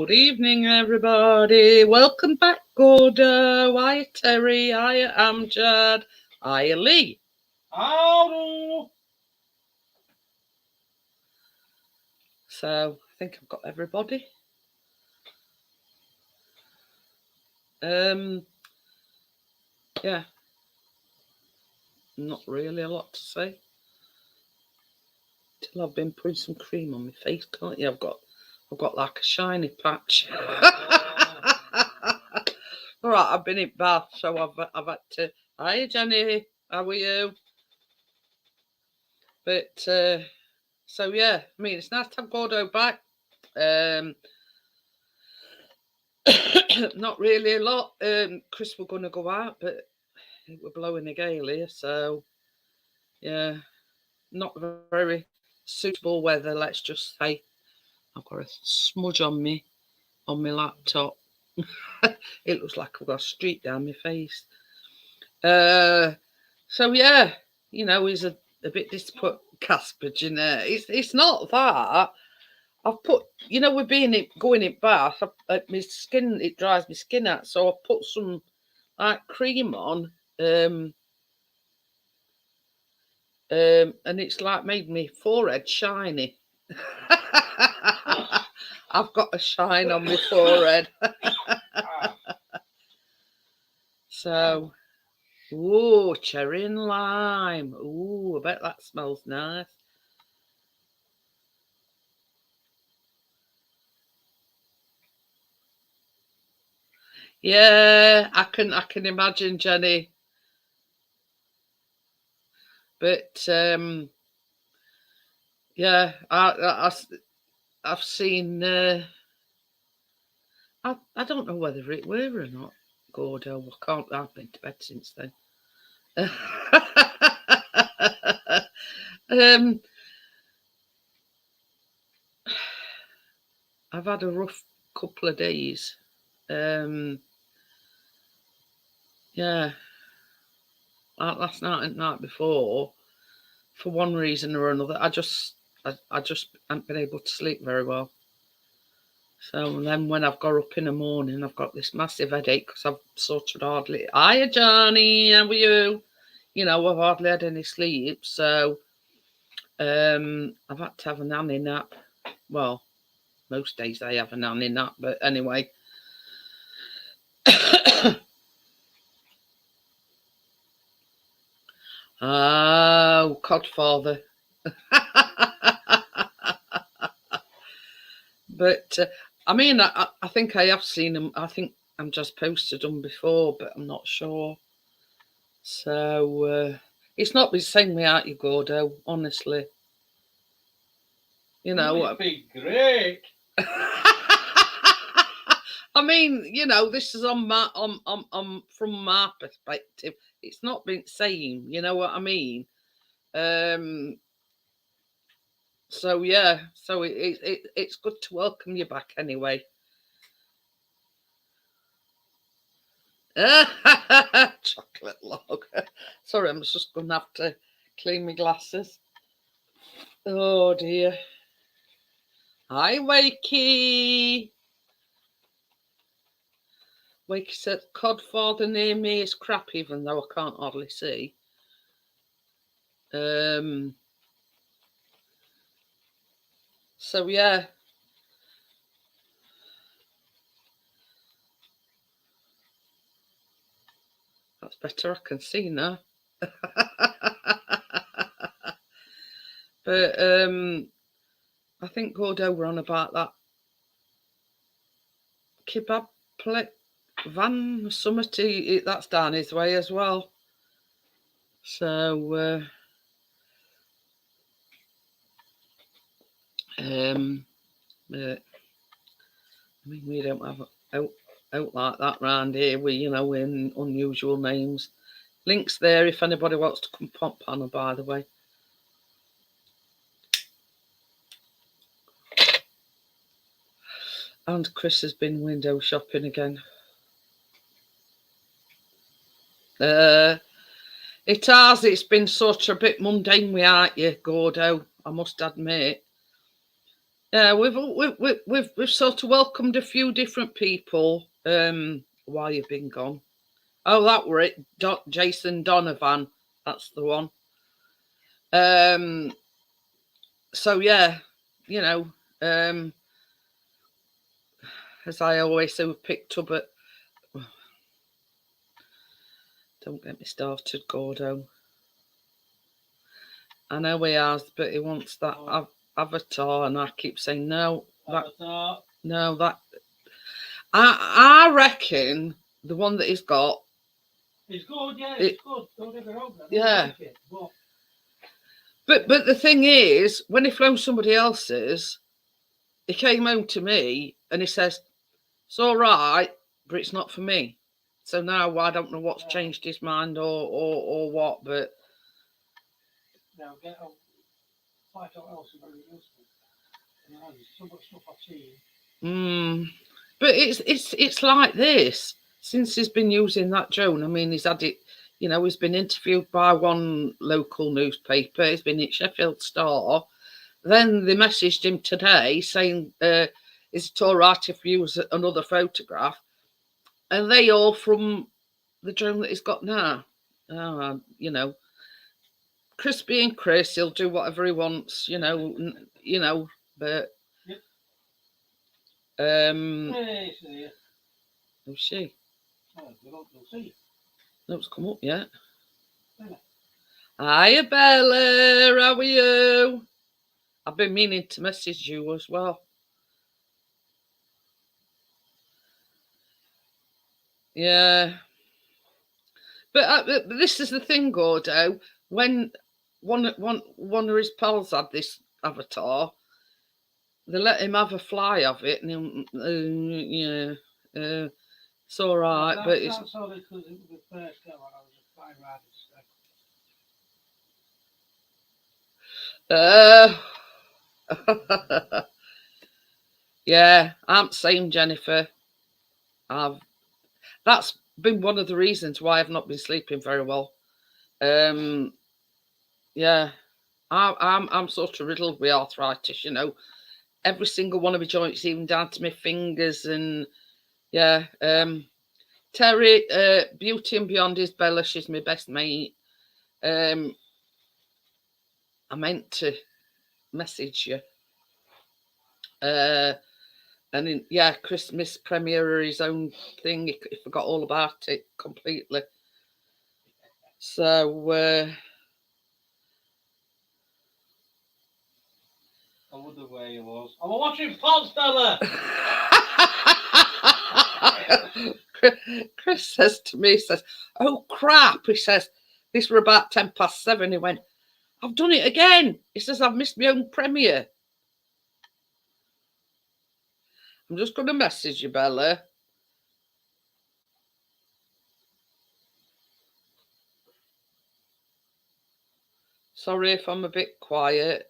Good evening, everybody. Welcome back, Gordo. Hiya, Terry. Hiya, Amjad. Hiya, Lee. Hello. So, I think I've got everybody. Yeah. Not really a lot to say. Till I've been putting some cream on my face, can't you? I've got like a shiny patch. All right, I've been in bath, so I've had to. Hiya, Jenny. How are you? But so yeah, I mean, it's nice to have Gordo back. Not really a lot. Chris were going to go out, but we're blowing a gale here, so yeah, not very suitable weather. Let's just say I've got a smudge on my laptop. It looks like I've got a streak down my face. So yeah, you know, he's a bit disappointed. Casper, Jeanette. It's not that. I've put, you know, with going in bath, my skin, it dries my skin out, so I've put some like cream on, and it's like made my forehead shiny. I've got a shine on my forehead. So, ooh, cherry and lime. Ooh, I bet that smells nice. Yeah, I can imagine, Jenny. But yeah, I've seen. I don't know whether it were or not, Gordo. I've been to bed since then. I've had a rough couple of days. Yeah, like last night and night before, for one reason or another, I just haven't been able to sleep very well. So then when I've got up in the morning, I've got this massive headache because I've sort of hardly. Hiya, Johnny, how are you? You know, I've hardly had any sleep, so I've had to have a nanny nap. Well, most days I have a nanny nap, but anyway. Oh, Codfather. But I mean, I think I have seen them. I think I'm just posted them before, but I'm not sure. So it's not been saying me out, you Gordo. Honestly, you know. It'd be great. I mean, you know, this is on from my perspective. It's not been saying, you know what I mean. So yeah, so it's good to welcome you back anyway. Chocolate log. Sorry, I'm just going to have to clean my glasses. Oh dear. Hi, Wakey. Wakey said, Codfather near me is crap, even though I can't hardly see. So yeah. That's better, I can see now. But I think Gordo were on about that kebab plate van Summity, that's down his way as well. So I mean, we don't have out like that round here. We, you know, in unusual names. Links there if anybody wants to come pop on, by the way. And Chris has been window shopping again. It has. It's been sort of a bit mundane, without you, Gordo, I must admit. Yeah, we've sort of welcomed a few different people while you've been gone. Oh, that were it. Jason Donovan, that's the one. So yeah, you know, as I always say, we've picked up at. Don't get me started, Gordo. I know he has, but he wants that avatar, and I keep saying no. Avatar. No, that. I reckon the one that he's got. It's good, yeah, it's good. Don't get me wrong. I don't Yeah. like it, But the thing is, when he flown somebody else's, he came home to me and he says, "It's all right, but it's not for me." So now I don't know what's changed his mind or what, but now get out. Find out else about it. There's so much stuff I've seen. But it's like this since he's been using that drone. I mean, he's had it. You know, he's been interviewed by one local newspaper. He's been at Sheffield Star. Then they messaged him today saying, "Is it all right if we use another photograph?" And they all from the drone that he's got now. You know, Chris being Chris, he'll do whatever he wants. You know, but Hey, see. who's she? Oh, you'll see. No, it's come up yet. Hiya, Bella. How are you? I've been meaning to message you as well. Yeah. But this is the thing, Gordo. When one of his pals had this avatar, they let him have a fly of it, and yeah, it's all right. Well, but it's that's all because it was the first go when I was a flying rider. Yeah, I'm same, Jennifer. That's been one of the reasons why I've not been sleeping very well. Yeah, I'm sort of riddled with arthritis. You know, every single one of my joints, even down to my fingers, and yeah. Terry, Beauty and Beyond is Bella. She's my best mate. I meant to message you. And yeah, Christmas premiere, his own thing. He forgot all about it completely. So I wonder where he was. I'm watching Pots, Bella. Chris says to me, he says, "Oh crap!" He says, "This were about 7:10." He went, "I've done it again." He says, "I've missed my own premiere." I'm just going to message you, Bella. Sorry if I'm a bit quiet.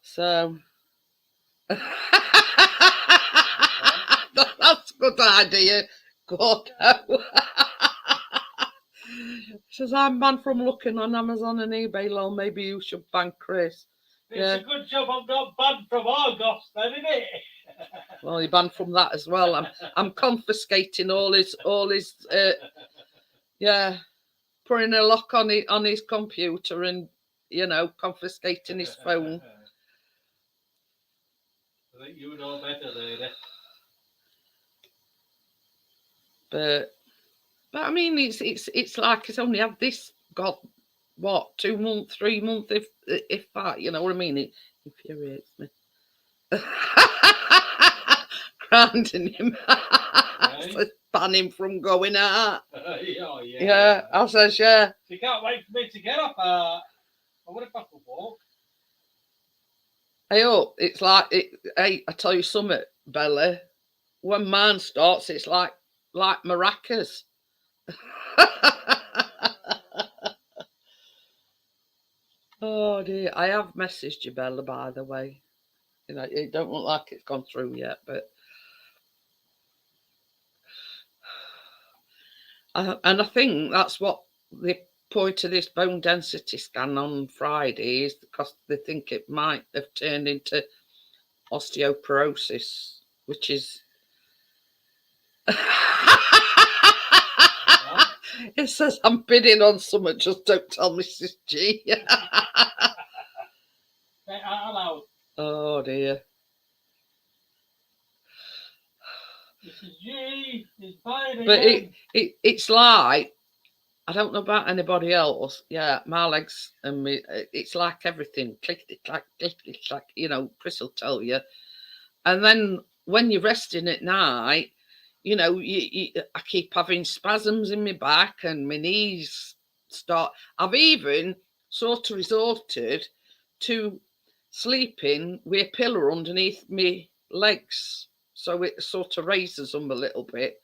So that's a good idea. Good. Says I'm banned from looking on Amazon and eBay. Lol, maybe you should ban Chris. It's a good job I'm not banned from Argos, then, isn't it? Well, you're banned from that as well. I'm confiscating all his yeah, putting a lock on his computer and confiscating his phone. I think you know better, lady. But I mean, it's like it's only had this. God, what 2 months, 3 months, if that, you know what I mean? It infuriates me. Grounding him, right? Ban him from going out. Yeah, I says yeah. You can't wait for me to get up. I would have got to walk. Hey up, it's like it. Hey, I tell you something, Bella. When mine starts, it's like maracas. Oh dear, I have messaged you, Bella, by the way. You know, it don't look like it's gone through yet, but And I think that's what the point of this bone density scan on Friday is, because they think it might have turned into osteoporosis, which is. It says I'm bidding on something, just don't tell Mrs. G. Hello, Oh dear. Mrs. G is buying But again. it's like, I don't know about anybody else. Yeah, my legs and me, it's like everything. Clickety clack, clickety clack, you know, Chris will tell you. And then when you're resting at night, you know, I keep having spasms in my back and my knees start. I've even sort of resorted to sleeping with a pillow underneath my legs, so it sort of raises them a little bit.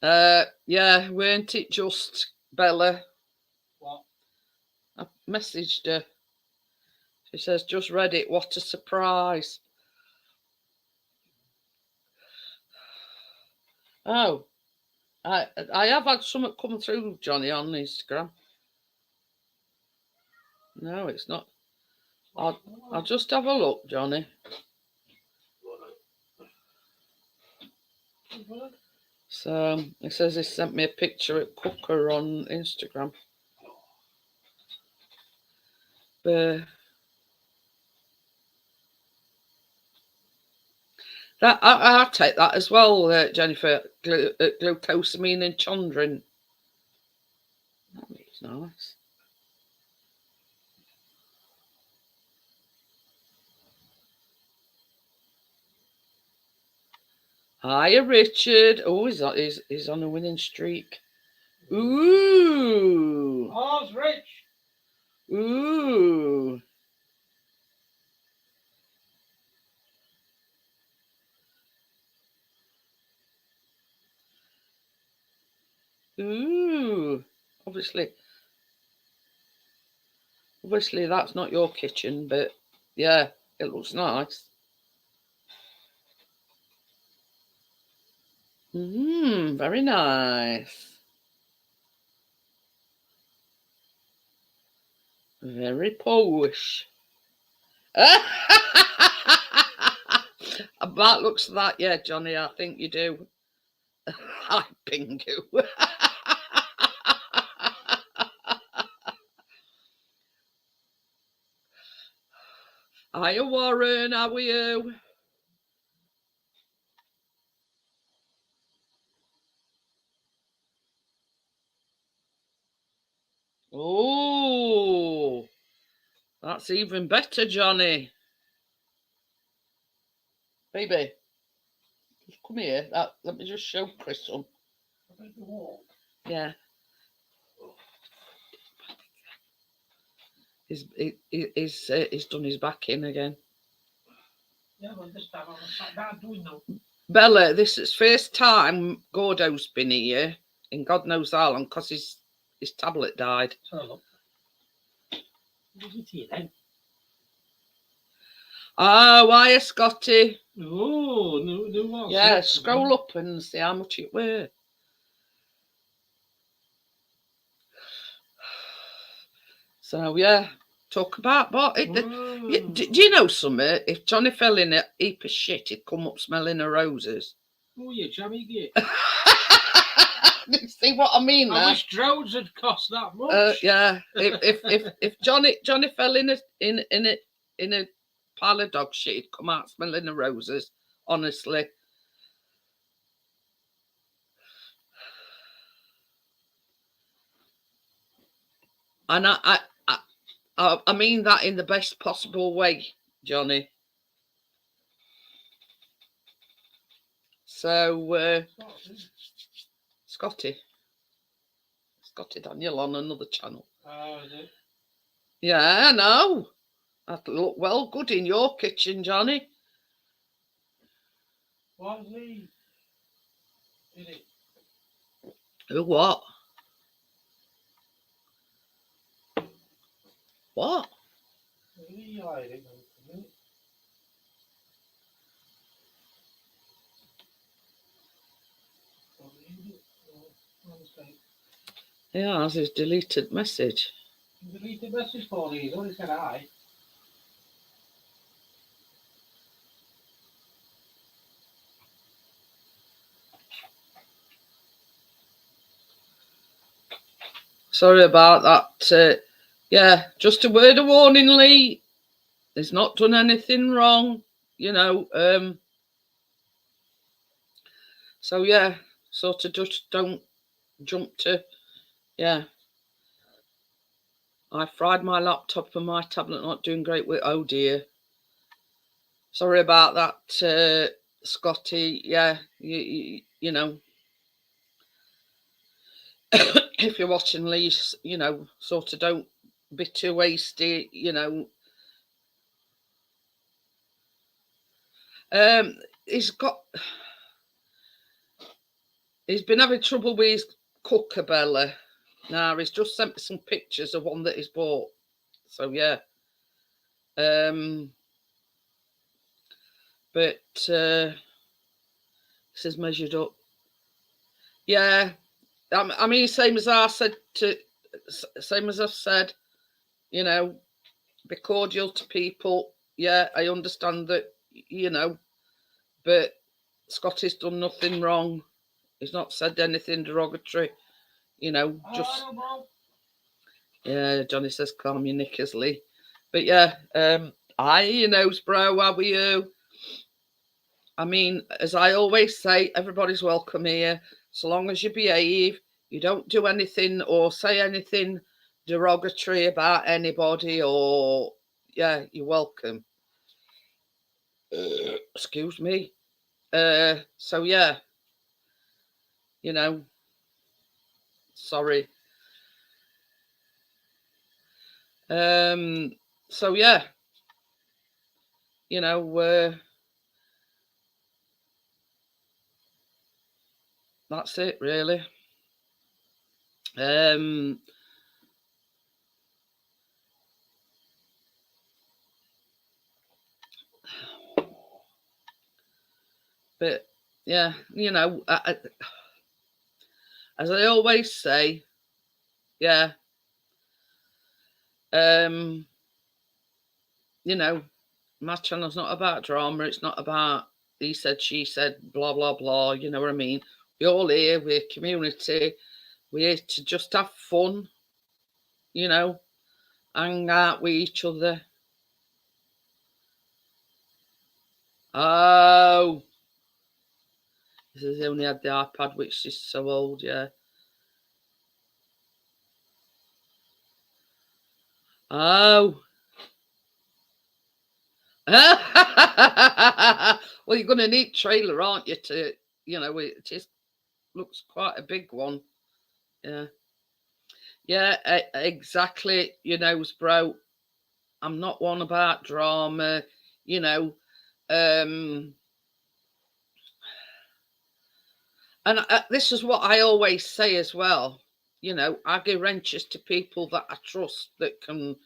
Yeah, weren't it just, Bella? What? I messaged her. She says, just read it. What a surprise. Oh, I have had something come through, Johnny, on Instagram. No, it's not. I'll just have a look, Johnny. So it says he sent me a picture at Cooker on Instagram. But that I'll take that as well, Jennifer. Glucosamine and chondrin. That looks nice. Hiya, Richard. Oh, he's on a winning streak. Ooh. Oh, it's Rich. Ooh. Ooh. Obviously that's not your kitchen, but yeah, it looks nice. Very nice. Very Polish. That looks that, yeah, Johnny, I think you do. Hi, Pingu. Hiya, Warren, how are you? Oh, that's even better, Johnny. Baby, just come here. Let me just show Chris some. Yeah. He's done his back in again. Yeah, but this time I'm sat down doing no. Bella, this is first time Gordo's been here in God knows how long, because his tablet died. So look. Is it here then? Oh, why, Scotty? Oh, no one. Yeah, scroll up and see how much it were. So yeah, talk about what. Do you know something? If Johnny fell in a heap of shit, he'd come up smelling of roses. Oh, yeah, jammy git. See what I mean? I wish drones had cost that much. Yeah, if Johnny fell in a pile of dog shit, he'd come out smelling of roses. Honestly. And I mean that in the best possible way, Johnny. So, Scotty Daniel on another channel. Oh, is it? Yeah, I know. That look well good in your kitchen, Johnny. What's he? Is it? Who, what? What? Is he hiding? think. He has his deleted message. Deleted message for these. Only said hi. Sorry about that. Yeah, just a word of warning, Lee. He's not done anything wrong, you know. So yeah, sort of just don't jump to, yeah. I fried my laptop and my tablet not doing great with, oh dear. Sorry about that, Scotty. Yeah, you know, if you're watching Lee, you know, sort of don't be too hasty, you know. He's been having trouble with his Kookaburra. Now he's just sent me some pictures of one that he's bought. So yeah. But this is measured up. Yeah. I mean, same as I've said, you know, be cordial to people. Yeah, I understand that, you know, but Scotty's done nothing wrong. He's not said anything derogatory, you know, just. Yeah, Johnny says, calm your knickers, Lee. But yeah, hi, you know, bro, how are you? I mean, as I always say, everybody's welcome here. So long as you behave, you don't do anything or say anything derogatory about anybody, or, yeah, you're welcome. Excuse me. So yeah, you know, sorry. So yeah, you know, that's it really. But yeah, you know, as I always say, yeah, you know, my channel's not about drama. It's not about he said, she said, blah, blah, blah. You know what I mean? We're all here. We're community. We're here to just have fun, you know, hang out with each other. Oh, this has only had the iPad, which is so old, yeah. Oh. Well, you're going to need trailer, aren't you, to, you know, it just looks quite a big one. Yeah. Yeah, exactly. You know, bro, I'm not one about drama, you know. And this is what I always say as well. You know, I give wrenches to people that I trust that can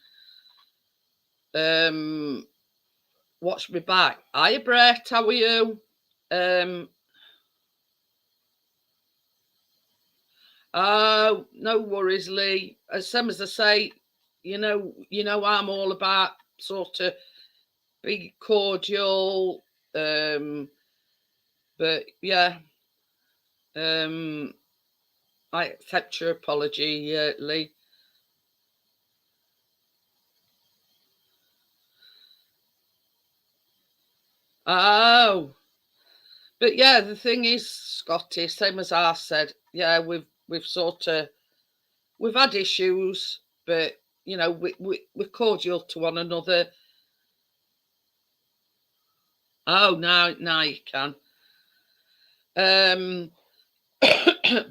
watch me back. Hiya, Brett, how are you? Oh, no worries, Lee. As same as I say, you know, I'm all about sort of be cordial. But yeah, I accept your apology, Lee. Oh, but yeah, the thing is, Scotty, same as I said, yeah, we've sort of we've had issues, but you know, we're cordial to one another. Oh, now you can.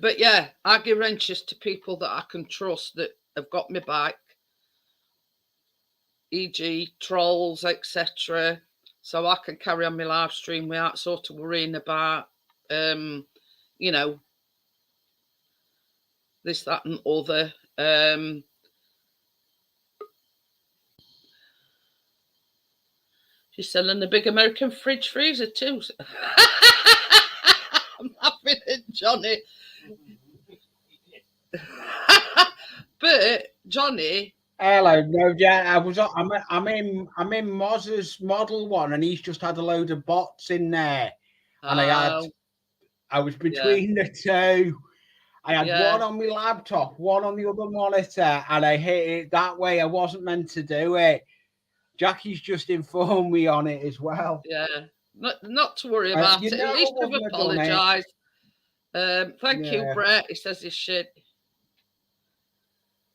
But yeah, I give wrenches to people that I can trust that have got me back, e.g., trolls, etc. So I can carry on my live stream without sort of worrying about, you know, this, that, and other. She's selling a big American fridge freezer too. I'm laughing at Johnny. But Johnny, Hello, no, yeah, I'm in Moz's Model 1, and he's just had a load of bots in there, and I was between the two. I had one on my laptop, one on the other monitor, and I hit it that way. I wasn't meant to do it. Jackie's just informed me on it as well. Yeah, not to worry about it. At least you've apologised. Thank you, Brett. He says his shit.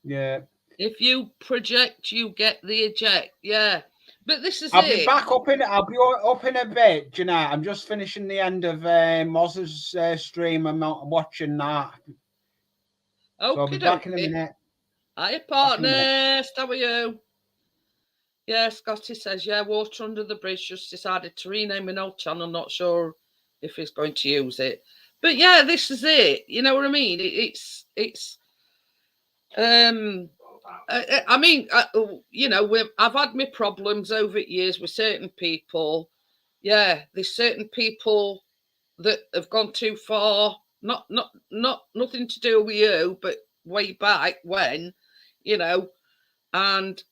Yeah. If you project, you get the eject. Yeah. But this is I'll be back up in. I'll be up in a bit, Jeanette. I'm just finishing the end of Moz's stream. I'm not watching that. Okay, so I'll be back in a minute. Hiya, partner. How are you? Yeah, Scotty says, yeah, Water Under the Bridge just decided to rename an old channel. Not sure if he's going to use it. But yeah, this is it. You know what I mean? It's I mean, you know, I've had my problems over years with certain people. Yeah, there's certain people that have gone too far. Not nothing to do with you, but way back when, you know. And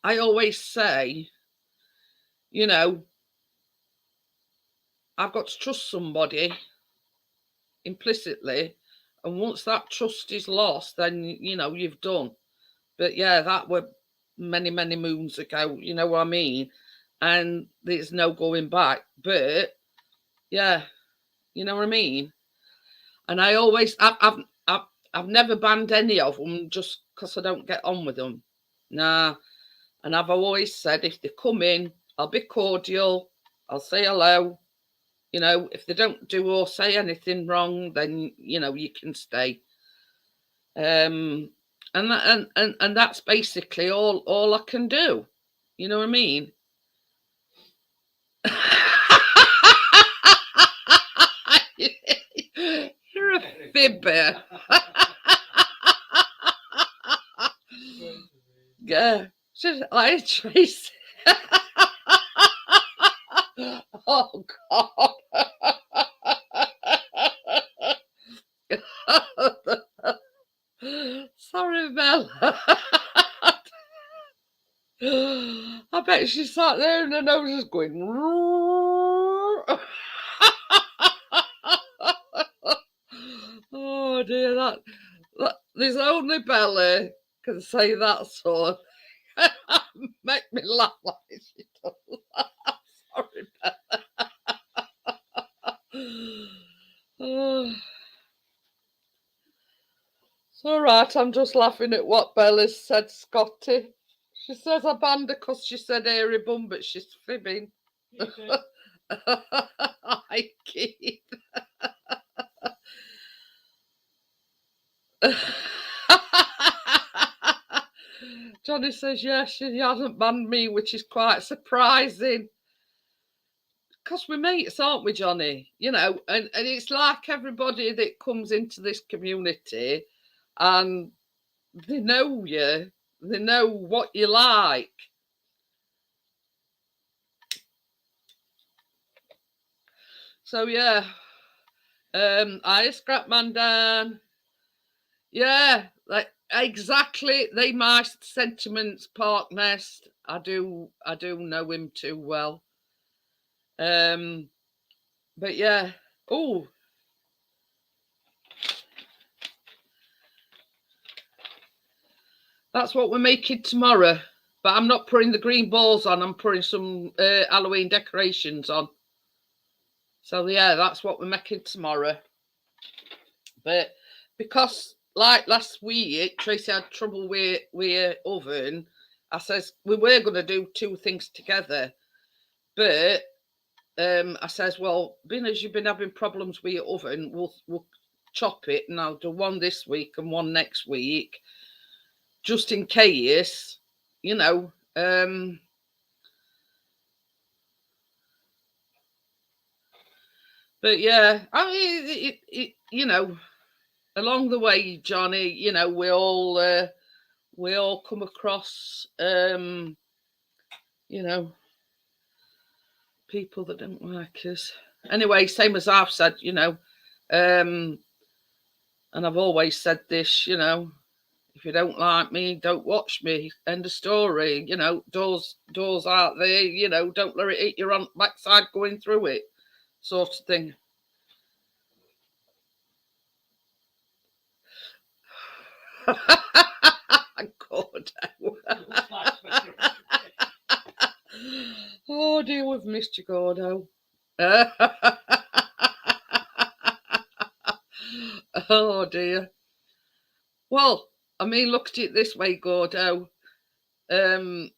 I always say, you know, I've got to trust somebody implicitly, and once that trust is lost, then you know you've done. But yeah, that were many moons ago, you know what I mean? And there's no going back. But yeah, you know what I mean? And I always I've never banned any of them just because I don't get on with them. Nah. And I've always said if they come in, I'll be cordial, I'll say hello. You know, if they don't do or say anything wrong, then you know you can stay. And that's basically all I can do. You know what I mean? You're a fibber. Yeah, I Tracy. Oh God. Sorry, Bella. I bet she sat there and her nose was going. Oh dear, that there's only Bella can say that sort. Make me laugh like she does. Sorry, Bella. Oh. It's all right. I'm just laughing at what Bella said, Scotty. She says I banned her because she said hairy bum, but she's fibbing. I keep. Johnny says, yes, she hasn't banned me, which is quite surprising. Because we're mates, aren't we, Johnny? You know, and it's like everybody that comes into this community and they know you, they know what you like. So, yeah. I scrap man down. Yeah, like exactly. They my sentiments, Park Nest. I do know him too well. But yeah. Oh. That's what we're making tomorrow. But I'm not putting the green balls on. I'm putting some Halloween decorations on. So yeah, that's what we're making tomorrow. But because like last week, Tracy had trouble with her oven. I says we were going to do two things together, but I says, well, being as you've been having problems with your oven, we'll chop it, and I'll do one this week and one next week, just in case, you know. But yeah, I mean, you know, along the way, Johnny, you know, we all come across, you know, people that don't like us. Anyway, same as I've said, you know, And I've always said this, you know, if you don't like me, don't watch me. End of story. You know, doors out there, you know, don't let it hit your on backside going through it, sort of thing. God. Oh dear, we've missed you, Gordo. Oh dear. Well, I mean, look at it this way, Gordo. A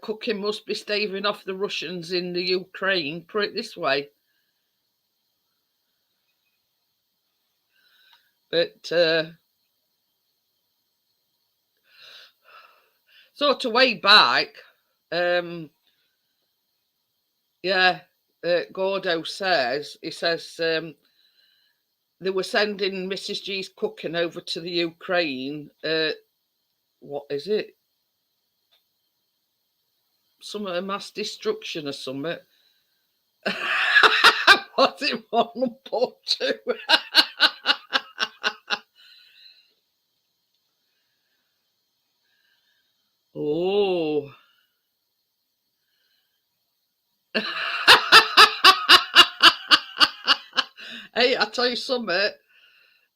cooking must be staving off the Russians in the Ukraine. Put it this way. But sort of way back, Gordo says, he says they were sending Mrs. G's cooking over to the Ukraine. What is it? Some mass destruction or something. What's it 1.2? Oh. Hey, I tell you something.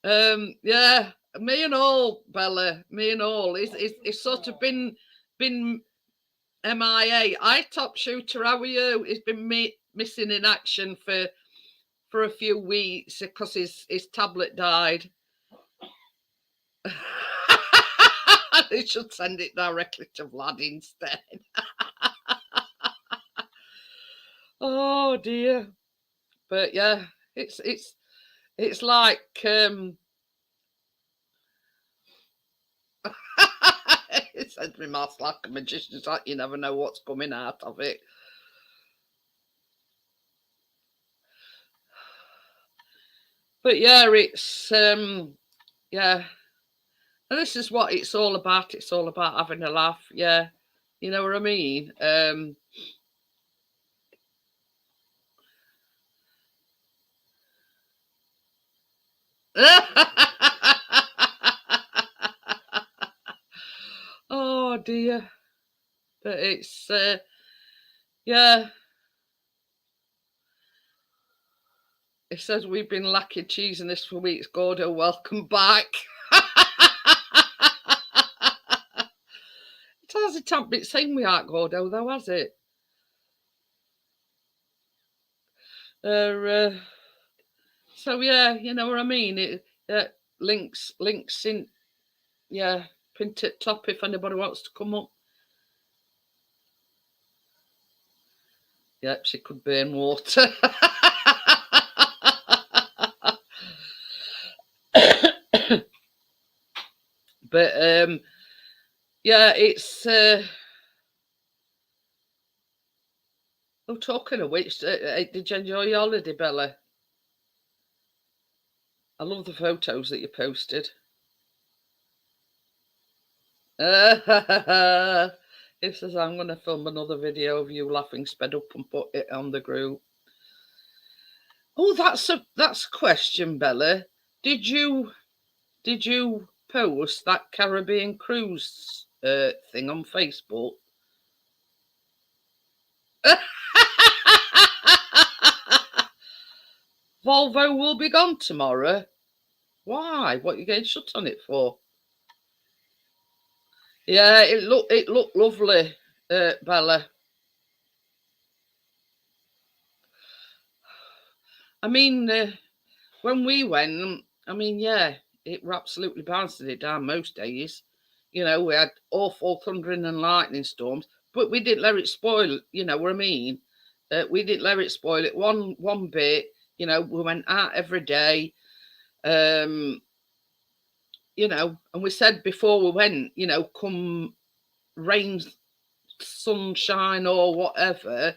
Yeah, me and all, Bella, me and all. It's sort of been MIA. Top shooter, how are you? He's been missing in action for a few weeks because his tablet died. They should send it directly to Vlad instead. Oh dear. But yeah, it's like it sends me mouth like a magician's like you never know what's coming out of it. But yeah, it's yeah. And this is what it's all about. It's all about having a laugh. Yeah. You know what I mean? Oh dear. But it's yeah. It says we've been lacking cheese in this for weeks. Gordo, welcome back. It hasn't been seen we aren't Gordo though, has it? So yeah, you know what I mean. It links in. Yeah, print it top if anybody wants to come up. Yep, she could burn water. But yeah, it's oh, talking of which, did you enjoy your holiday, Bella? I love the photos that you posted. It says I'm going to film another video of you laughing sped up and put it on the group. Oh, that's a question, Bella. Did you post that Caribbean cruise thing on Facebook? Volvo will be gone tomorrow. Why? What are you getting shut on it for? Yeah, it looked lovely, Bella. I mean, when we went, I mean, yeah, it were absolutely bouncing it down most days. You know, we had awful thundering and lightning storms, but we didn't let it spoil. You know what I mean? We didn't let it spoil it one bit. You know, we went out every day. You know, and we said before we went, you know, come rain, sunshine, or whatever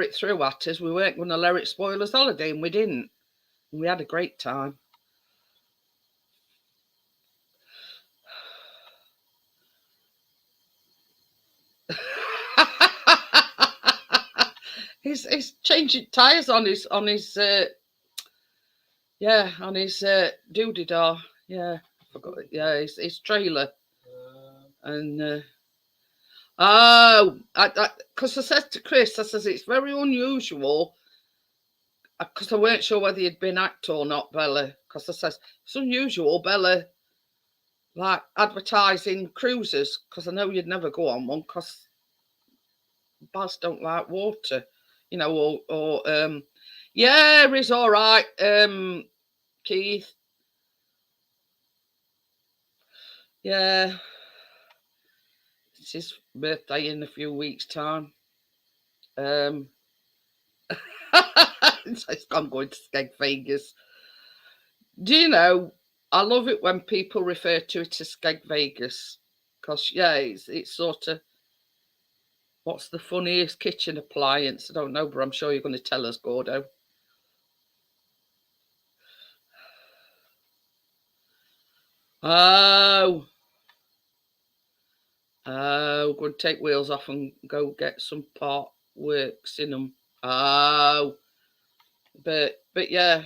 it threw at us, we weren't going to let it spoil us holiday, and we didn't. And we had a great time. He's changing tires on his Yeah, on his doody-dar. Yeah, I forgot it. Yeah, his trailer. And because I said to Chris, I says it's very unusual, because I weren't sure whether he'd been act or not, Bella. Because I says it's unusual, Bella, like advertising cruises, because I know you'd never go on one, because Baz don't like water, you know, or yeah, he's all right, Keith. Yeah, it's his birthday in a few weeks' time. I'm going to Skeg Vegas. Do you know, I love it when people refer to it as Skeg Vegas, because yeah, it's sort of, what's the funniest kitchen appliance? I don't know, but I'm sure you're going to tell us, Gordo. Oh, go and take wheels off and go get some part works in them. Oh, but yeah,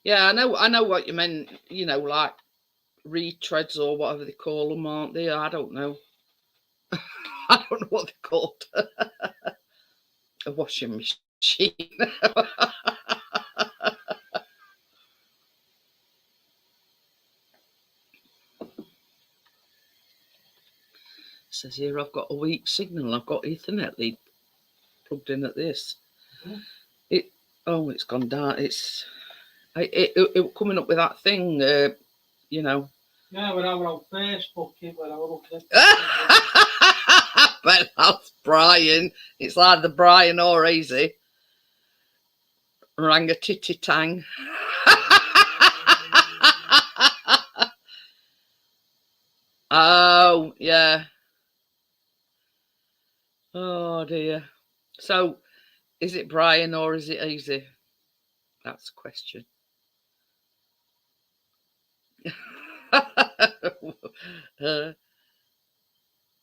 yeah, I know what you meant. You know, like retreads or whatever they call them, aren't they? I don't know. I don't know what they're called. A washing machine. Says here I've got a weak signal. I've got Ethernet lead plugged in at this. It's gone down. It's it coming up with that thing. You know. Yeah, when I was on Facebook, when I was looking at But that's Brian. It's like the Brian or easy. Rang a titty tang. Oh, yeah. Oh, dear. So, is it Brian or is it easy? That's the question.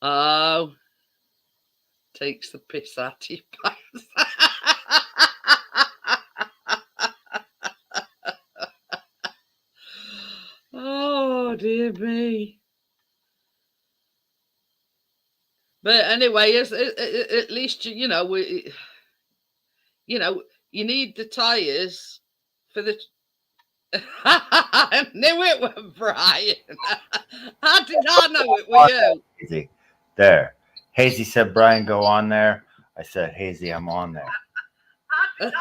Oh, takes the piss out of your pants. Oh, dear me. But anyway, at least, you know, you need the tyres for the... I knew it was Brian. How did I know it was you? Hazy. There. Hazy said, Brian, go on there. I said, Hazy, I'm on there. I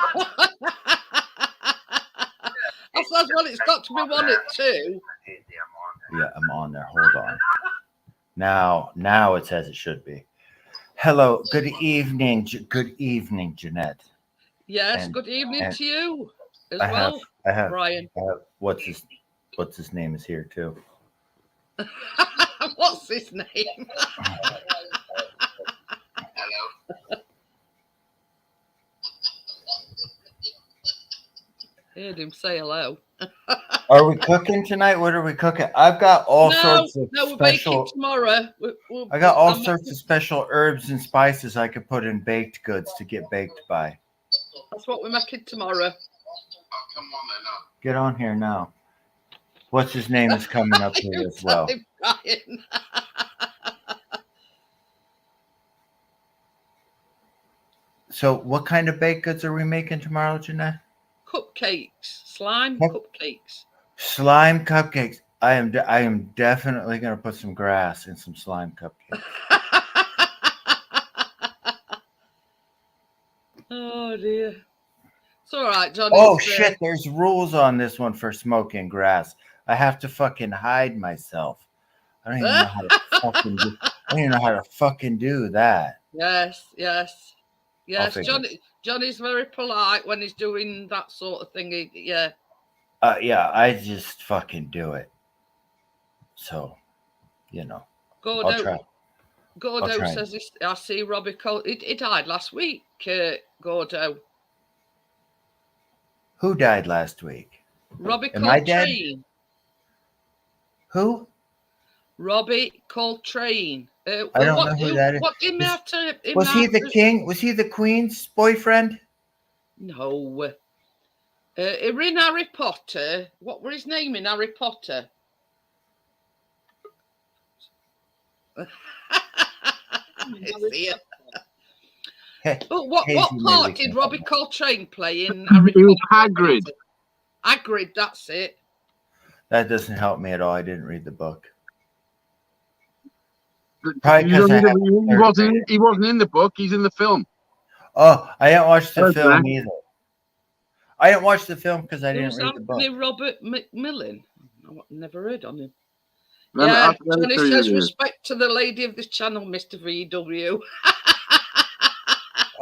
said, well, it's got to be one at 2. Yeah, I'm on there. Hold on. Now it says it should be. Hello. Good evening. Good evening, Jeanette. Yes, good evening to you as well, I have Brian. What's his name is here too. What's his name? Hello. Heard him say hello. Are we cooking tonight? What are we cooking? I've got all sorts of we're special. baking tomorrow. I got all sorts of special herbs and spices I could put in baked goods to get baked by. That's what we're making tomorrow. Oh, come on then. No. Get on here now. What's his name is coming up here as well. Brian. So, what kind of baked goods are we making tomorrow, Jeanette? Cupcakes, slime cupcakes. Slime cupcakes. I am definitely going to put some grass in some slime cupcakes. Oh dear. It's all right, Johnny. Oh shit! There's rules on this one for smoking grass. I have to fucking hide myself. I don't even know how to fucking do. I don't even know how to fucking do that. Yes. Johnny's very polite when he's doing that sort of thing. Yeah. Yeah, I just fucking do it. So, you know. Gordo says, I see Robbie Cole. He died last week, Gordo. Who died last week? Robbie Am I Coltrane. dead? Who? Robbie Coltrane. I don't know who that is. What did he have to? Was he the king? Was he the queen's boyfriend? No. In Harry Potter. What was his name in Harry Potter? See ya. But what Hazy part music. did Robbie Coltrane play in Harry He was Potter? Hagrid. Hagrid, that's it. That doesn't help me at all. I didn't read the book. You Probably don't 'cause I need to- haven't he wasn't in the book. He's in the film. Oh, I didn't watch the Okay. film either. I didn't watch the film because I There didn't was read the book. Anthony Robert McMillan. I've never heard on him. Let me- Yeah, let me Johnny show you says here. respect to the lady of this channel, Mr. VW.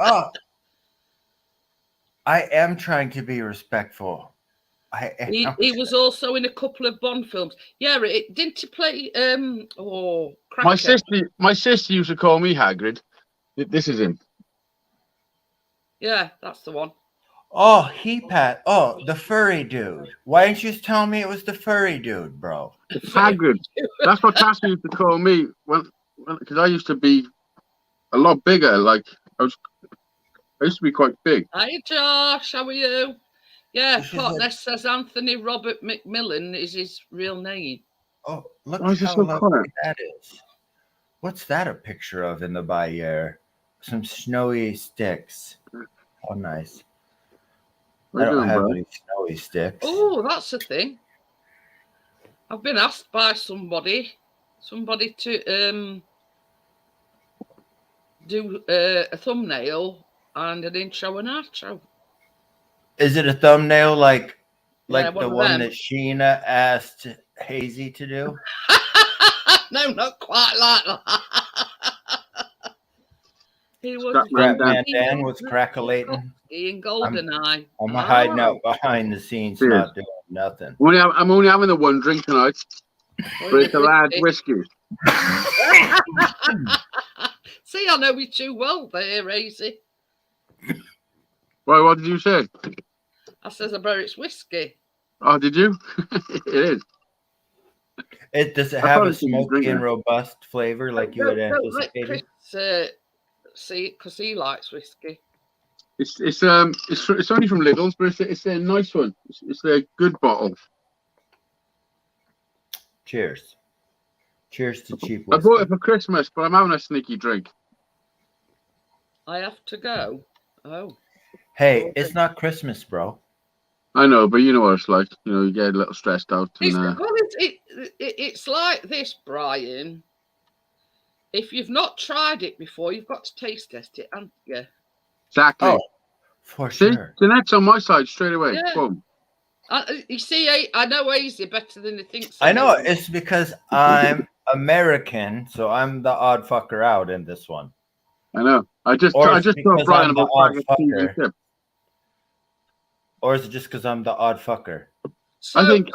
Oh, I am trying to be respectful. I am. He was also in a couple of Bond films. Yeah, didn't he play My Cracker? my sister used to call me Hagrid. This is him. Yeah, that's the one. Oh, Oh, the furry dude. Why didn't you just tell me it was the furry dude, bro? Hagrid. That's what Tasha used to call me because I used to be a lot bigger. Like I used to be quite big. Hi, Josh. How are you? Yeah, This is Potness says Anthony Robert McMillan is his real name. Oh, look Why is it how so lovely quiet? that is. What's that a picture of in the Bayeux? Some snowy sticks. Oh, nice. What I are you don't doing, have bro? any snowy sticks. Oh, that's the thing. I've been asked by somebody to do a thumbnail and an intro and outro. Is it a thumbnail like Yeah, the of one them. that Sheena asked Hazy to do? No, not quite like that. He was Scrapman Dan was crackalating. in Goldeneye. I'm hiding out behind the scenes, Cheers. not doing nothing. I'm only having the one drink tonight, but it's a large whiskey. See, I know you too well there, Easy. Why? What did you say? I says about it's whiskey. Oh, did you? It is. Does it I have thought a it was smoky drinking. and robust flavor like you had Don't let anticipated? Chris see it because he likes whiskey. It's only from Lidl's, but it's a nice one. It's a good bottle. Cheers. Cheers to cheap I whiskey. bought it for Christmas, but I'm having a sneaky drink. I have to go. Oh. Hey, it's not Christmas, bro. I know, but you know what it's like. You know, you get a little stressed out. It's, And, well, it's like this, Brian. If you've not tried it before, you've got to taste test it, haven't you? exactly. Oh, for See, sure. Jeanette's on my side straight away. Yeah. Boom. You see, I know Hazy better than he thinks. I know it's because I'm American, so I'm the odd fucker out in this one. I know. I just Or told it's because Brian I'm the about odd bag of cheese and fucker. chips. Or is it just because I'm the odd fucker? So, I think-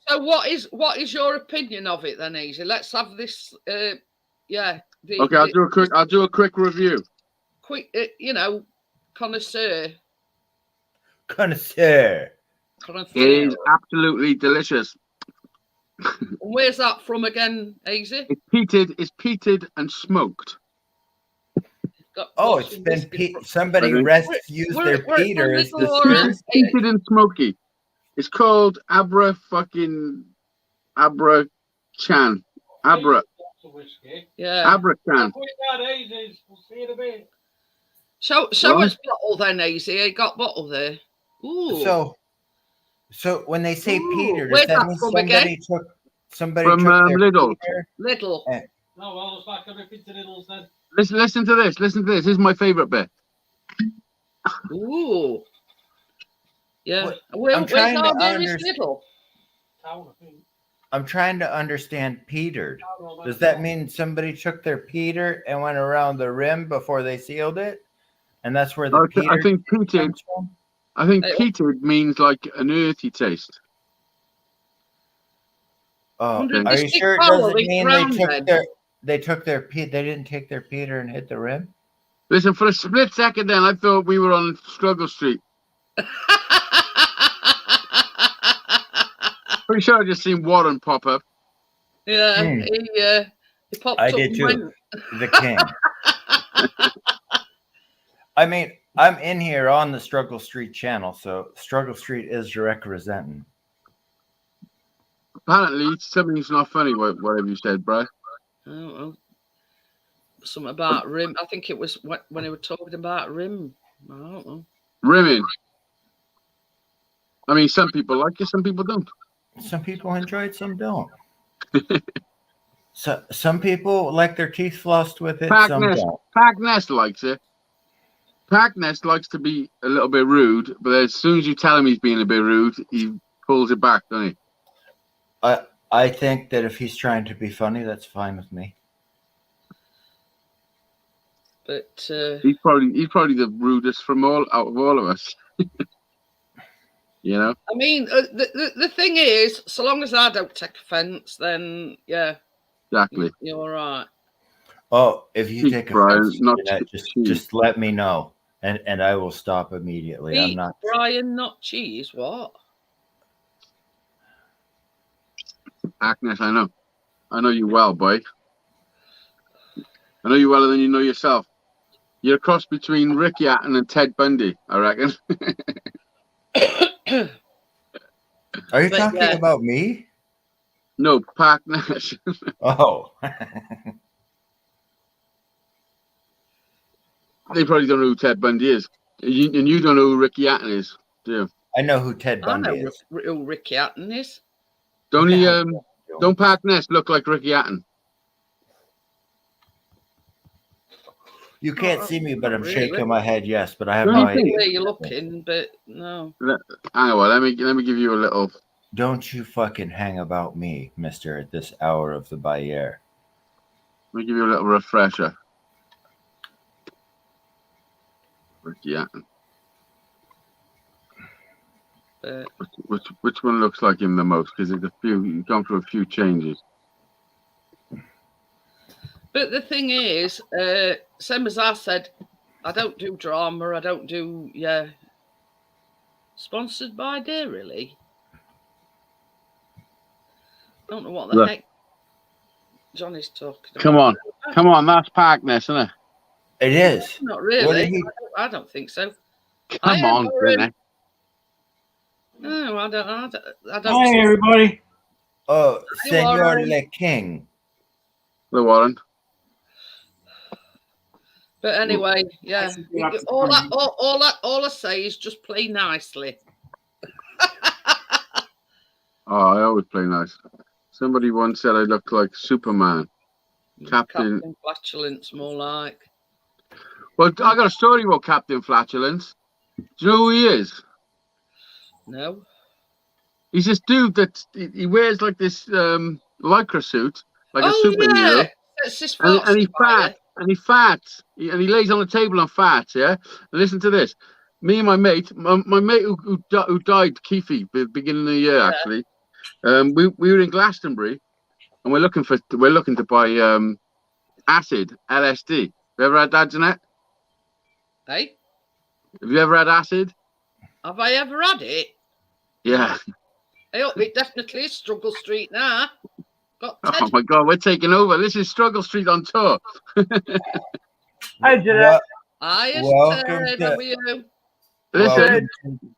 so what is your opinion of it then, Hazy? Let's have this. Yeah. Okay, I'll do a quick review. Quick, connoisseur. Connoisseur. It is absolutely delicious. Where's that from again, Hazy? It's peated and smoked. Oh, it's been somebody used their Peter as the Peated and smoky. It's called Abra Chan. Abra Yeah. Chan. Put it down, Hazy's. We'll see in a bit. Show What? us bottle then, Hazy. You got bottle there. Ooh. So when they say Ooh, Peter, does where's that that mean from somebody From, took their Lidl. Peter? Little. No, well, looks like a rip into Little's then. Listen to this. Listen to this. This is my favourite bit. Ooh. Yeah. What- Where's I'm trying to our nearest understand- Little? Town, I think. I'm trying to understand Petered. Town or Does that mean somebody took their Peter and went around the rim before they sealed it? And that's where the Peter I think peated. comes from? I think Hey, peated means like an earthy taste. Oh, Wonder if are this you big sure it power doesn't leaked mean round they took their Peter? They didn't take their Peter and hit the rim. Listen, for a split second, then I thought we were on Struggle Street. Pretty sure I just seen Warren pop up. Yeah, Hmm. he popped I up did and too. went. The king. I mean, I'm in here on the Struggle Street channel, so Struggle Street is representing. Apparently, something's not funny. Whatever you said, bro. Oh, something about Rim. I think it was when they were talking about Rim. I don't know. Rimming. I mean, some people like it, some people don't. Some people enjoy it, some don't. So some people like their teeth flossed with it, some don't. Packness likes it. Packness likes to be a little bit rude, but as soon as you tell him he's being a bit rude, he pulls it back, doesn't he? I think that if he's trying to be funny, that's fine with me. But he's probably the rudest out of all of us. You know. I mean, the thing is, so long as I don't take offence, then yeah, exactly. You're all right. Oh, if you take offense, not just let me know, and I will stop immediately. Beef, I'm not Brian, not cheese. What? Agnes, I know you well, boy. I know you better than you know yourself. You're a cross between Rick Yatton and Ted Bundy, I reckon. Are you talking about me? No, Park Nash. Oh. They probably don't know who Ted Bundy is. And you don't know who Rick Yatton is, do you? I know who Ted Bundy is. Who Rick Yatton is. Don't he? Don't Park Ness look like Rick Yatton? You can't see me, but I'm shaking my head. Yes, but I have no idea where you're looking, but no. Hang on, let me give you a little. Don't you fucking hang about me, Mister, at this hour of the Bayer. Let me give you a little refresher. Rick Yatton. Which one looks like him the most? Because there's you've gone through a few changes. But the thing is, same as I said, I don't do drama. I don't do sponsored by Dairyly. Don't know what the heck Johnny's talking about. Come on, that's Parkness, isn't it? It is. Not really. I don't think so. Come on, Brennan. No, I don't. Hi, everybody. Oh, Senor Le King. The Warren. But anyway, yeah. All I say is just play nicely. Oh, I always play nice. Somebody once said I look like Superman. Captain Flatulence, more like. Well, I got a story about Captain Flatulence. Do you know who he is? No. He's this dude that he wears like this lycra suit, like a superhero. Yeah. That's his and he farts, and he lays on the table and farts. Yeah. And listen to this. Me and my mate who died, Keefe, beginning of the year actually. We were in Glastonbury, and we're looking to buy acid, LSD. Have you ever had that, Jeanette? Hey. Have you ever had acid? Have I ever had it? Yeah. It definitely is Struggle Street now. Oh my God, we're taking over. This is Struggle Street on tour. Hi, Jeanette. Welcome to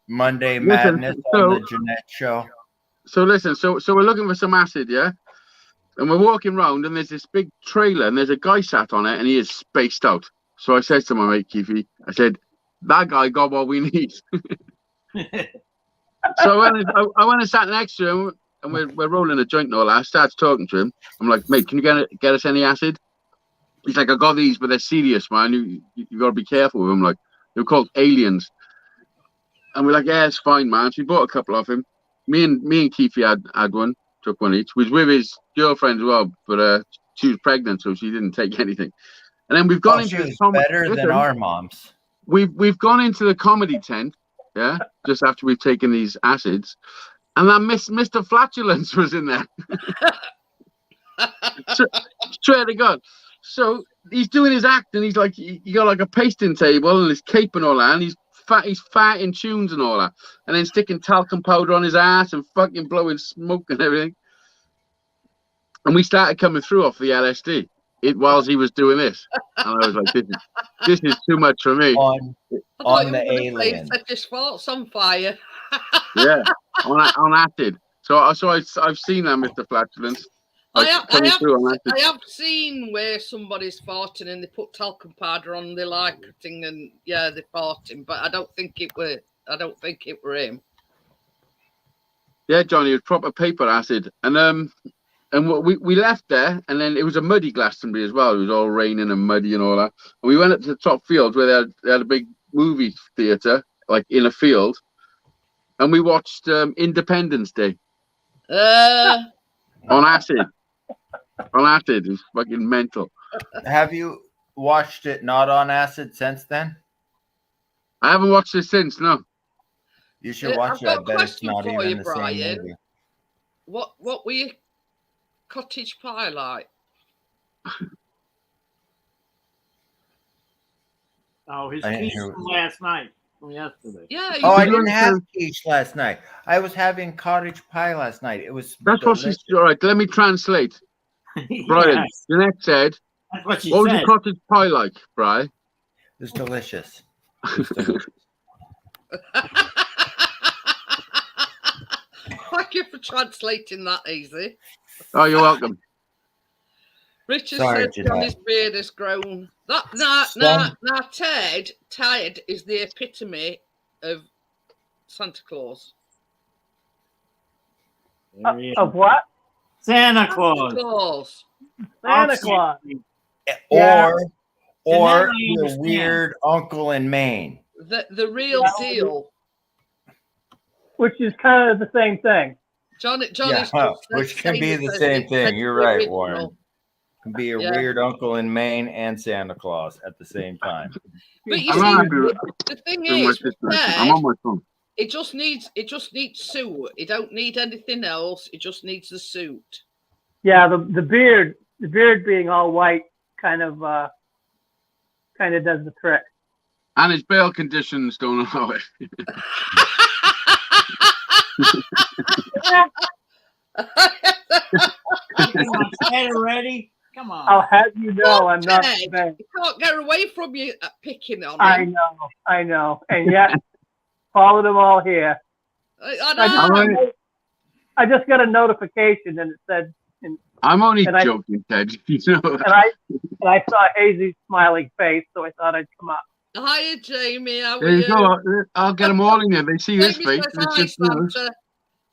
Monday Madness on the Jeanette Show. So listen, so we're looking for some acid, yeah? And we're walking around, and there's this big trailer, and there's a guy sat on it, and he is spaced out. So I said to my mate, Keefe, I said, that guy got what we need. So I went and sat next to him, and we're rolling a joint and all that. I started talking to him. I'm like, mate, can you get us any acid? He's like, I got these, but they're serious, man. You got to be careful with them. Like, they're called aliens. And we're like, yeah, it's fine, man. So we bought a couple of them. Me and Keefe had one, took one each. We was with his girlfriend as well, but she was pregnant, so she didn't take anything. And then we've gone into better than our moms. We've gone into the comedy tent, yeah, just after we've taken these acids, and that Mr. Flatulence was in there. Swear to God. So he's doing his act, and he's like, he got like a pasting table and his cape and all that, and he's farting tunes and all that, and then sticking talcum powder on his ass and fucking blowing smoke and everything. And we started coming through off the LSD whilst he was doing this, and I was like, this is too much for me. I thought on you the were going to say alien. set his farts on fire. Yeah, on acid. So I've seen that, Mr. Flatulence. Coming through on acid. I have seen where somebody's farting and they put talcum powder on the thing and yeah, they're farting, but I don't think it were him. Yeah, Johnny, it was proper paper acid, and we left there, and then it was a muddy Glastonbury as well. It was all raining and muddy and all that. And we went up to the top field where they had a big movie theatre, like in a field, and we watched Independence Day on acid. On acid, it was fucking mental. Have you watched it not on acid since then? I haven't watched it since. No. You should watch it. I I've got a bet it's question not for even you, the Brian. same movie. What were your cottage pie like? Oh, his I didn't quiche hear from last night, from yesterday. Yeah. Oh, I you- didn't have quiche last night. I was having cottage pie last night. It was That's what delicious. she's. All right, let me translate. Brian, Yes, Jeanette said, that's what she what was said. your cottage pie like, Brian? It was delicious. It was delicious. Thank you for translating that easy. Oh, you're welcome. Richard Sorry, said Jeanette. Johnny's beard has grown. Ted is the epitome of Santa Claus. There he is. Of what? Santa Santa Claus. Claus. Santa Claus. Or Jeanette, I your understand. weird uncle in Maine. The real deal. Which is kind of the same thing. Johnny's Yeah, just which can saying be it the says same it's thing. meant You're to be right, original. Warren. Can be a Yeah. weird uncle in Maine and Santa Claus at the same time. But you I'm see, not happy the thing doing my is, sister. with I'm Ted, on my phone. it just needs suit. It don't need anything else. It just needs the suit. Yeah, the beard being all white kind of does the trick. And his bail conditions don't allow it. Ted already? Come on. I'll have you know I'm not Ted, bad. you can't get away from you picking on I him. know. And yet followed them all here. I just got a notification and it said I'm only And I- joking, Ted. You know. and I saw Hazy's smiling face, so I thought I'd come up. Hiya, Jamie. How are There you you? go. I'll get them all in there. They see his Jamie face. says and it's hi, just, you know, Santa.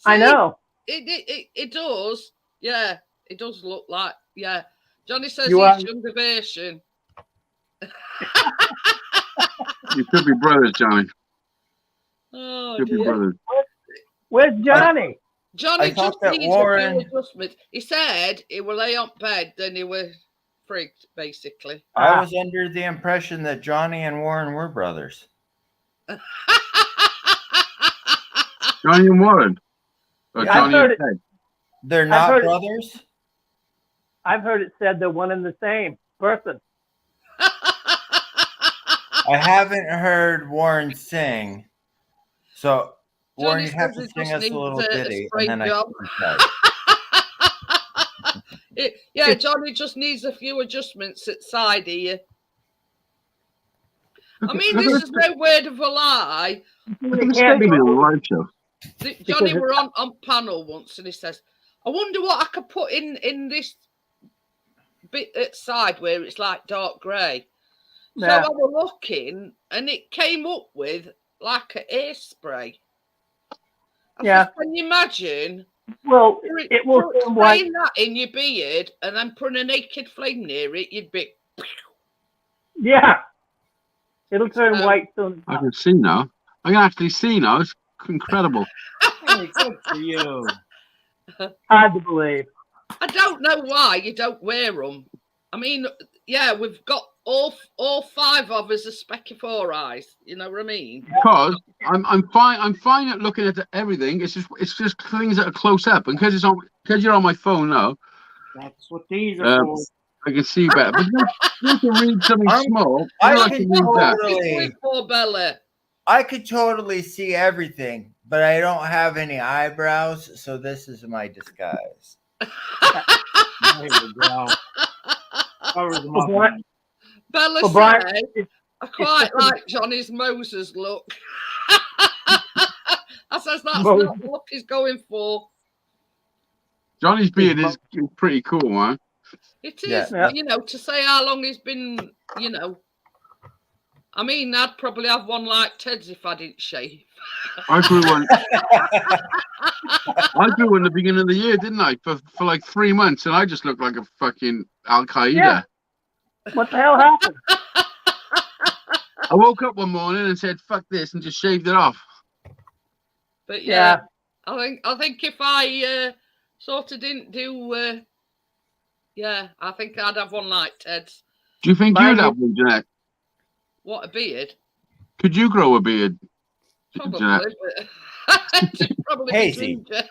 I See, know. It does. Yeah, it does look like. Yeah, Johnny says You he's are- younger version. you could be brothers, Johnny. Oh Could be dear. brothers. Where's Johnny? Johnny I thought just that needs Warren- a few adjustments. He said he will lay on bed, then he was freaked, basically. I was under the impression that Johnny and Warren were brothers. Johnny and Warren. Or Yeah, Johnny I've heard and Ted. They're I've not heard it- brothers? I've heard it said they're one and the same person. I haven't heard Warren sing. So, Warren, Johnny you'd have says to he sing just us a needs little a ditty, straight and then I job. can decide. Yeah, Johnny just needs a few adjustments at side here. I mean, this is no word of a lie. It can't be Mistaken in a live show. Johnny were on panel once and he says, I wonder what I could put in this bit at side where it's like dark grey. So Yeah. I was looking and it came up with like a hairspray. Yeah. Can you imagine? Well, it will turn white. Spraying that in your beard and then putting a naked flame near it, you'd be. Yeah. It'll turn white soon. I can see now. I can actually see now. It's incredible. Hey, good for you. Hard to believe. I don't know why you don't wear them. I mean, yeah, we've got all five of us a speck of 4 eyes. You know what I mean? Because I'm fine at looking at everything. It's just things that are close up, and because you're on my phone now, That's what these are for. I can see better. But you can read something small. I I can can read that. totally, Poor Bella. I could totally see everything, but I don't have any eyebrows, so this is my disguise. There we go. Covers them up. Well, Bella Well, Brian, said, I quite like Johnny's Moses look. I says that's Moses. not the look he's going for. Johnny's beard is pretty cool, man. It is, Yeah. you know, to say how long he's been, you know. I mean, I'd probably have one like Ted's if I didn't shave. I grew one. I grew one at the beginning of the year, didn't I? For like 3 months, and I just looked like a fucking Al Qaeda. Yeah. What the hell happened? I woke up one morning and said, "Fuck this," and just shaved it off. But Yeah. I think if I sort of didn't do, I think I'd have one like Ted's. Do you think Mine you'd have one, Jeanette? What, a beard? Could you grow a beard? Probably. Jeanette? But probably be Hazy. ginger.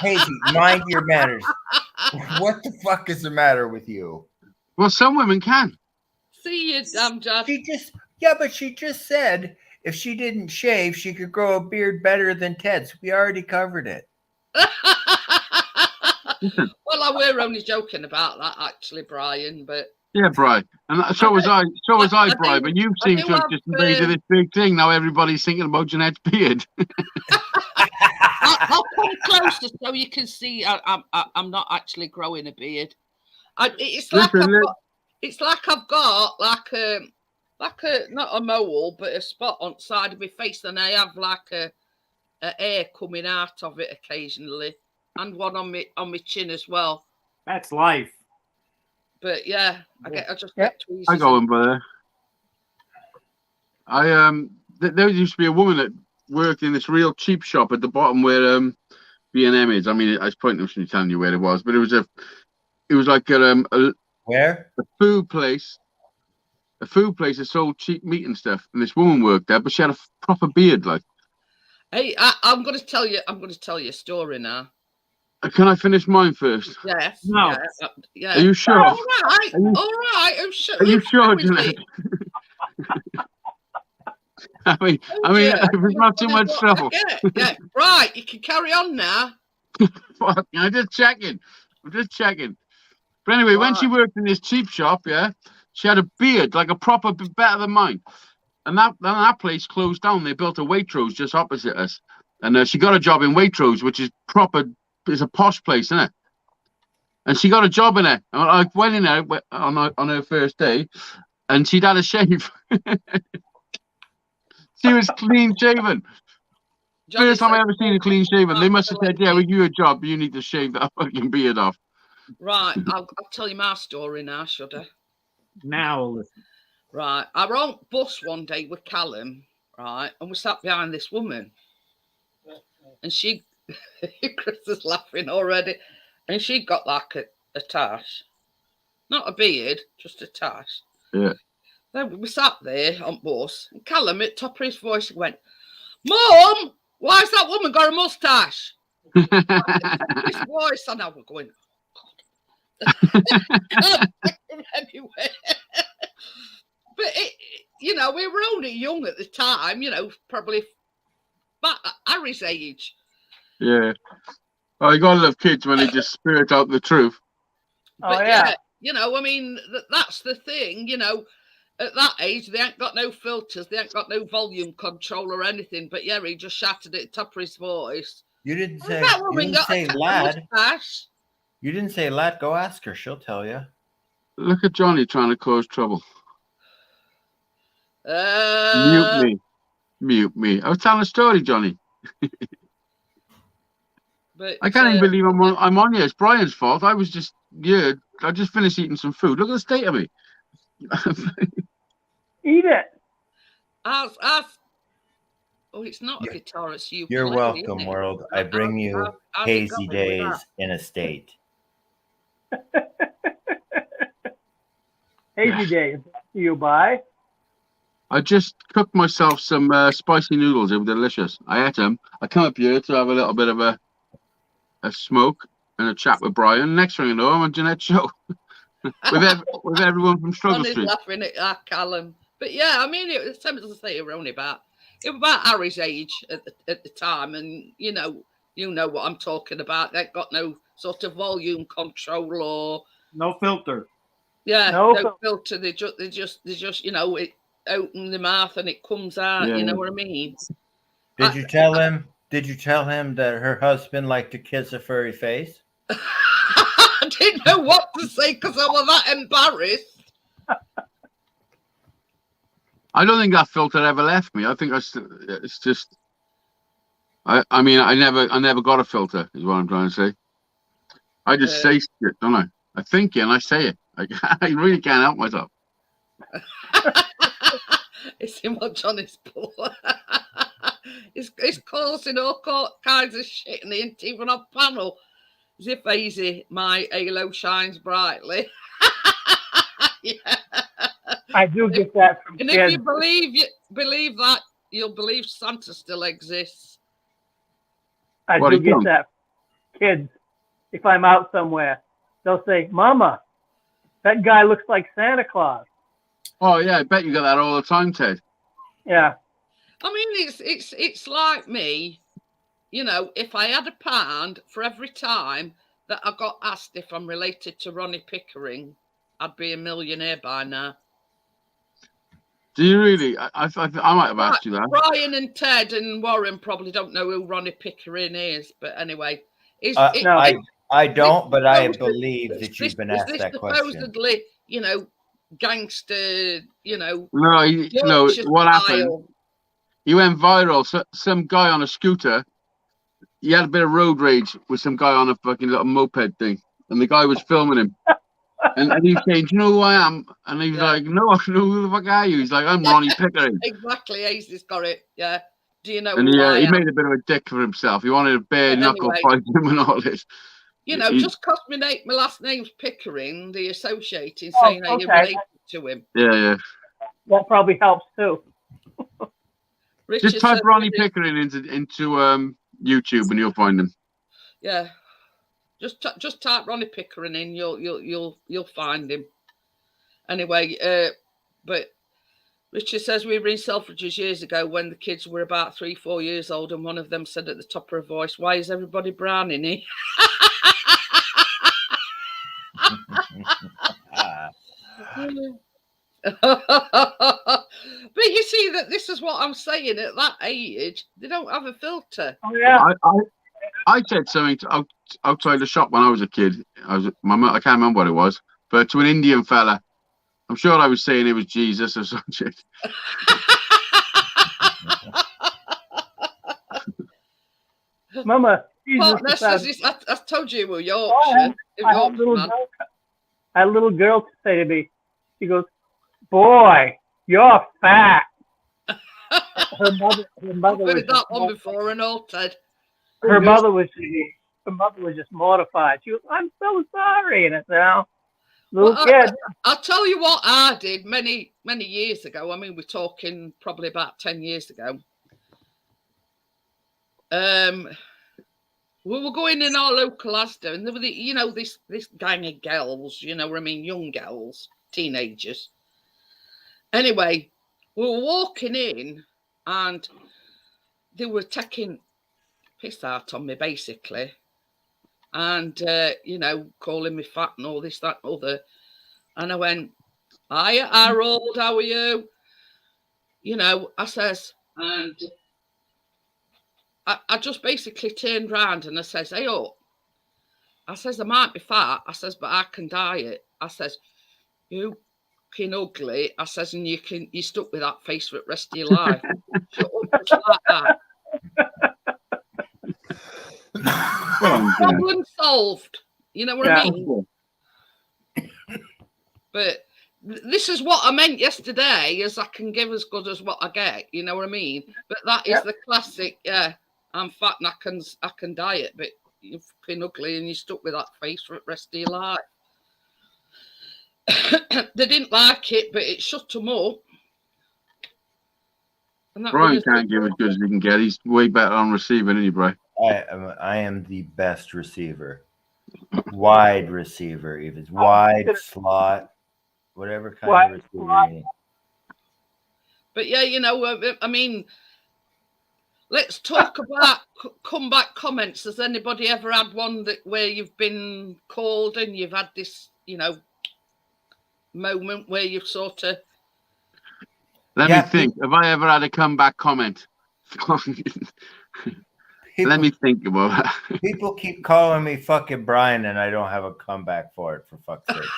Hazy, mind your manners. What the fuck is the matter with you? Well, some women can. See you, damn Jad. But she just said if she didn't shave, she could grow a beard better than Ted's. We already covered it. Well, I were only joking about that, actually, Brian. But Yeah, Bri. And so was I. So was I, Bri. But you seem do to have have, just invaded this big thing. Now everybody's thinking about Jeanette's beard. I'll come closer so you can see. I'm not actually growing a beard. It's like I've got like a not a mole, but a spot on the side of my face, and I have like a hair coming out of it occasionally, and one on my chin as well. That's life. But yeah, I just Yeah. get tweezers. I go in, brother. There used to be a woman that worked in this real cheap shop at the bottom where B&M is. I mean, it's pointless me telling you where it was, but it was like a Where? food place. A food place that sold cheap meat and stuff, and this woman worked there, but she had a proper beard. Like, Hey, I'm going to tell you a story now. can I finish mine first? Yes. No. Yeah. Are you sure? All right. Are you- All right. I'm sure. Are you sure, who's with Jeanette? me? I mean, Yeah, it was not too much trouble. Yeah. Right. You can carry on now. Fuck, I'm just checking. But anyway, when she worked in this cheap shop, yeah, she had a beard like a proper better than mine. And that place closed down. They built a Waitrose just opposite us, and she got a job in Waitrose, which is proper. It's a posh place, isn't it? And she got a job in it. And I went in there on her first day, and she'd had a shave. She was clean shaven. Johnny First time I said- ever seen a clean shaven. They must have said, "Yeah, Absolutely. with you a job, you need to shave that fucking beard off." Right. I'll tell you my story now, should I? Now listen. Right. I were on bus one day with Callum, right, and we sat behind this woman, and she, Chris is laughing already, and she got like a tash, not a beard, just a tash. Yeah. Then we sat there on bus, and Callum, at top of his voice, went, "Mum, why's that woman got a mustache?" His voice, and I was going, God. Anyway. But we were only young at the time, probably about Harry's age. Yeah. Oh, you gotta love kids when they just spirit out the truth. Oh, But yeah. I mean, that's the thing, at that age, they ain't got no filters, they ain't got no volume control or anything. But yeah, he just shouted at the top of his voice. You didn't say, That woman got a lad. mustache. You didn't say lad. Go ask her. She'll tell you. Look at Johnny trying to cause trouble. Mute me. I was telling a story, Johnny. But I can't even believe I'm on here. It's Brian's fault. I just finished eating some food. Look at the state of me. Eat it. Oh, it's not a guitar, it's you. You're playing, welcome, isn't it? world. I bring you How's it hazy going with days that? in a state. Hazy days. You buy. I just cooked myself some spicy noodles. They were delicious. I ate them. I come up here to have a little bit of a smoke and a chat with Brian. Next thing you know, I'm on Jeanette's show with everyone from Struggle Johnny's Street. laughing at Callum. But yeah, I mean, it was say it was only about Harry's age at the time, and you know what I'm talking about. They've got no sort of volume control or No filter. no No filter. They just open the mouth and it comes out. Yeah, You know yeah. what I mean? Did you tell him? Did you tell him that her husband liked to kiss a furry face? I didn't know what to say because I was that embarrassed. I don't think that filter ever left me. I think it's just. I mean, I never got a filter. Is what I'm trying to say. I just say shit, don't I? I think it and I say it. I really can't help myself. It's him on Johnny's pool. It's causing all kinds of shit and he ain't even on panel. As if easy, my halo shines brightly. Yeah. I do get that from And kids. if you believe that, you'll believe Santa still exists. I What do do you get think? that from kids. If I'm out somewhere, they'll say, "Mama, that guy looks like Santa Claus." Oh yeah, I bet you get that all the time, Ted. Yeah. I mean, it's like me, you know, if I had a pound for every time that I got asked if I'm related to Ronnie Pickering, I'd be a millionaire by now. Do you really? I might have asked you that. Brian and Ted and Warren probably don't know who Ronnie Pickering is, but anyway, No. I don't, but I supposed- believe that you've been asked that question. supposedly, you know, gangster, you know, No, Yorkshire what happened? style. He went viral. So, some guy on a scooter, he had a bit of road rage with some guy on a fucking little moped thing, and the guy was filming him. And he's saying, "Do you know who I am?" And he's like, "No, I don't know who the fuck are you?" He's like, "I'm Ronnie Pickering." Exactly, Ace's got it. Yeah. Do you know And who I he am? made a bit of a dick for himself. He wanted a bare But knuckle anyway. fight him and all this. You know, He- just because my last name's Pickering, the associating Oh, saying that you're okay. related to him. Yeah. That probably helps too. Richard Just type said Ronnie really- Pickering into YouTube and you'll find him. Yeah, just type Ronnie Pickering in, you'll find him. Anyway, but Richard says we were in Selfridges years ago when the kids were about 3-4 years old, and one of them said at the top of her voice, "Why is everybody brown in here?" But you see that this is what I'm saying. At that age, they don't have a filter. Oh yeah. I said something outside the shop when I was a kid. I can't remember what it was, but to an Indian fella, I'm sure I was saying it was Jesus or some shit. Mama, Jesus Partner said, says, I told you we were I Yorkshire. had a little Man. girl, a little girl say to me, she goes, "Boy, you're fat." Her mother I've was heard that one before and all, Ted. her mother was just mortified. She goes, "I'm so sorry," and I said, "Oh, little Well, kid." I'll tell you what I did many years ago. I mean, we're talking probably about 10 years ago. We were going in our local Asda, and there were this gang of girls, you know what I mean, young girls, teenagers. Anyway, we were walking in, and they were taking piss out on me basically, and calling me fat and all this, that, and other. And I went, "Hiya, Harold, how are you?" You know, I says, and I just basically turned round and I says, "Hey, up." I says, "I might be fat." I says, "But I can diet." I says, "You fucking ugly." I says, "And you stuck with that face for the rest of your life." Shut up, just like that. Problem solved. You know what I mean? But this is what I meant yesterday, as I can give as good as what I get. You know what I mean? But that is the classic. Yeah, I'm fat and I can diet, but you're fucking ugly and you're stuck with that face for the rest of your life. They didn't like it, but it shut them up. Brian can't give as good as he can get. He's way better on receiving, isn't he, Brian? I am the best receiver. Wide receiver, even wide slot, whatever kind of receiver you need. But yeah, I mean, let's talk about comeback comments. Has anybody ever had one where you've been called and you've had this, moment where you've sort of Let Yeah, me think. Have I ever had a comeback comment? Let me think about that. People keep calling me fucking Brian, and I don't have a comeback for it. For fuck's sake.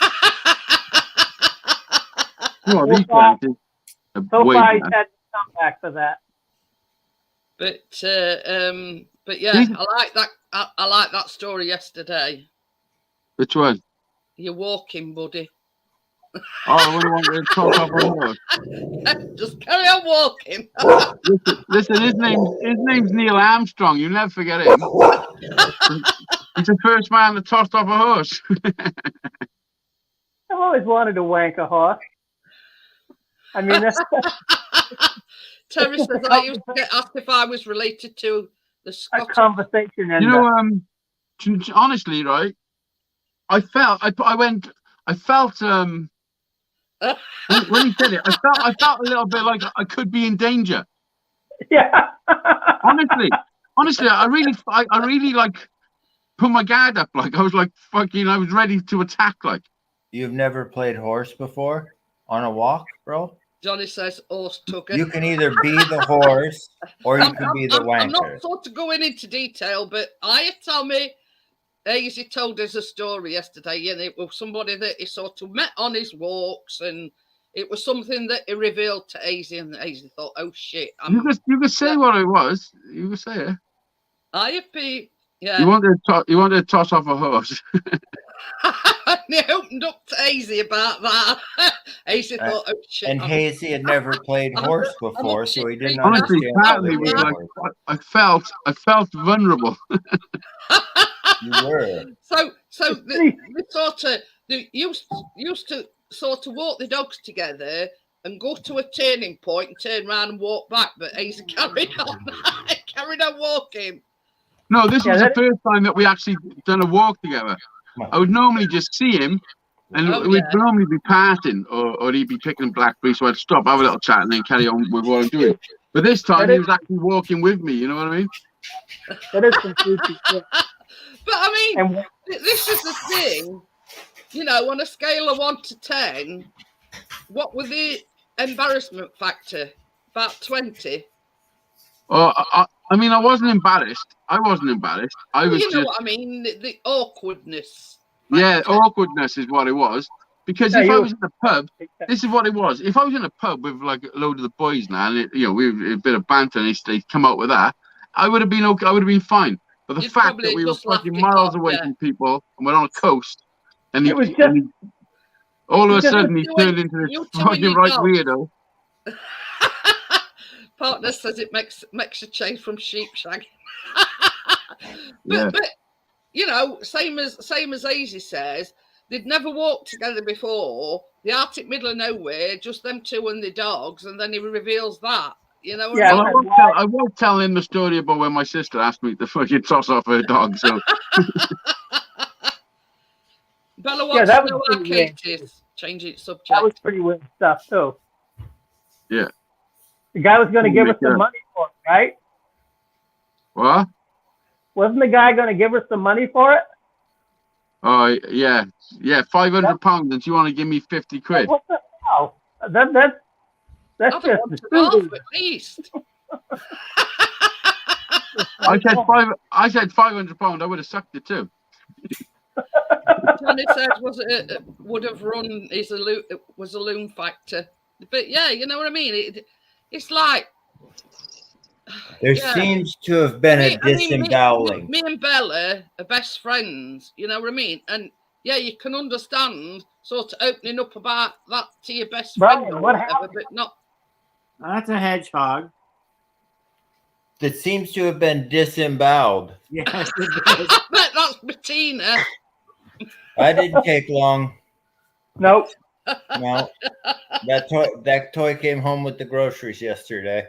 Well, So these far- guys are So way far, he's bad. had to come back for that. But yeah, These- I like that. I like that story yesterday. Which one? You're walking, buddy. Oh, the one who wanted to talk off a horse. Just carry on walking. Listen, his name's Neil Armstrong. You'll never forget him. He's the first man that tossed off a horse. I've always wanted to wank a horse. I mean, that's Terry says I used to get asked if I was related to the a Scottish. conversation. You know, honestly, right? I felt when he said it, I felt a little bit like I could be in danger. Yeah. Honestly, I really like put my guard up. Like I was like fucking, I was ready to attack. Like You've never played horse before on a walk, bro? Johnny says horse tugger. You can either be the horse or you can be the I'm not wanker. sort of going into detail, but I tell me, Hazy told us a story yesterday, and it was somebody that he sort of met on his walks, and it was something that he revealed to Hazy, and Hazy thought, "Oh shit!" you could say what it was. You could say it. IFP, yeah. You wanted to toss off a horse. And he opened up to Hazy about that. Hazy thought, "Oh shit!" And Hazy had never played horse before, so he didn't Honestly, understand part how of they me was played like, horse. I felt vulnerable. You were. So the sort of they used to sort of walk the dogs together and go to a turning point and turn around and walk back, but Hazy carried on walking. No, this Yeah, was that- the first time that we actually done a walk together. I would normally just see him, and Oh, we'd yeah. normally be passing, or he'd be picking blackberries, so I'd stop, have a little chat, and then carry on with what I'm doing. But this time, he was actually walking with me. You know what I mean? That is some creepy shit. But I mean, And this is the thing, you know, on a scale of 1 to 10, what was the embarrassment factor? About 20. I mean, I wasn't embarrassed. I was You know just, what I mean? The awkwardness. yeah, awkwardness is what it was. Because Yeah, if I you- was in the pub, this is what it was. If I was in a pub with like a load of the boys now, and we a bit of banter, and they'd come out with that, I would have been okay. I would have been fine. But the You'd fact probably that we were just laughed fucking it miles off, away yeah. from people, and we're on a coast, and It was all of a because sudden he you turned and- into this you two and fucking your right dog. weirdo. Partner says it makes a change from sheep shagging. Yeah. But you know, same as Hazy says, they'd never walked together before. The Arctic middle of nowhere, just them two and the dogs, and then he reveals that. You know, what Yeah. I Well, mean? I won't tell him the story about when my sister asked me to fucking toss off her dog. So Bella wants that to was know how pretty Kate weird. is. Changing subject. that was pretty weird stuff too. Yeah. The guy was going to give us Yeah. some money for it, right? what? Wasn't the guy going to give us some money for it? Oh yeah, £500, and you want to give me 50 quid? What the hell? That's I just don't want to half stupid. at least. I said £500. I would have sucked it too. Johnny says would have run was a loom factor. But yeah, you know what I mean? It's like There Yeah. seems to have been a I mean, disemboweling. me and Bella are best friends, you know what I mean? And yeah, you can understand sort of opening up about that to your best Brian, friend or what whatever, happened? but not. That's a hedgehog. That seems to have been disemboweled. Yes, it is. But that's Bettina. I didn't take long. Nope. No, that toy came home with the groceries yesterday.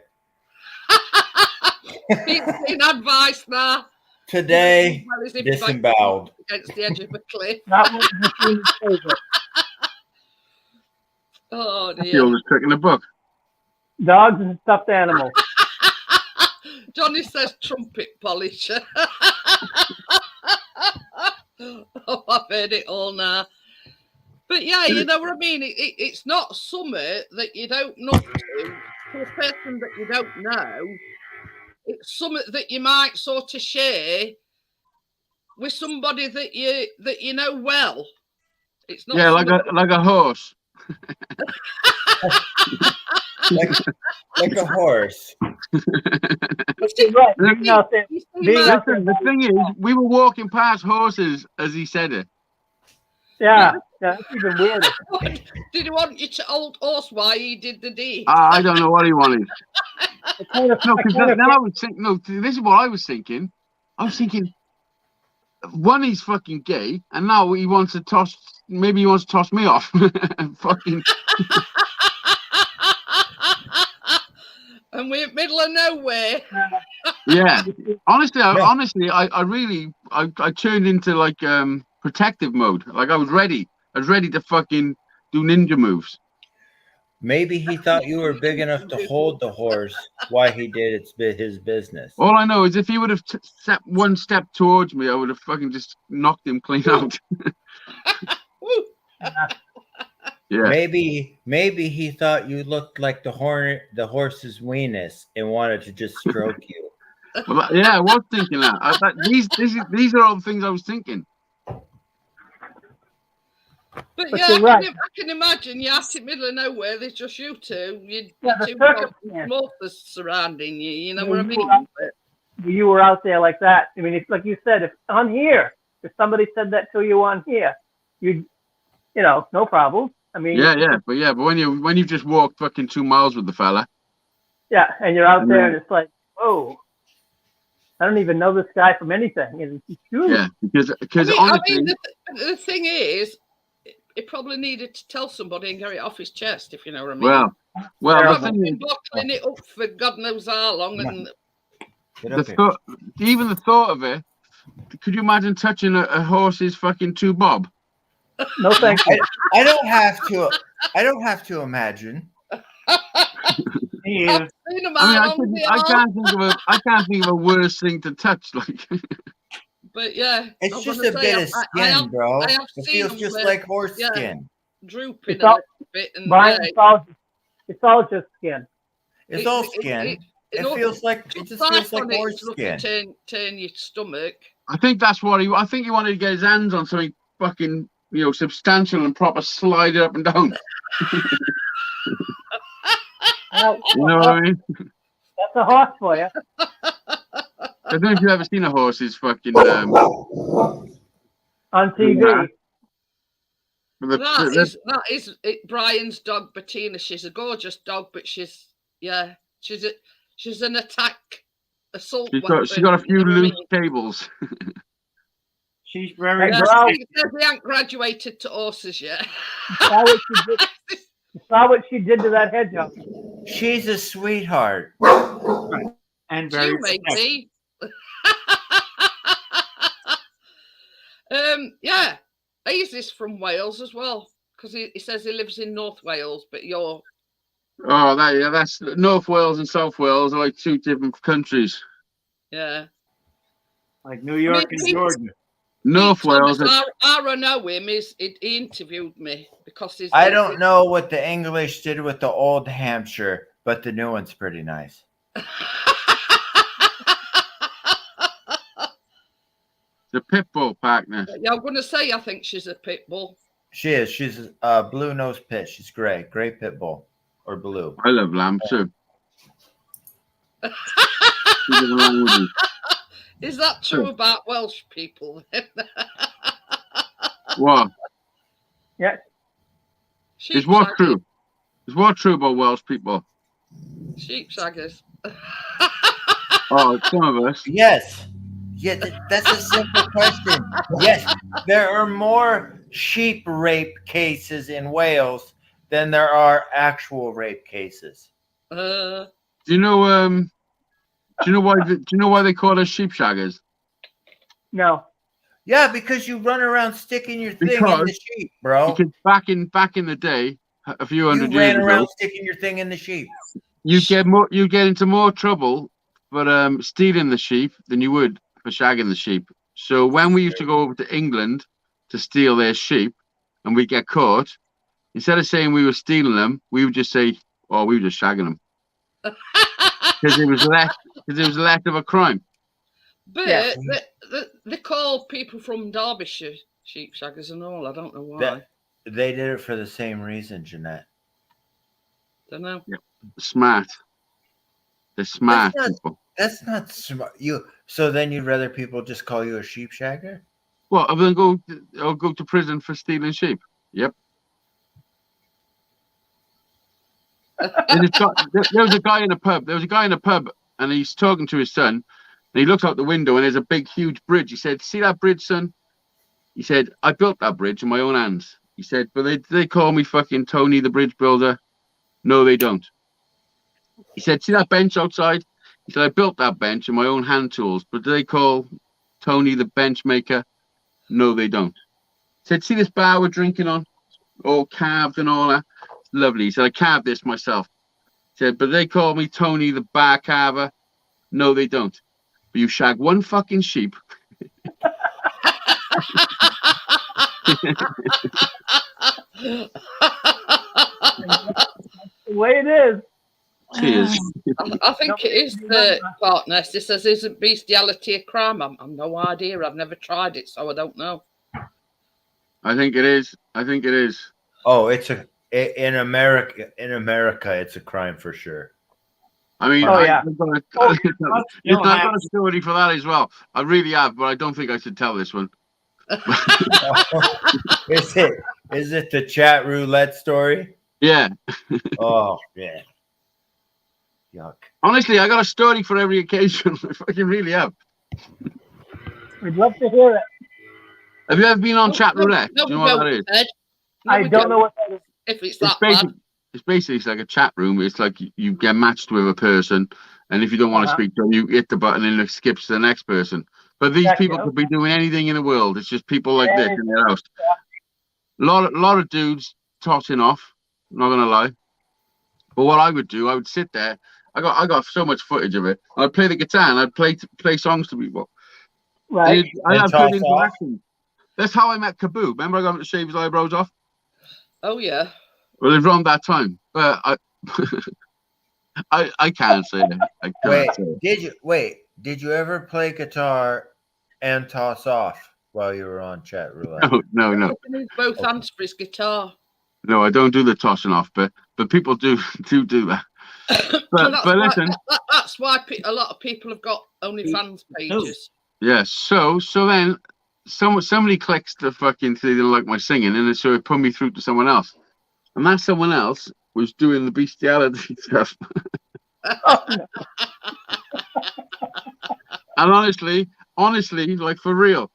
He's been advice now. Today, Well, as if he's like disemboweled. against the edge of a cliff. That was Betina's favorite. Oh The dear. oldest trick in the book. Dogs and stuffed animals. Johnny says trumpet polisher. Oh, I've heard it all now. But yeah, you know what I mean? It's not something that you don't know to a person that you don't know. It's something that you might sort of share with somebody that you know well. It's not like a horse. like a horse. Right. No, Listen, the thing is, we were walking past horses as he said it. yeah, that's even weirder. Did he want you to old horse why he did the deed? I don't know what he wanted. Kind of, No, because then I was thinking. No, this is what I was thinking. I was thinking, one, he's fucking gay, and now he wants to toss. Maybe he wants to toss me off. Fucking. And we're middle of nowhere. Yeah. Honestly, I really turned into like protective mode. Like I was ready. I was ready to fucking do ninja moves. Maybe he thought you were big enough to hold the horse while he did his business. All I know is if he would have stepped one step towards me, I would have fucking just knocked him clean out. Yeah. Maybe he thought you looked like the horse's weenus and wanted to just stroke you. Well, yeah, I was thinking that. These are all the things I was thinking. But But yeah, you're right. I can imagine you're out in the middle of nowhere. There's just you two. Yeah, the two circumstance. motors surrounding you. You know Yeah, what I you mean? were You were out there like that. I mean, it's like you said, if on here, if somebody said that to you on here, you know, no problem. I mean, but when you just walked fucking 2 miles with the fella. yeah, and you're out there, and it's like, whoa, I don't even know this guy from anything. And it's true. Yeah, because I honestly, mean, the thing is, he probably needed to tell somebody and get it off his chest, if you know what I mean. well, the He's thing been is, bottling it up for God knows how long, and even the thought of it. Could you imagine touching a horse's fucking two bob? No, thank you. I don't have to imagine. Yeah. I can't think of a worse thing to touch. Like, but yeah, It's just a bit of skin, bro. It feels just like horse skin. Drooping It's all- a little bit, and Brian, it's all just skin. It's all skin. It feels like it just feels like horse skin. Turn your stomach. I think that's what I think he wanted to get his hands on something fucking, substantial and proper, slide it up and down. Now, You know what I mean? that's a horse for you. I don't know if you've ever seen a horse's fucking. On TV. That is Brian's dog, Bettina. She's a gorgeous dog, but she's an assault. She's got a few loose cables. She's very Yeah, Wow. she says they haven't graduated to horses yet. You saw what she did to that hedgehog. She's a sweetheart. and very You may be. Yeah, he's from Wales as well, because he says he lives in North Wales, but you're. Oh, that's North Wales and South Wales are like two different countries. Yeah. like New York and Georgia. North Wales. I know him. He interviewed me because he's. I don't know what the English did with the Old Hampshire, but the new one's pretty nice. The pit bull partner. Yeah, I'm going to say I think she's a pit bull. She is. She's a blue-nosed pit. She's gray pit bull or blue. I love lamb too. Is that true about Welsh people? What? Yeah. Is what true? Is what true about Welsh people? Sheep shaggers. Oh, some of us. Yes. Yeah, that's a simple question. Yes, there are more sheep rape cases in Wales than there are actual rape cases. Do you know? Do you know why they call us sheep shaggers? No. Yeah, because you run around sticking your thing in the sheep, bro. Because back in the day, a few hundred You years ran around ago, sticking your thing in the sheep. you get into more trouble for stealing the sheep than you would for shagging the sheep. So when we used to go over to England to steal their sheep, and we get caught, instead of saying we were stealing them, we would just say, "Oh, we were just shagging them," because it was less of a crime. But Yeah. they call people from Derbyshire sheep shaggers and all. I don't know why. They did it for the same reason, Jeanette. Don't know. Smart. They're smart That's not- people. That's not smart. So then you'd rather people just call you a sheep shagger? Well, other than go to prison for stealing sheep. Yep. There was a guy in a pub. And he's talking to his son. And he looks out the window, and there's a big, huge bridge. He said, "See that bridge, son?" He said, "I built that bridge in my own hands." He said, "But they call me fucking Tony the Bridge Builder." No, they don't. He said, "See that bench outside?" He said, "I built that bench in my own hand tools, but do they call Tony the bench maker?" No, they don't. He said, "See this bar we're drinking on? All carved and all that? Lovely." He said, "I carved this myself." He said, "But they call me Tony the bar carver?" No, they don't. But you shag one fucking sheep. The way it is. Cheers. I think it is the partner. She says, "Isn't bestiality a crime?" I'm no idea. I've never tried it, so I don't know. I think it is. Oh, in America. In America, it's a crime for sure. I mean, Oh, yeah. I've got a story for that as well. I really have, but I don't think I should tell this one. Is it the chat roulette story? Yeah. Oh, yeah. Yuck. Honestly, I got a story for every occasion. I fucking really have. We'd love to hear it. Have you ever been on chat roulette? No, Do you know what that is? Ed. No, I we don't know what that is. if it's It's that bad. basically like a chat room. It's like you get matched with a person, and if you don't want to speak to them, you hit the button and it skips to the next person. But these people could be doing anything in the world. It's just people like this in their house. A lot of dudes tossing off. Not gonna lie. But what I would do, I would sit there. I got so much footage of it. I'd play the guitar and I'd play songs to people. Right. I had toss good interaction. That's how I met Kaboo. Remember I got him to shave his eyebrows off? Oh yeah. Well, it was around that time. But I can't say it. I can't say it. Did you ever play guitar and toss off while you were on chat roulette? No. He needs both hands for his guitar. No, I don't do the tossing off, but people do that. But listen, That's why a lot of people have got OnlyFans pages. yeah. So then somebody clicks the fucking thing, they don't like my singing, and so it put me through to someone else, and that someone else was doing the bestiality stuff. And honestly, like for real.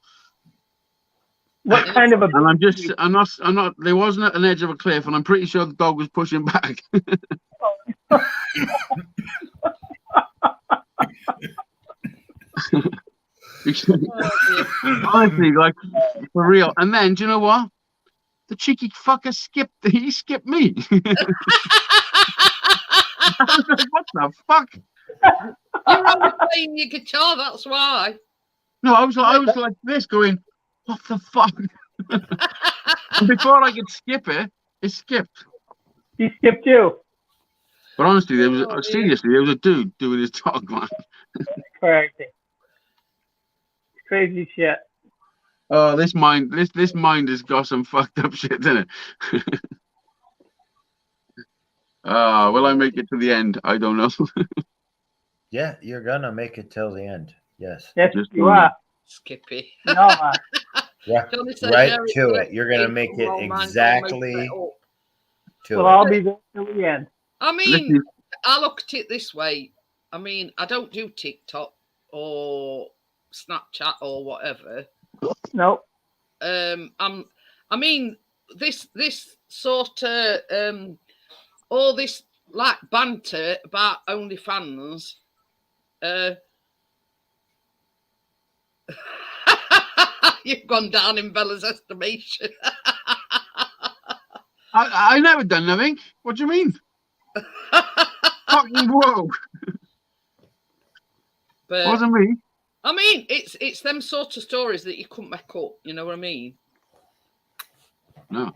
What kind of a? And I'm not. There wasn't at an edge of a cliff, and I'm pretty sure the dog was pushing back. Honestly, like for real. And then, do you know what? The cheeky fucker skipped me. I was like, what the fuck? You're only playing your guitar, that's why. No, I was like this, going, what the fuck? And before I could skip it, it skipped. He skipped you. But honestly, there was a dude doing his dog, man. Crazy. Crazy shit. Oh, this mind has got some fucked up shit in it. Will I make it to the end? I don't know. Yeah, you're gonna make it till the end. Yes. Yes, Just you are. Skippy. No, Yeah. Johnny said, Right "Yeah, to it's it. You're gonna like make it roll, man, don't exactly make it up." to we'll it. all be there till the end. I mean, I look at it this way. I mean, I don't do TikTok or Snapchat or whatever. Nope. I mean, this sort of all this like banter about OnlyFans. You've gone down in Bella's estimation. I never done nothing. What do you mean? Fucking whoa! But Wasn't me. I mean, it's them sort of stories that you couldn't make up. You know what I mean? No.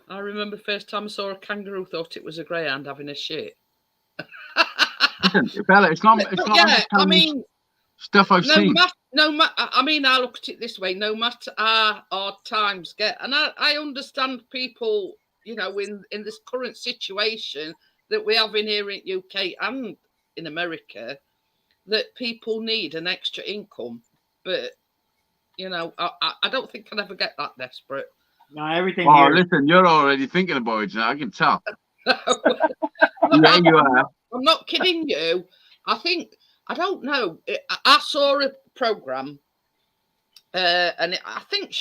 I remember the first time I saw a kangaroo, thought it was a greyhound having a shit. Listen, Bella, it's not. It's But not. yeah, I'm just I telling you mean, stuff I've seen. I mean, I look at it this way: no matter how hard times get, and I understand people, you know, in this current situation that we have in here in UK and in America, that people need an extra income. But you know, I don't think I'll ever get that desperate. No, everything Oh, here. listen, you're already thinking about it now. I can tell. Look, Yeah, you are. I'm not kidding you. I don't know. I saw a program, and I think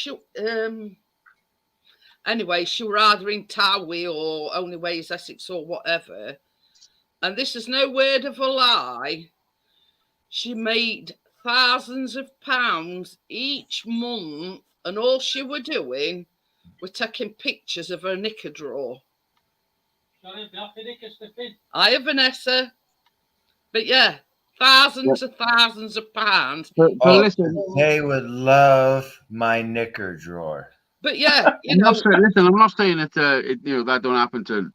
anyway, she were either in Towie or Only Ways Essex or whatever. And this is no word of a lie. She made thousands of pounds each month, and all she were doing were taking pictures of her knicker drawer. Hi, Vanessa. But yeah, thousands of pounds. But Oh, listen, they would love my knicker drawer. But yeah, I'm not saying, listen, I'm not saying that that don't happen to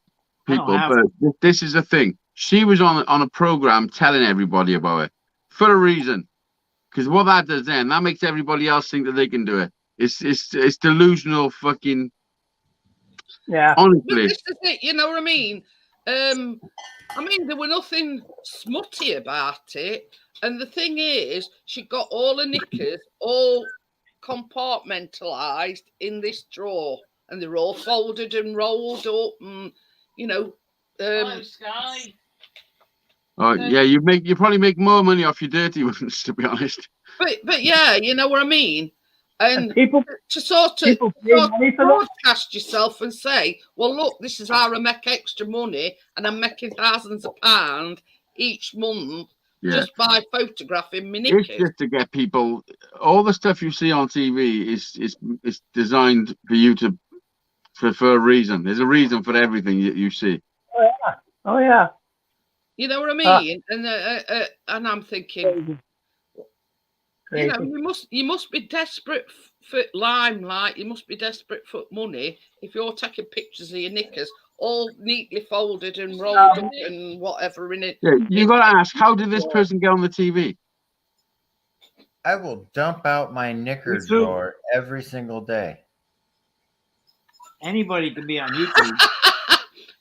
people, but this is the thing. She was on a program telling everybody about it for a reason, because what that does then, that makes everybody else think that they can do it. It's delusional, fucking. Yeah. Honestly, but this is it. You know what I mean? There were nothing smutty about it, and the thing is, she got all her knickers all compartmentalized in this drawer, and they're all folded and rolled up, and you know. yeah, you probably make more money off your dirty ones, to be honest. But yeah, you know what I mean. And people to sort of broadcast yourself and say, well, look, this is how I make extra money, and I'm making thousands of pounds each month just by photographing my knickers. It's just to get people. All the stuff you see on TV is designed for you to for a reason. There's a reason for everything that you see. Oh yeah. You know what I mean? And I'm thinking, Crazy. you know, you must be desperate for limelight. You must be desperate for money if you're taking pictures of your knickers all neatly folded and rolled up and whatever in it. Yeah, you got to ask, how did this person get on the TV? I will dump out my knicker drawer every single day. Anybody can be on YouTube.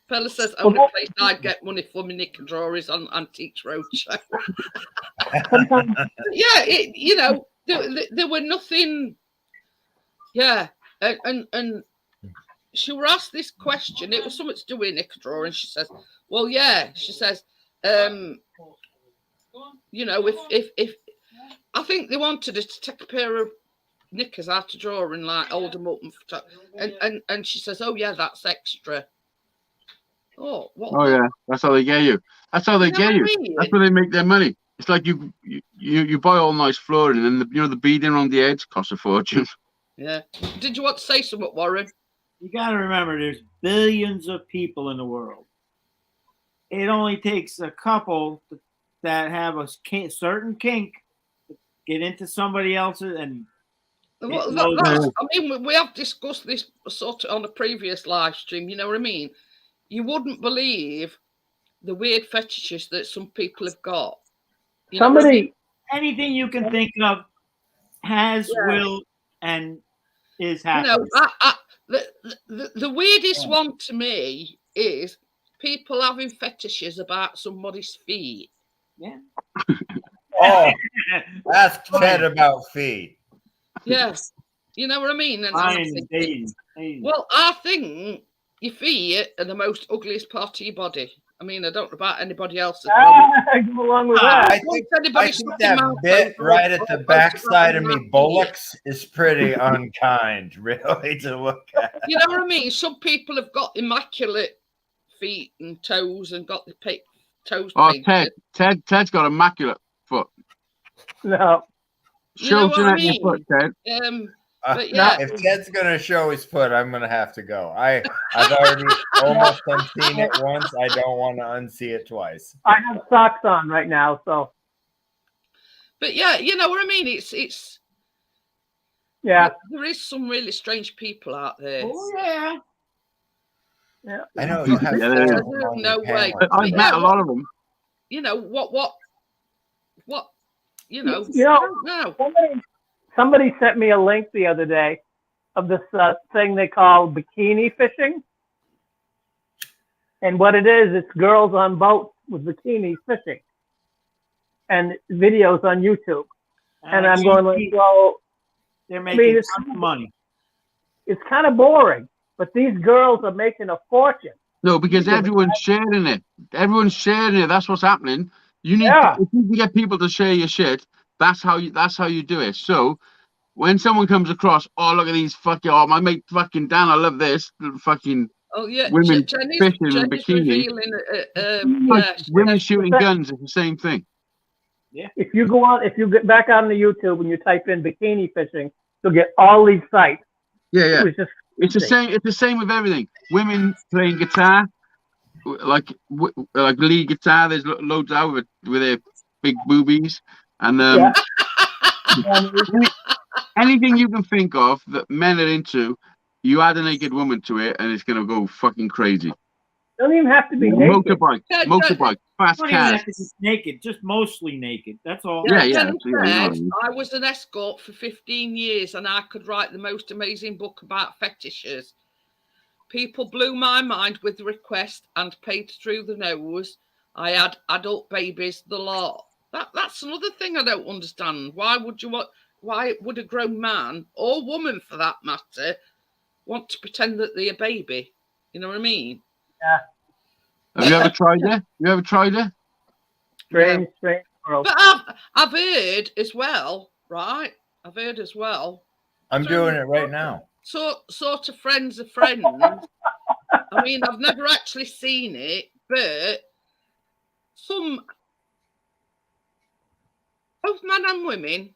Fella says only place I'd get money for my knicker drawer is on Antiques Roadshow. Yeah, you know, there were nothing. Yeah, and she was asked this question. It was something to do with knicker drawer, and she says, "Well, yeah," she says, "You know, if I think they wanted her to take a pair of knickers out of drawer and like hold them up and she says, oh yeah, that's extra." Oh, what? Oh yeah, that's how they get you. That's how they get you. That's where they make their money. It's like you buy all nice flooring, and the beading around the edge costs a fortune. Yeah. Did you want to say something, Warren? You got to remember, there's billions of people in the world. It only takes a couple that have a certain kink to get into somebody else's and. We have discussed this sort of on a previous live stream. You know what I mean? You wouldn't believe the weird fetishes that some people have got. Anything you can think of will and is happening. You know, the weirdest one to me is people having fetishes about somebody's feet. Yeah. Oh, ask Ted about feet. Yes, you know what I mean. And well, I think your feet are the most ugliest part of your body. I mean, I don't know about anybody else. I go along with that. I think that bit right at the backside of me bullocks is pretty unkind, really, to look at. You know what I mean? Some people have got immaculate feet and toes and got the toes. Oh, Ted's got immaculate foot. No. Show Jeanette your foot, Ted. But yeah. If Ted's gonna show his foot, I'm gonna have to go. I've already almost unseen it once. I don't want to unsee it twice. I have socks on right now, so. But yeah, you know what I mean. It's. Yeah. There is some really strange people out there. Oh yeah. Yeah. I know you have Yeah, there is. four of them No on your way. panel. I've met a lot of them. You know what? You know, You know, I don't know. Somebody sent me a link the other day of this thing they call bikini fishing. And what it is, it's girls on boats with bikinis fishing. And videos on YouTube. And I'm going like, well, they're I making mean, tons of money. it's kind of boring. But these girls are making a fortune. No, because everyone's sharing it. Everyone's sharing it. That's what's happening. You need Yeah. if you can get people to share your shit. That's how you do it. So when someone comes across, oh look at these fucking, oh my mate fucking Dan, I love this fucking Oh yeah, women Jenny's fishing in revealing. women Yeah. shooting guns. It's the same thing. If you get back on the YouTube and you type in bikini fishing, you'll get all these sites. Yeah, It yeah. was just It's the same. It's the same with everything. Women playing guitar, like lead guitar. There's loads out with their big boobies, and Yeah. anything you can think of that men are into, you add a naked woman to it, and it's gonna go fucking crazy. Don't even have to be naked. Motorbike, fast Don't even cars. have to be naked, just mostly naked. That's all. Yeah, Jenny yeah, you know what I said, mean. I was an escort for 15 years and I could write the most amazing book about fetishes. People blew my mind with the request and paid through the nose. I had adult babies, the lot. That's another thing I don't understand. Why would a grown man or woman for that matter want to pretend that they're a baby? You know what I mean? Yeah. Have you ever tried it? You ever tried it? Strange world. But I've heard as well, right? I've heard as well. I'm doing it right now. Sort of friends of friends. I mean, I've never actually seen it, but some, both men and women,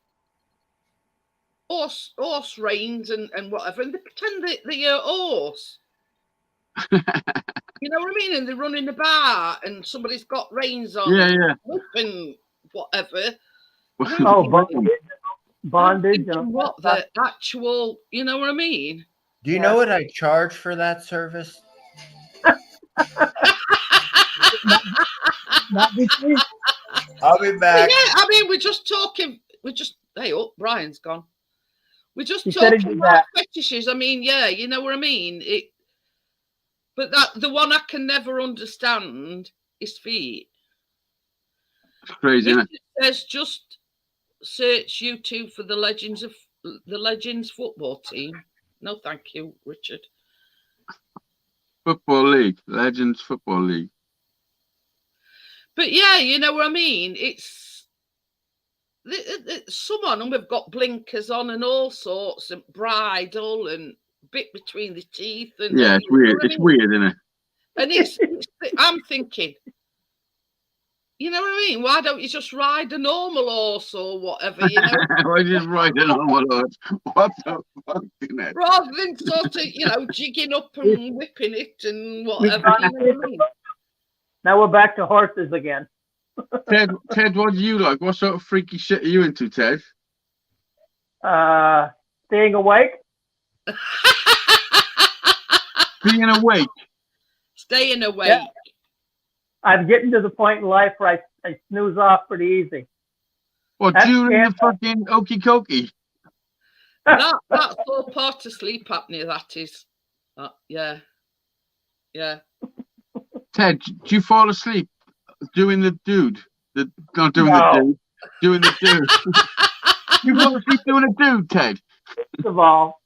horse reins and whatever, and they pretend that they're a horse. You know what I mean? And they're running about, and somebody's got reins on. Yeah. And whatever. Oh, bondage. What the actual? You know what I mean? Do you know what I charge for that service? I'll be back. Yeah, I mean, we're just talking. Hey, Brian's gone. We're just He said talking it about fetishes. I mean, yeah, you know what I mean. But the one I can never understand is feet. It's crazy, isn't it? It says just search YouTube for the Legends football team. No, thank you, Richard. Football League, Legends Football League. But yeah, you know what I mean. It's someone, and we've got blinkers on and all sorts, and bridle and bit between the teeth. And Yeah, it's weird. It's weird, isn't it? And I'm thinking, you know what I mean? Why don't you just ride a normal horse or whatever? You know, Why just ride a normal horse? What the fuck, innit? rather than sort of jigging up and whipping it and whatever. You know what I mean? Now we're back to horses again. Ted, what do you like? What sort of freaky shit are you into, Ted? Staying awake. Being awake. Staying awake. Yeah. I'm getting to the point in life where I snooze off pretty easy. What, during the fucking okey cokey? That's all part of sleep apnea, that is. Yeah. Ted, do you fall asleep doing the dude? Not doing No. the dude. Doing the dude. You fall asleep doing a dude, Ted? First of all,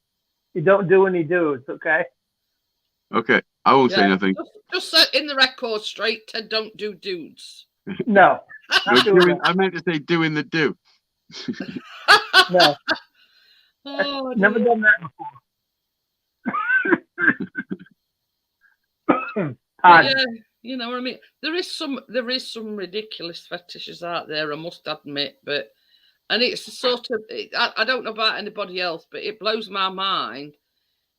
you don't do any dudes, okay? Okay, I won't say nothing. Just set in the record straight, Ted don't do dudes. No. No, I meant to say doing the do. No. Oh, Never done that before. Yeah, you know what I mean. There is some ridiculous fetishes out there, I must admit, and it's a sort of I don't know about anybody else, but it blows my mind.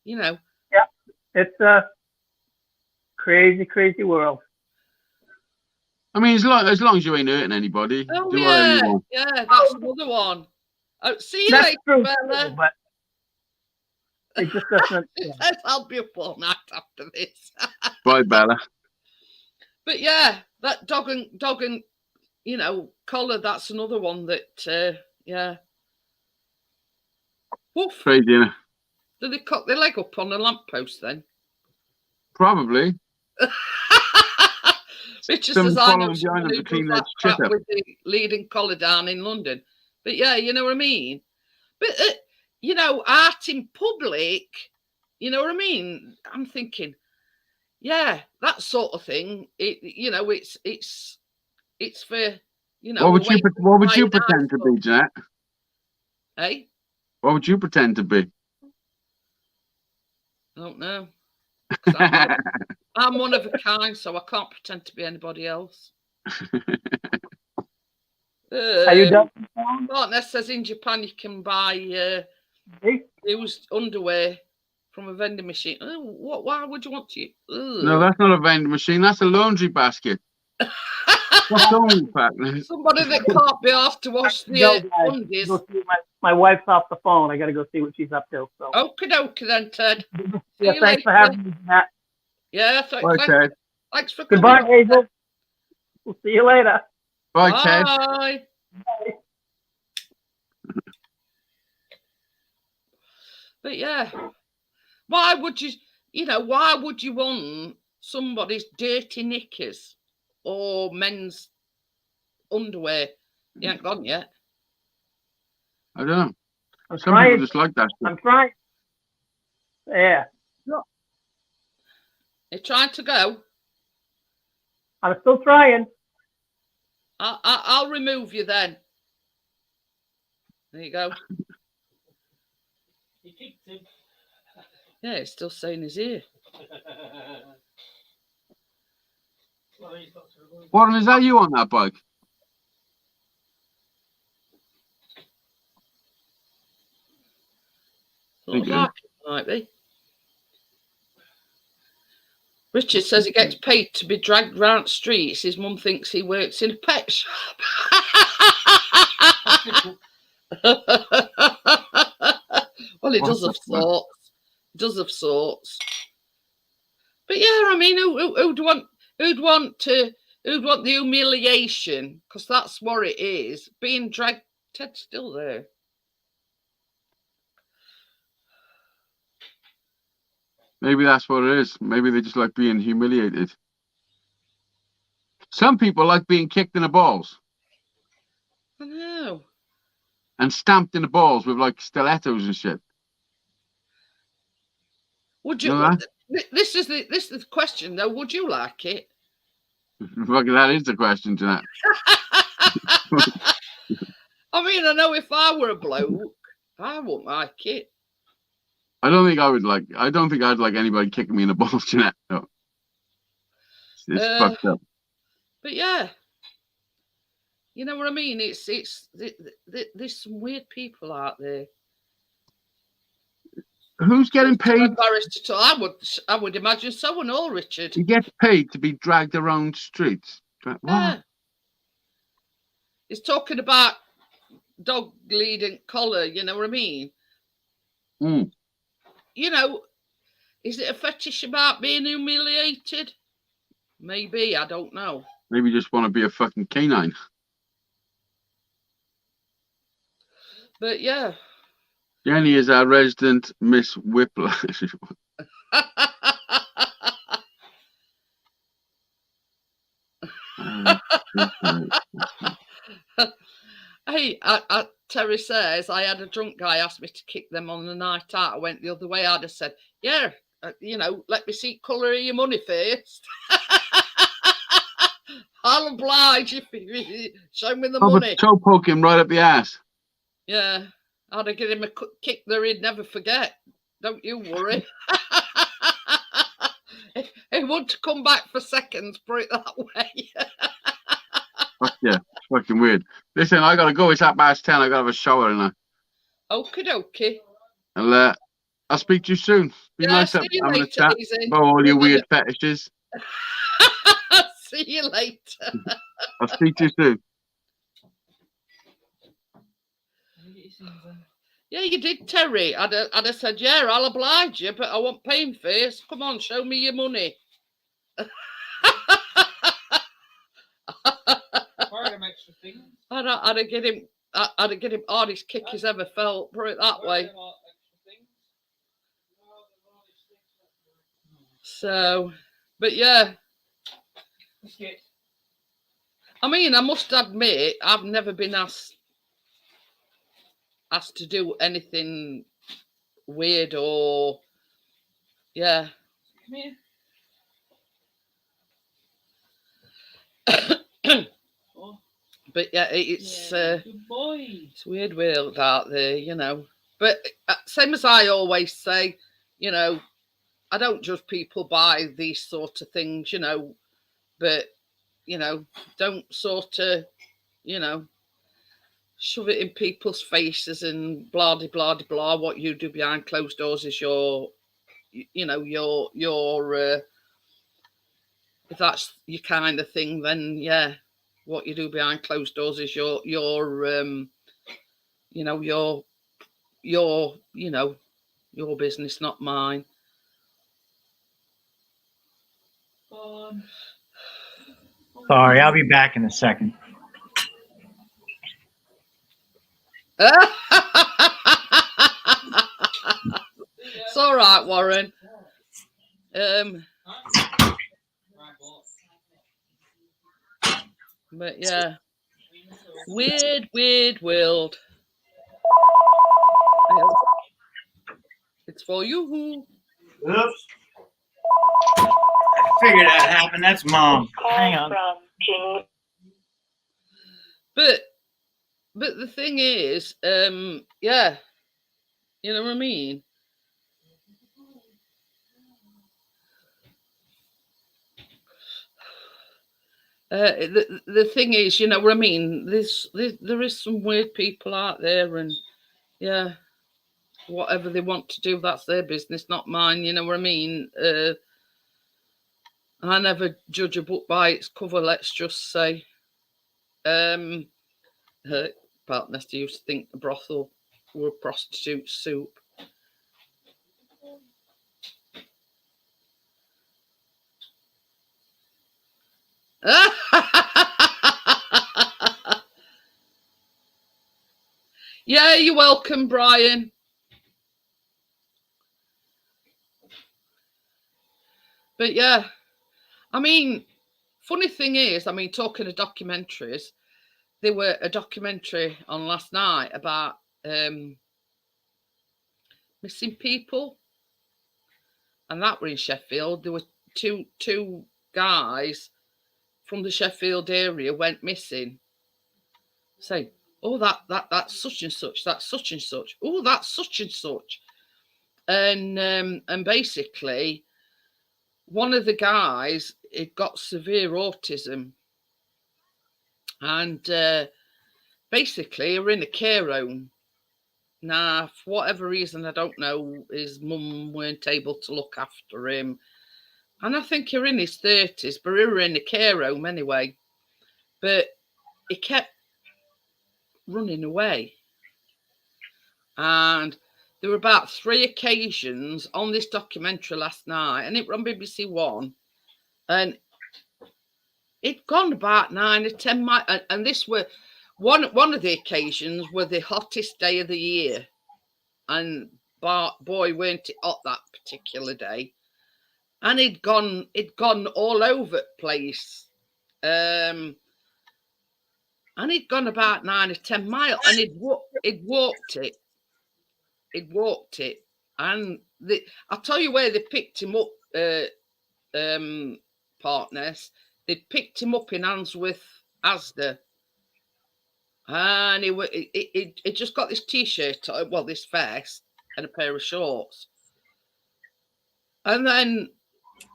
You know. Yeah, it's a crazy world. I mean, as long as you ain't hurting anybody. Oh do whatever you yeah, want. yeah, that's another one. Oh, see you That's later, true, Bella. but it just doesn't. I'll be up all night after this. Bye, Bella. But yeah, that dog and you know, collar. That's another one that yeah. Woof. Crazy, innit? Did they cock their leg up on a lamppost then? Probably. Richard Some says, I know following behind someone them who to does clean their that shit crap up. with the leading collar down in London. But yeah, you know what I mean? But, you know, art in public, you know what I mean? I'm thinking, yeah, that sort of thing. You know, it's for, you know. What would you pretend to be, Jeanette? Hey? What would you pretend to be? I don't know. I'm one of a kind, so I can't pretend to be anybody else. Are you done? Partner says in Japan you can buy used underwear from a vending machine. Oh, what? Why would you want to? No, that's not a vending machine. That's a laundry basket. What's wrong with that? Somebody that can't be asked to wash the undies. Go see my wife's off the phone. I got to go see what she's up to. So. Okie dokie then, Ted. Yeah, thanks for having me, Matt. Yeah, Bye, Ted. Thanks for coming. Goodbye, coming. Hazel. We'll see you later. Bye, Ted. Bye. But yeah, why would why would you want somebody's dirty knickers or men's underwear? You ain't gone yet. I don't know. Some trying. people just like that stuff. I'm trying. Yeah. You're trying to go? I'm still trying. I'll remove you then. There you go. You kicked him. Yeah, it's still saying he's here. Well, he's got to remove. Warren, is that you on that bike? Looks like it might be. Richard says he gets paid to be dragged round streets. His mum thinks he works in a pet shop. Well, it does of sorts. It does of sorts. But yeah, I mean, who'd want the humiliation? Because that's what it is. Being dragged. Ted's still there. Maybe that's what it is. Maybe they just like being humiliated. Some people like being kicked in the balls. I know. And stamped in the balls with like stilettos and shit. Would you? know This is the question though. Would you like it? Fucking that is the question, Jeanette. I mean, I know if I were a bloke, I wouldn't like it. I don't think I'd like anybody kicking me in the balls, Jeanette. No. It's fucked up. But yeah, you know what I mean. There's some weird people out there. Who's getting paid? I'm embarrassed to talk. I would imagine so and all, Richard. He gets paid to be dragged around streets. What? Yeah. He's talking about dog leading collar. You know what I mean? Mm. You know, is it a fetish about being humiliated? Maybe, I don't know. Maybe you just want to be a fucking canine. But yeah. Jenny is our resident Miss Whiplash. Hey, Terry says, I had a drunk guy ask me to kick them on the night out. I went the other way. I'd have said, yeah, let me see colour of your money first. I'll oblige if you show me the money. Toe poke him right up the ass. Yeah, I'd have given him a kick there he'd never forget. Don't you worry. He wouldn't come back for seconds, put it that way. Fuck yeah, it's fucking weird. Listen, I gotta go. It's 10:30. I gotta have a shower and Okie dokie. I'll speak to you soon. Be nice having a chat about all your weird fetishes. See you later. I'll speak to you soon. Yeah, you did, Terry. I'd have said, yeah, I'll oblige you, but I want paying first. Come on, show me your money. Where them extra things? I'd get him. I'd get him hardest kick he's ever felt. Put it that Where way. them extra things? So, but yeah, Biscuit. I mean, I must admit, I've never been asked to do anything weird or, yeah. Come here. Oh, But yeah, it's good boy. it's a weird world out there, you know. But same as I always say, you know, I don't judge people by these sort of things, you know. But you know, don't sort of, you know, shove it in people's faces and blah de blah de blah. What you do behind closed doors is your, you know, your if that's your kind of thing, then yeah, what you do behind closed doors is your you know, your you know, your business, not mine. Sorry, I'll be back in a second. It's all right, Warren. But yeah, weird world. It's for you. Oops. I figured that happened. That's Mom. Hang on. But the thing is, yeah, you know what I mean? The thing is, you know what I mean? There is some weird people out there, and yeah, whatever they want to do, that's their business, not mine. You know what I mean? I never judge a book by its cover. Let's just say, Part Nesta used to think the brothel were prostitute soup. Yeah, you're welcome, Brian. But yeah, I mean, funny thing is, I mean, talking of documentaries, there were a documentary on last night about missing people, and that were in Sheffield. There were two guys from the Sheffield area went missing. Say, oh, that's such and such, that's such and such, oh, that's such and such, and basically, one of the guys, it got severe autism, and basically, are in a care home. Now, for whatever reason, I don't know, his mum weren't able to look after him. And I think you're in his 30s, but he were in a care home anyway. But he kept running away. And there were about 3 occasions on this documentary last night, and it was on BBC One. And it'd gone about 9 or 10 miles. And this were one of the occasions were the hottest day of the year. And boy, weren't it hot that particular day. And it'd gone all over the place. And he'd gone about 9 or 10 miles, and he'd walked it. And I'll tell you where they picked him up, partners. They picked him up in Handsworth, Asda. And he just got this t-shirt, well, this vest, and a pair of shorts. And then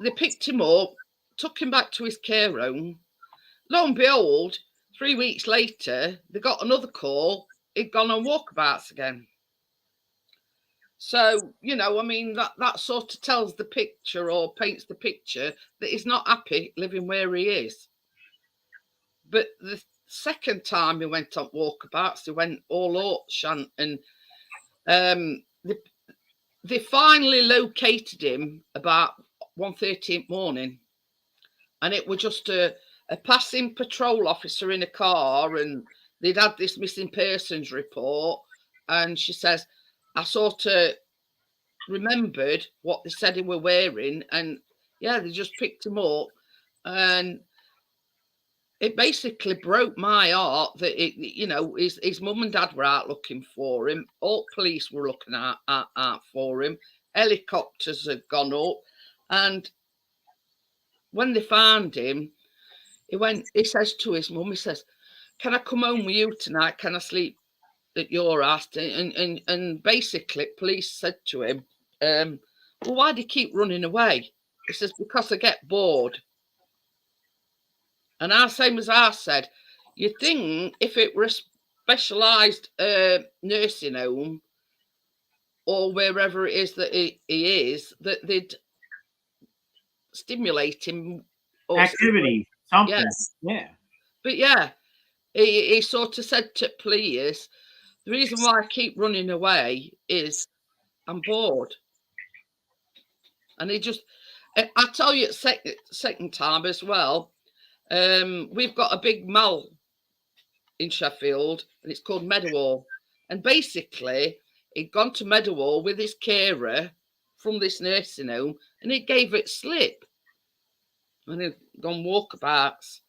they picked him up, took him back to his care home. Lo and behold, 3 weeks later, they got another call. He'd gone on walkabouts again. So, you know, I mean, that sort of tells the picture, or paints the picture, that he's not happy living where he is. But the second time he went on walkabouts, he went all out shant, and they finally located him about 1:30 in the morning, and it was just a passing patrol officer in a car, and they'd had this missing persons report, and she says, I sort of remembered what they said he were wearing, and yeah, they just picked him up, and it basically broke my heart that his mum and dad were out looking for him. All police were looking out for him. Helicopters had gone up, and when they found him, he says to his mum, he says, can I come home with you tonight? Can I sleep at your house? And basically police said to him, well, why do you keep running away? He says, because I get bored. And same as I said, you think if it were a specialised nursing home or wherever it is that he is, that they'd stimulate him. Activity, something. Yes. Yeah. But yeah, he sort of said to police, the reason why I keep running away is I'm bored. And he just, I tell you, second time as well, we've got a big mall in Sheffield, and it's called Meadowhall. And basically, he'd gone to Meadowhall with his carer from this nursing home, and he gave it slip. And he'd gone walkabouts.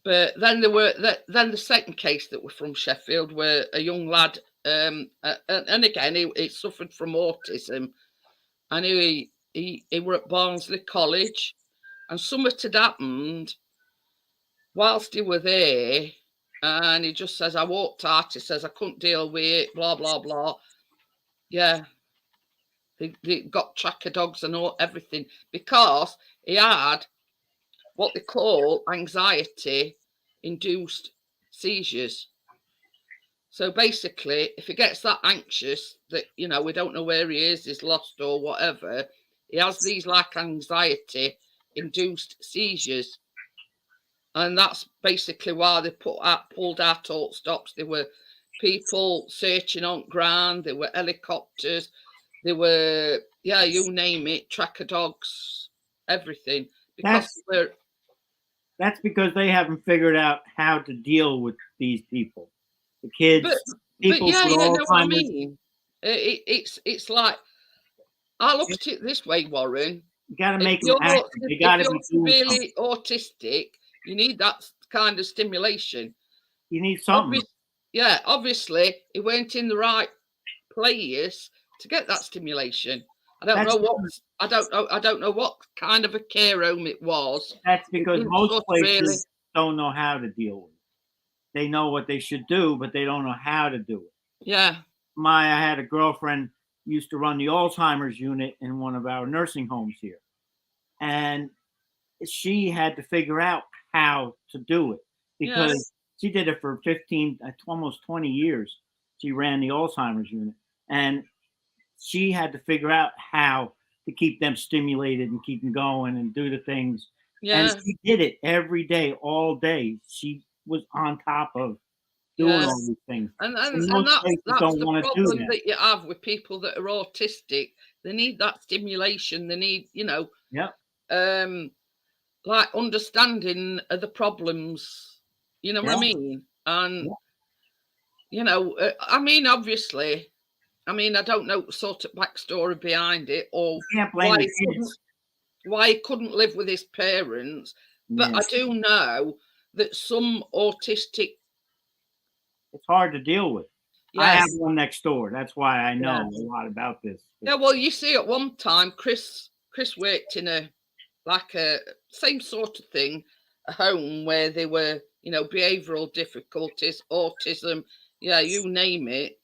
But then then the second case that were from Sheffield, where a young lad, and again he suffered from autism, and he were at Barnsley College, and something had happened whilst he were there, and he just says, I walked out, he says, I couldn't deal with it, blah, blah, blah. Yeah. They got tracker dogs and everything, because he had what they call anxiety-induced seizures. So basically, if he gets that anxious that, we don't know where he is, he's lost or whatever, he has these like anxiety-induced seizures. And that's basically why they pulled out all stops. There were people searching on ground, there were helicopters, there were, you name it, tracker dogs, everything. Because that's because they haven't figured out how to deal with these people. The kids, people but with all know what I mean. It's like, I look at it this way, Warren. You got to make them active. They got to be really autistic. You need that kind of stimulation. You need something. Obviously, he went in the right place to get that stimulation. I don't know what kind of a care home it was. That's because most places don't know how to deal with it. They know what they should do, but they don't know how to do it. Yeah. I had a girlfriend used to run the Alzheimer's unit in one of our nursing homes here, and she had to figure out how to do it because she did it for 15, almost 20 years. She ran the Alzheimer's unit, and she had to figure out how to keep them stimulated and keep them going and do the things. Yeah. And she did it every day, all day. She was on top of doing all these things. And that's the problem that you have with people that are autistic. They need that stimulation. They need, like understanding of the problems. You know what I mean? And, obviously, I don't know sort of backstory behind it or why he couldn't live with his parents. But I do know that some autistic... It's hard to deal with. Yes. I have one next door. That's why I know a lot about this. Yeah, well, you see, at one time, Chris worked in a same sort of thing, a home where they were, behavioural difficulties, autism, you name it.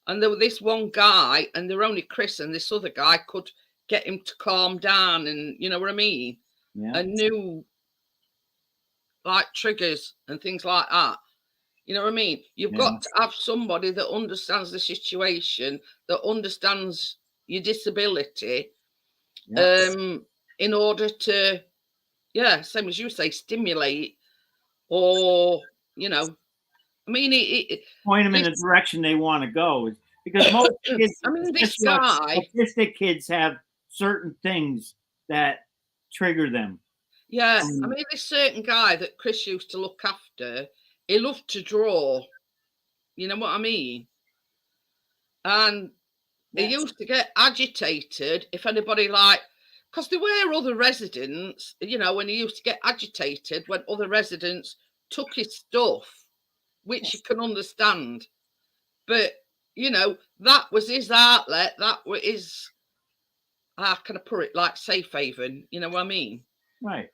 And there was this one guy, and there were only Chris and this other guy could get him to calm down, and you know what I mean? Yeah. And knew like triggers and things like that. You know what I mean? You've got to have somebody that understands the situation, that understands your disability, in order to, same as you say, stimulate or, point them in the direction they want to go. Because most kids, autistic kids have certain things that trigger them. Yeah, I mean, this certain guy that Chris used to look after, he loved to draw. You know what I mean? And he used to get agitated if anybody because there were other residents, you know, and he used to get agitated when other residents took his stuff, which you can understand. But, you know, that was his outlet. That was his, how can I put it, like safe haven. You know what I mean? Right.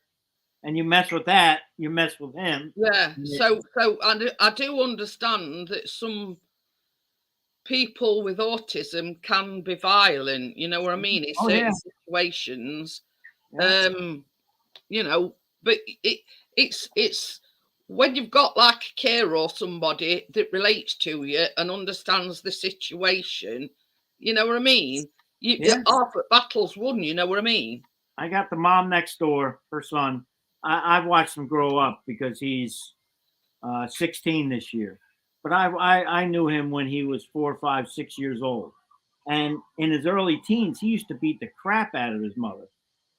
And you mess with that, you mess with him. Yeah. So I do understand that some people with autism can be violent. You know what I mean? In certain situations, you know, but it's when you've got like a carer or somebody that relates to you and understands the situation, you know what I mean? You're half at battle's won, you know what I mean? I got the mom next door, her son. I've watched him grow up because he's 16 this year. But I knew him when he was 4, 5, 6 years old. And in his early teens, he used to beat the crap out of his mother,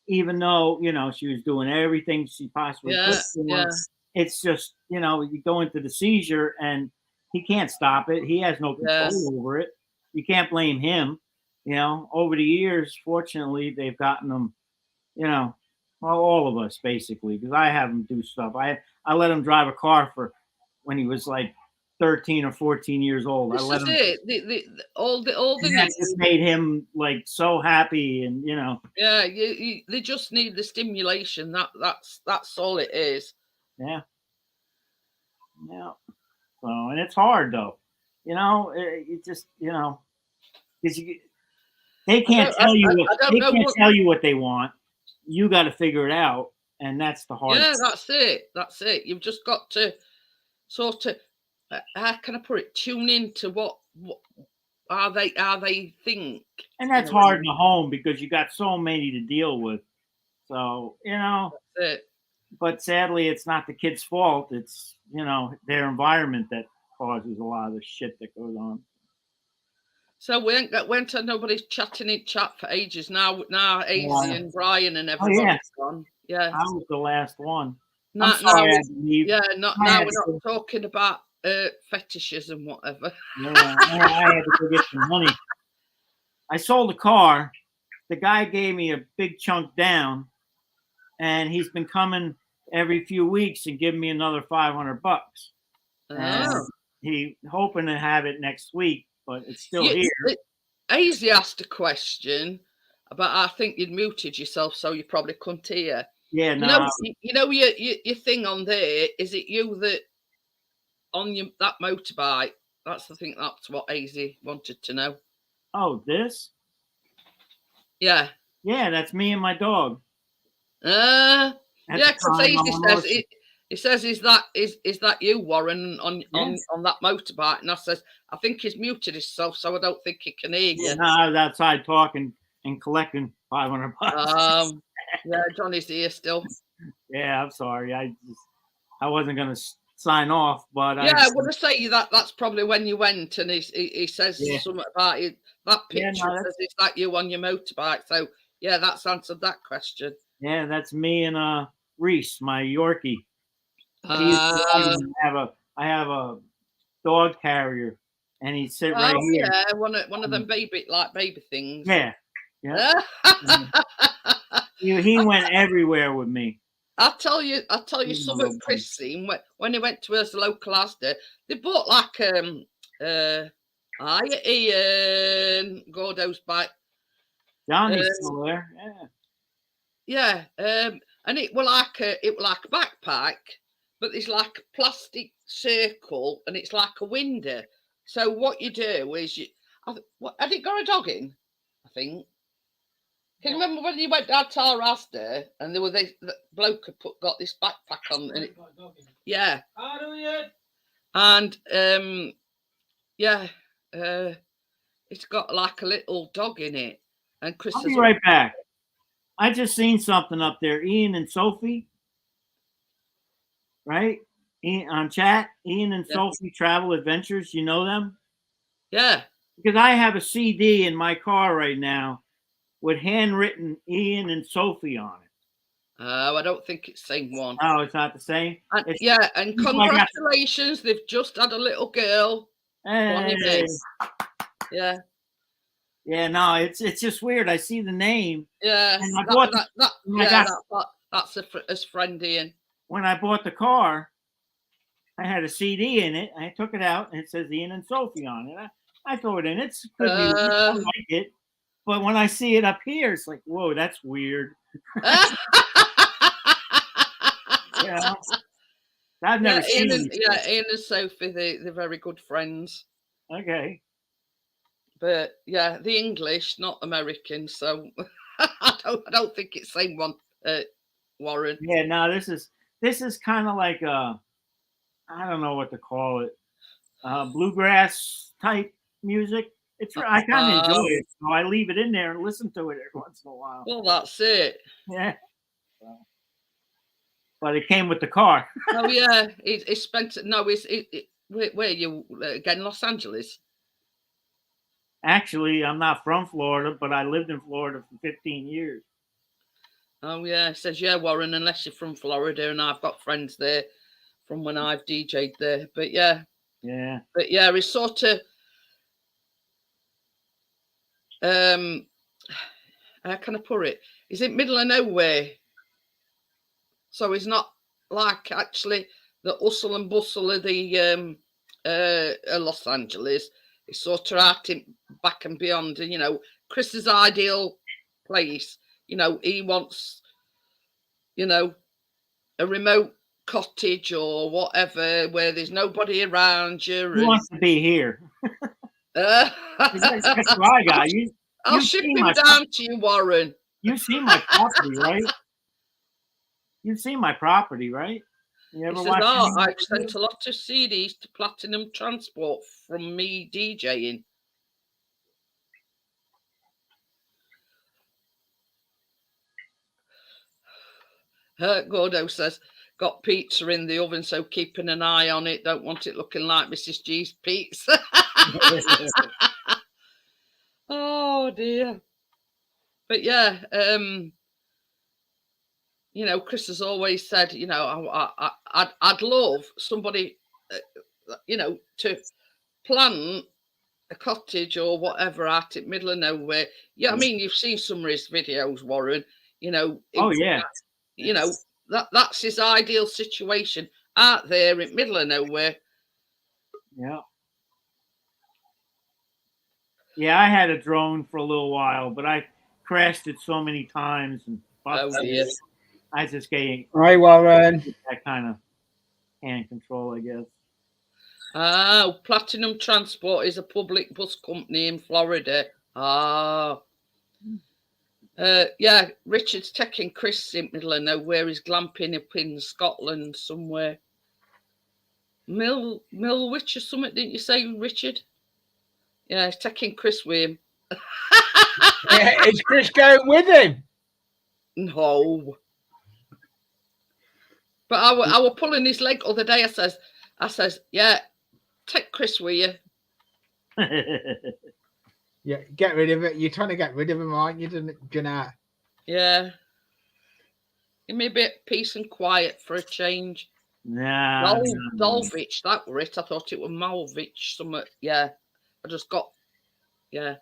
even though, you know, she was doing everything she possibly could for him. It's just, you know, you go into the seizure and he can't stop it. He has no control over it. You can't blame him. You know, over the years, fortunately, they've gotten him, you know, well, all of us basically, because I have him do stuff. I let him drive a car for when he was like 13 or 14 years old. This I let is him. it. All the That just made him like so happy, and you know. Yeah, they just need the stimulation. That's all it is. Yeah. Yeah. So, and it's hard though, you know. You just, you know, because they can't tell you. They can't tell you what they want. You got to figure it out, and that's the hard. Yeah, that's it. That's it. You've just got to sort of, how can I put it? Tune into what are they think. And that's hard in the home because you got so many to deal with. So, you know. That's it. But sadly, it's not the kid's fault. It's, you know, their environment that causes a lot of the shit that goes on. So we went to nobody's chatting in chat for ages now. Now, Azy and Brian and everyone's gone. Yeah, I was the last one. Now we're not talking about fetishes and whatever. Yeah, I had to go get some money. I sold a car. The guy gave me a big chunk down, and he's been coming every few weeks and giving me another $500. And he hoping to have it next week, but it's still here. Azy asked a question about, I think you'd muted yourself, so you probably couldn't hear. Yeah, no. You know your thing on there, is it you that on that motorbike? That's the thing. That's what Azy wanted to know. Oh, this? Yeah. Yeah, that's me and my dog. Yeah, because Azy says, is that you, Warren, on that motorbike? And I says, I think he's muted himself, so I don't think he can hear you. No, I was outside talking and collecting $500. Yeah, Johnny's here still. Yeah, I'm sorry. I wasn't gonna sign off, but I want to say that's probably when you went, and he says something about it. That picture says, is that you on your motorbike? So yeah, that's answered that question. Yeah, that's me and Reese, my Yorkie. I have a dog carrier, and he'd sit right here. Yeah, one of them baby things. Yeah. He went everywhere with me. I'll tell you something, Chris seen when he went to his local Asda. They bought like Ian Gordo's bike. Johnny's still there. Yeah. And it were like a backpack, but there's like a plastic circle, and it's like a window. So what you do is had it got a dog in? I think. Can you remember when you went down to our Asda and there was the bloke had got this backpack on, and it's got like a little dog in it. And Chris, I'll be right back. I just seen something up there. Ian and Sophie, right? On chat, Ian and Sophie Travel Adventures. You know them? Yeah. Because I have a CD in my car right now with handwritten Ian and Sophie on it. Oh, I don't think it's the same one. Oh, it's not the same. And, It's- yeah, and it's like that- congratulations, they've just had a little girl. Bonnie Hey. May. Yeah, Yeah, no, it's just weird. I see the name. yeah. And I bought the- and I got- That's his friend Ian. When I bought the car, I had a CD in it. I took it out and it says Ian and Sophie on it. I throw it in. It's could be weird. I like it. But when I see it up here, it's like, whoa, that's weird. Yeah. I've never seen Ian it. Ian and Sophie, they're very good friends. Okay. But yeah, the English, not American. So I don't think it's the same one, Warren. Yeah, no, this is kind of like I don't know what to call it, bluegrass type music. I kind of enjoy it, so I leave it in there and listen to it every once in a while. Well, that's it. Yeah. But it came with the car. Oh yeah, he spent where you again, Los Angeles? Actually, I'm not from Florida, but I lived in Florida for 15 years. Oh yeah, it says yeah, Warren. Unless you're from Florida, and I've got friends there from when I've DJ'd there. But yeah, it's sort of how can I put it? Is it middle of nowhere? So it's not like actually the hustle and bustle of the Los Angeles. It's sort of out in back and beyond. And, you know, Chris's ideal place. You know, he wants, you know, a remote cottage or whatever where there's nobody around you. Who wants to be here? That's what I got. I'll ship him down to you, Warren. You've seen my property, right? You've seen my property, right? You ever He says, watched I've sent a lot of CDs to Platinum Transport from me DJing. Gordo says, got pizza in the oven, so keeping an eye on it. Don't want it looking like Mrs. G's pizza. Oh, dear. But, yeah, you know, Chris has always said, you know, I'd love somebody, you know, to plant a cottage or whatever out in middle of nowhere. Yeah, I mean, you've seen some of his videos, Warren. You know, Oh yeah. You know, that's his ideal situation out there in middle of nowhere. Yeah. Yeah, I had a drone for a little while, but I crashed it so many times and dear. I just getting Right, Warren. that kind of hand control, I guess. Oh, Platinum Transport is a public bus company in Florida. Yeah, Richard's taking Chris in middle of nowhere. He's glamping up in Scotland somewhere. Millwich or something, didn't you say, Richard? Yeah, he's taking Chris with him. Yeah, is Chris going with him? No. But I were pulling his leg other day. I says, yeah, take Chris with you. Yeah, get rid of it. You're trying to get rid of him, aren't you, Jeanette? Yeah. Give me a bit of peace and quiet for a change. Nah. Dolvich, that were it. I thought it was Malvich. Something. Yeah. I just got. Yeah.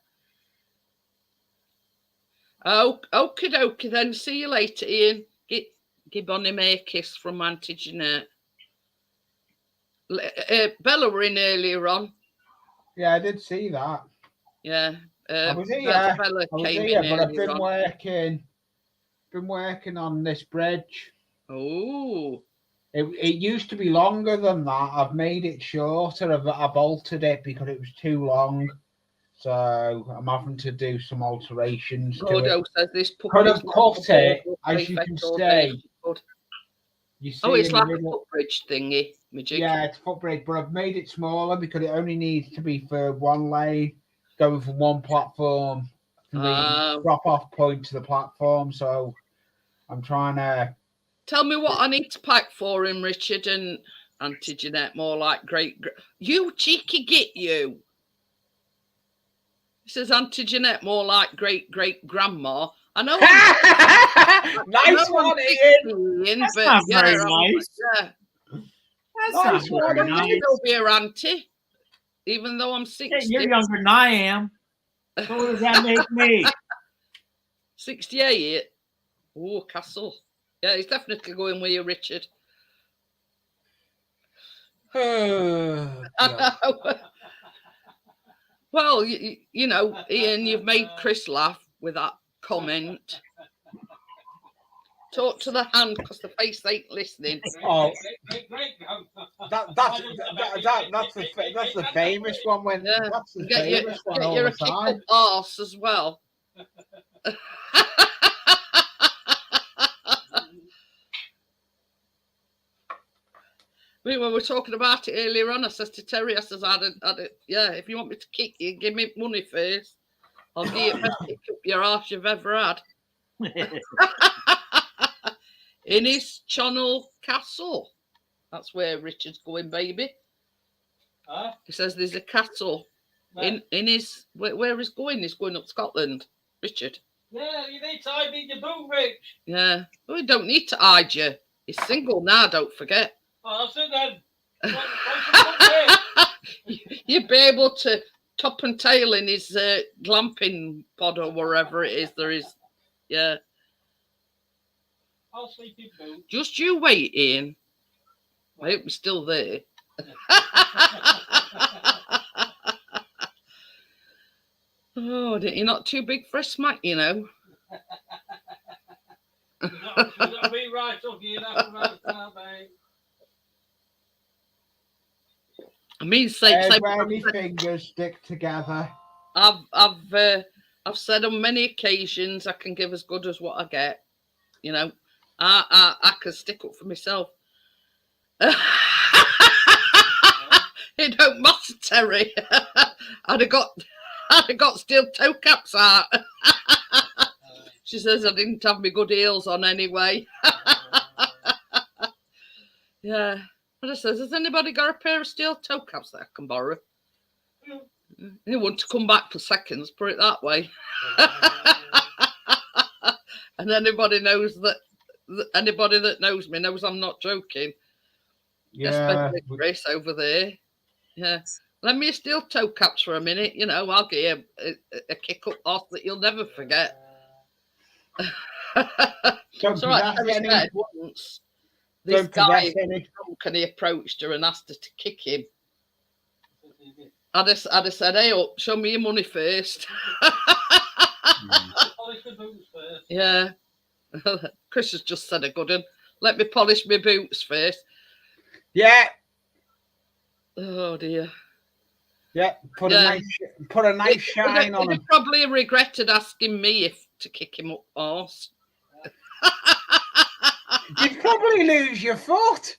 Oh, okie dokie then. See you later, Ian. Give Bonnie May a kiss from Auntie Jeanette. Bella were in earlier on. Yeah, I did see that. Yeah. I was here. Bella I was came here, in but I've earlier been working on this bridge. Oh. It used to be longer than that. I've made it shorter. I've altered it because it was too long. So I'm having to do some alterations to it. Says this Could have cut it, as you can see. You see it's in like the a middle. footbridge thingy, Majig. Yeah, it's footbridge, but I've made it smaller because it only needs to be for one lane, going from one platform from the drop-off point to the platform. So I'm trying to. Tell me what I need to pack for him, Richard and Auntie Jeanette. More like you cheeky git you. He says Auntie Jeanette more like great grandma. I know. Nice one, Ian. Ian, That's but not yeah, very I'm- nice. yeah. That's Nice not one, very Ian. I nice. still be her auntie, even though I'm 60. Yeah, you're younger than I am. So what does that make me? 68. Oh, Castle. Yeah, he's definitely going with you, Richard. Oh, God. Well, you know, Ian, you've made Chris laugh with that comment. Talk to the hand because the face ain't listening. Oh, Great, that's the famous one. When Yeah. that's the Get your famous one all a the kick up time. arse as well. I mean, when we were talking about it earlier on, I says to Terry, I says, yeah, if you want me to kick you, give me money first. I'll give you the best kick up your arse you've ever had. In his Channel Castle. That's where Richard's going, baby. Huh? He says there's a castle in his where he's going. He's going up Scotland, Richard. Yeah, you need to hide me in your boot, Rich. Yeah. Well, we don't need to hide you. He's single now, don't forget. Oh, that's it then. You'd be able to top and tail in his glamping pod or wherever it is there is. Yeah. I'll sleep in boots. Just you wait, Ian. I hope you're still there. Oh, you're not too big for a smack, you know. She's got to be right up here. That's right, mate. I mean, say Where my fingers stick together. I've said on many occasions I can give as good as what I get. You know, I can stick up for myself. It don't matter, Terry. I'd have got steel toe caps out. She says I didn't have my good heels on anyway. Yeah. I just says, has anybody got a pair of steel toe caps that I can borrow? You want to come back for seconds, put it that way. And anybody that knows me knows I'm not joking. Yeah. Especially Grace over there. Yeah. Lend me your steel toe caps for a minute. You know, I'll give you a kick up off that you'll never forget. Don't So I possess any. said once, this Don't guy possess any. drunk and he approached her and asked her to kick him. I'd have said, hey, up, show me your money first. Polish the boots first. Yeah. Chris has just said a good one. Let me polish my boots first. Yeah. Oh, dear. Yeah. Put a nice shine on He'd him. have probably regretted asking me to kick him up arse. You'd probably lose your foot.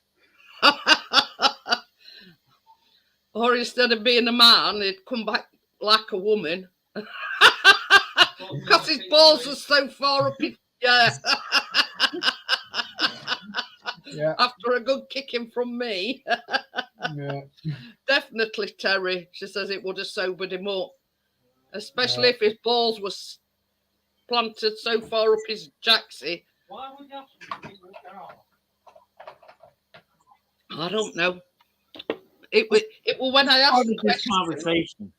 Or instead of being a man, he'd come back like a woman. Because his balls are so far up his... Yeah. Yeah. After a good kicking from me. Yeah. Definitely, Terry. She says it would have sobered him up. Especially if his balls were planted so far up his jacksie. Why would you have to keep with your arm? I don't know. It was when I Part asked of the this question, conversation.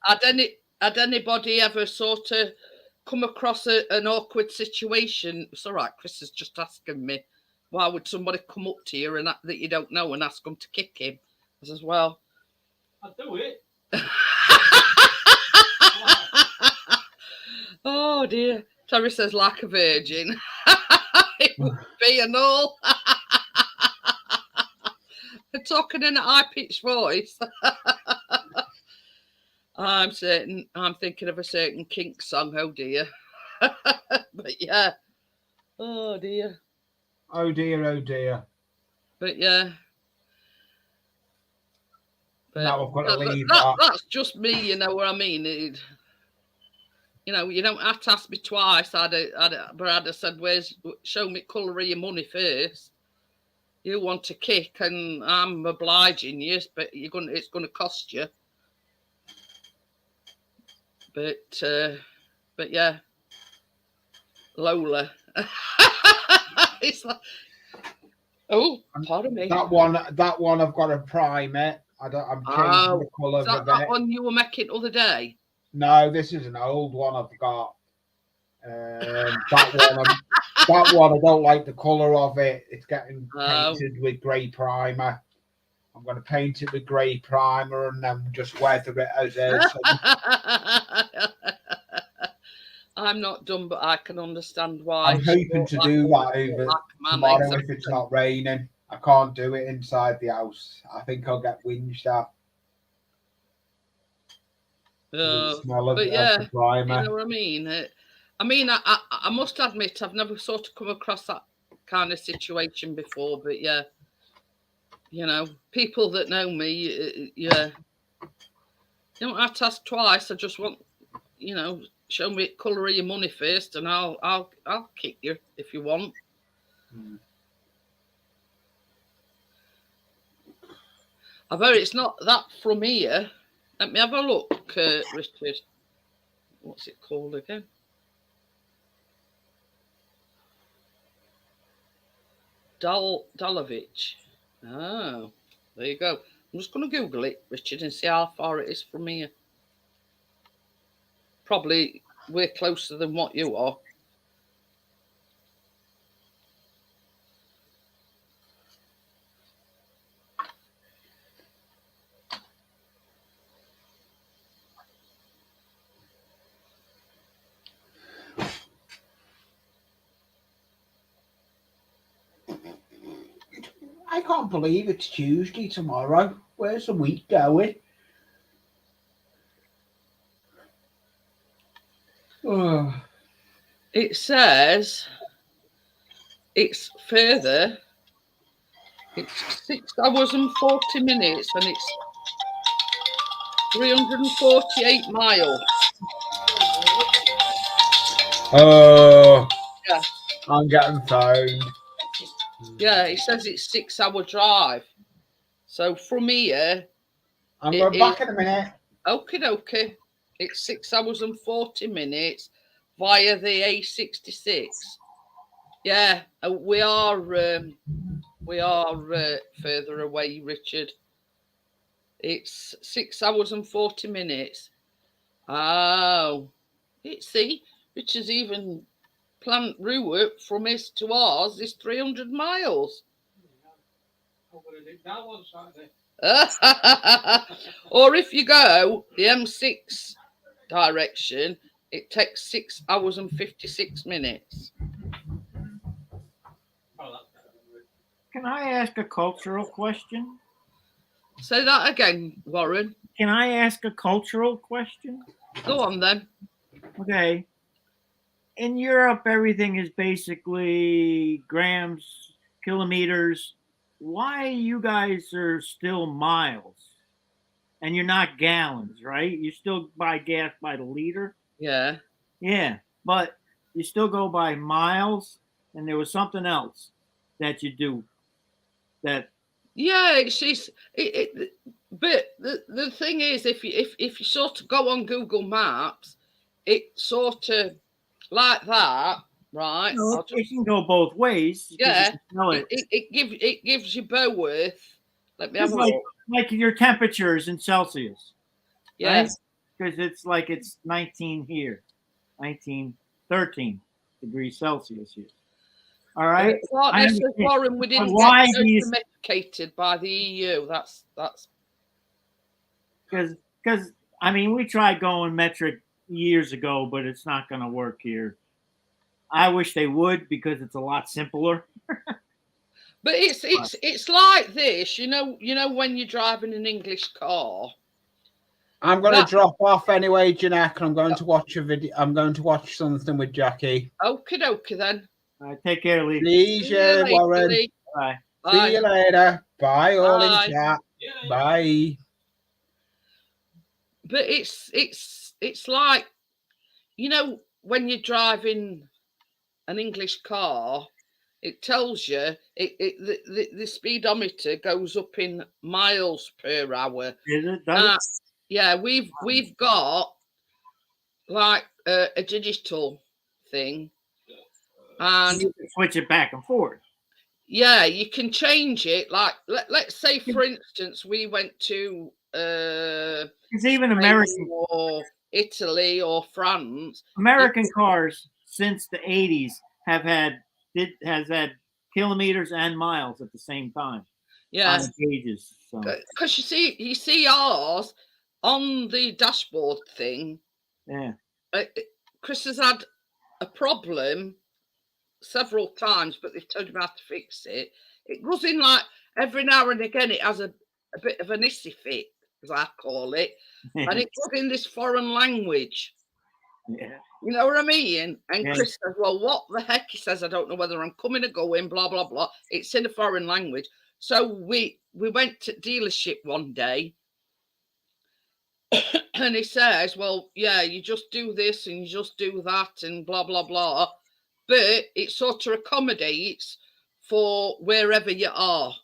had anybody ever sort of come across an awkward situation? It's all right, Chris is just asking me, why would somebody come up to you and that you don't know and ask them to kick him? I says, well, I'd do it. oh dear. Terry says, like a virgin. It would be and all. Talking in a high-pitched voice. I'm thinking of a certain Kink song, oh dear. But yeah. Oh dear. Oh dear, oh dear. But yeah. But Now I've got to leave that. That's just me, you know what I mean? You know, you don't have to ask me twice. But I'd have said, show me colour of your money first. You want to kick and I'm obliging you, but it's gonna cost you. But yeah. Lola. It's like, oh, pardon me. That one I've got to prime it. I'm changing the colour Is that of that it. one you were making the other day? No, this is an old one I've got. That one I don't like the colour of it. It's getting painted with grey primer. I'm going to paint it with grey primer and then just weather it as is. I'm not done, but I can understand why. I'm hoping to do that over tomorrow if it's not raining. I can't do it inside the house. I think I'll get whinged at. But yeah, you know what I mean? I must admit, I've never sort of come across that kind of situation before. But yeah, you know, people that know me, yeah, you don't have to ask twice. I just want, you know, show me the colour of your money first, and I'll kick you if you want. I bet it's not that from here. Let me have a look, Richard. What's it called again? Dalovich. Oh, there you go. I'm just going to Google it, Richard, and see how far it is from here. Probably we're closer than what you are. I can't believe it's Tuesday tomorrow. Where's the week going? Oh. It says it's further. It's 6 hours and 40 minutes, and it's 348 miles. Oh, yeah. I'm getting phoned. Yeah, it says it's 6 hour drive. So from here, I'm going back in a minute. Okay. It's 6 hours and 40 minutes via the A66. Yeah, we are further away, Richard. It's 6 hours and 40 minutes. Oh, see, Richard's even plant route from his to ours is 300 miles. Or if you go the M6 direction, it takes 6 hours and 56 minutes. Can I ask a cultural question? Say that again, Warren. Can I ask a cultural question? Go on then. Okay. In Europe, everything is basically grams, kilometers. Why you guys are still miles? And you're not gallons, right? You still buy gas by the liter? Yeah. Yeah. But you still go by miles, and there was something else that you do. That yeah, but the thing is, if you sort of go on Google Maps, it sort of like that, right? No, it can go both ways. Yeah, it gives you both. Let me have a look. look. Like your temperatures in Celsius. Yes, right? Because it's like it's 19 here, 13 degrees Celsius here. All right. Warren, we didn't get domesticated by the EU. That's because I mean we tried going metric years ago, but it's not going to work here. I wish they would because it's a lot simpler. But it's like this, you know when you're driving an English car. I'm going to drop off anyway, Janek, and I'm going to watch a video. I'm going to watch something with Jackie. Okie dokie then. Take care, Lee. Pleasure, Warren. Lee. Bye. See you later. Bye, all in chat. Bye. But it's like, you know, when you're driving an English car, it tells you the speedometer goes up in miles per hour. Is it? Yeah, we've got like a digital thing, And you can switch it back and forth. yeah, you can change it. Like let's say, for instance, we went to It's even American or Italy or France. American cars since the 80s has had kilometers and miles at the same time. Yeah, on the gauges. So because you see ours on the dashboard thing. yeah, Chris has had a problem several times, but they've told him how to fix it. It goes in like every now and again. It has a bit of an issy fit, as I call it, and it goes in this foreign language. yeah. You know what I mean? And Yeah. Chris says, well, what the heck? He says, I don't know whether I'm coming or going, blah, blah, blah. It's in a foreign language. So we went to dealership one day and he says, well, yeah, you just do this and you just do that and blah, blah, blah. But it sort of accommodates for wherever you are,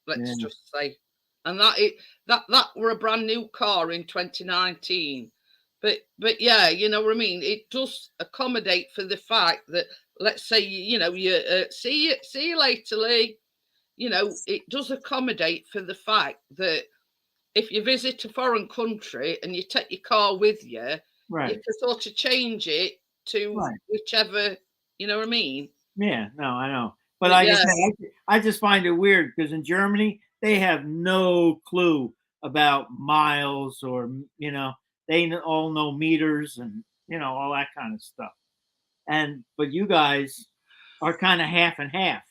let's just say. And that were a brand new car in 2019. But yeah, you know what I mean? It does accommodate for the fact that, let's say, you see you later, Lee. You know, it does accommodate for the fact that if you visit a foreign country and you take your car with you, Right. you can sort of change it to whichever, you know what I mean? Yeah, no, I know. But like I said, I just find it weird because in Germany, they have no clue about miles or, they all know meters and, all that kind of stuff. But you guys are kind of half and half.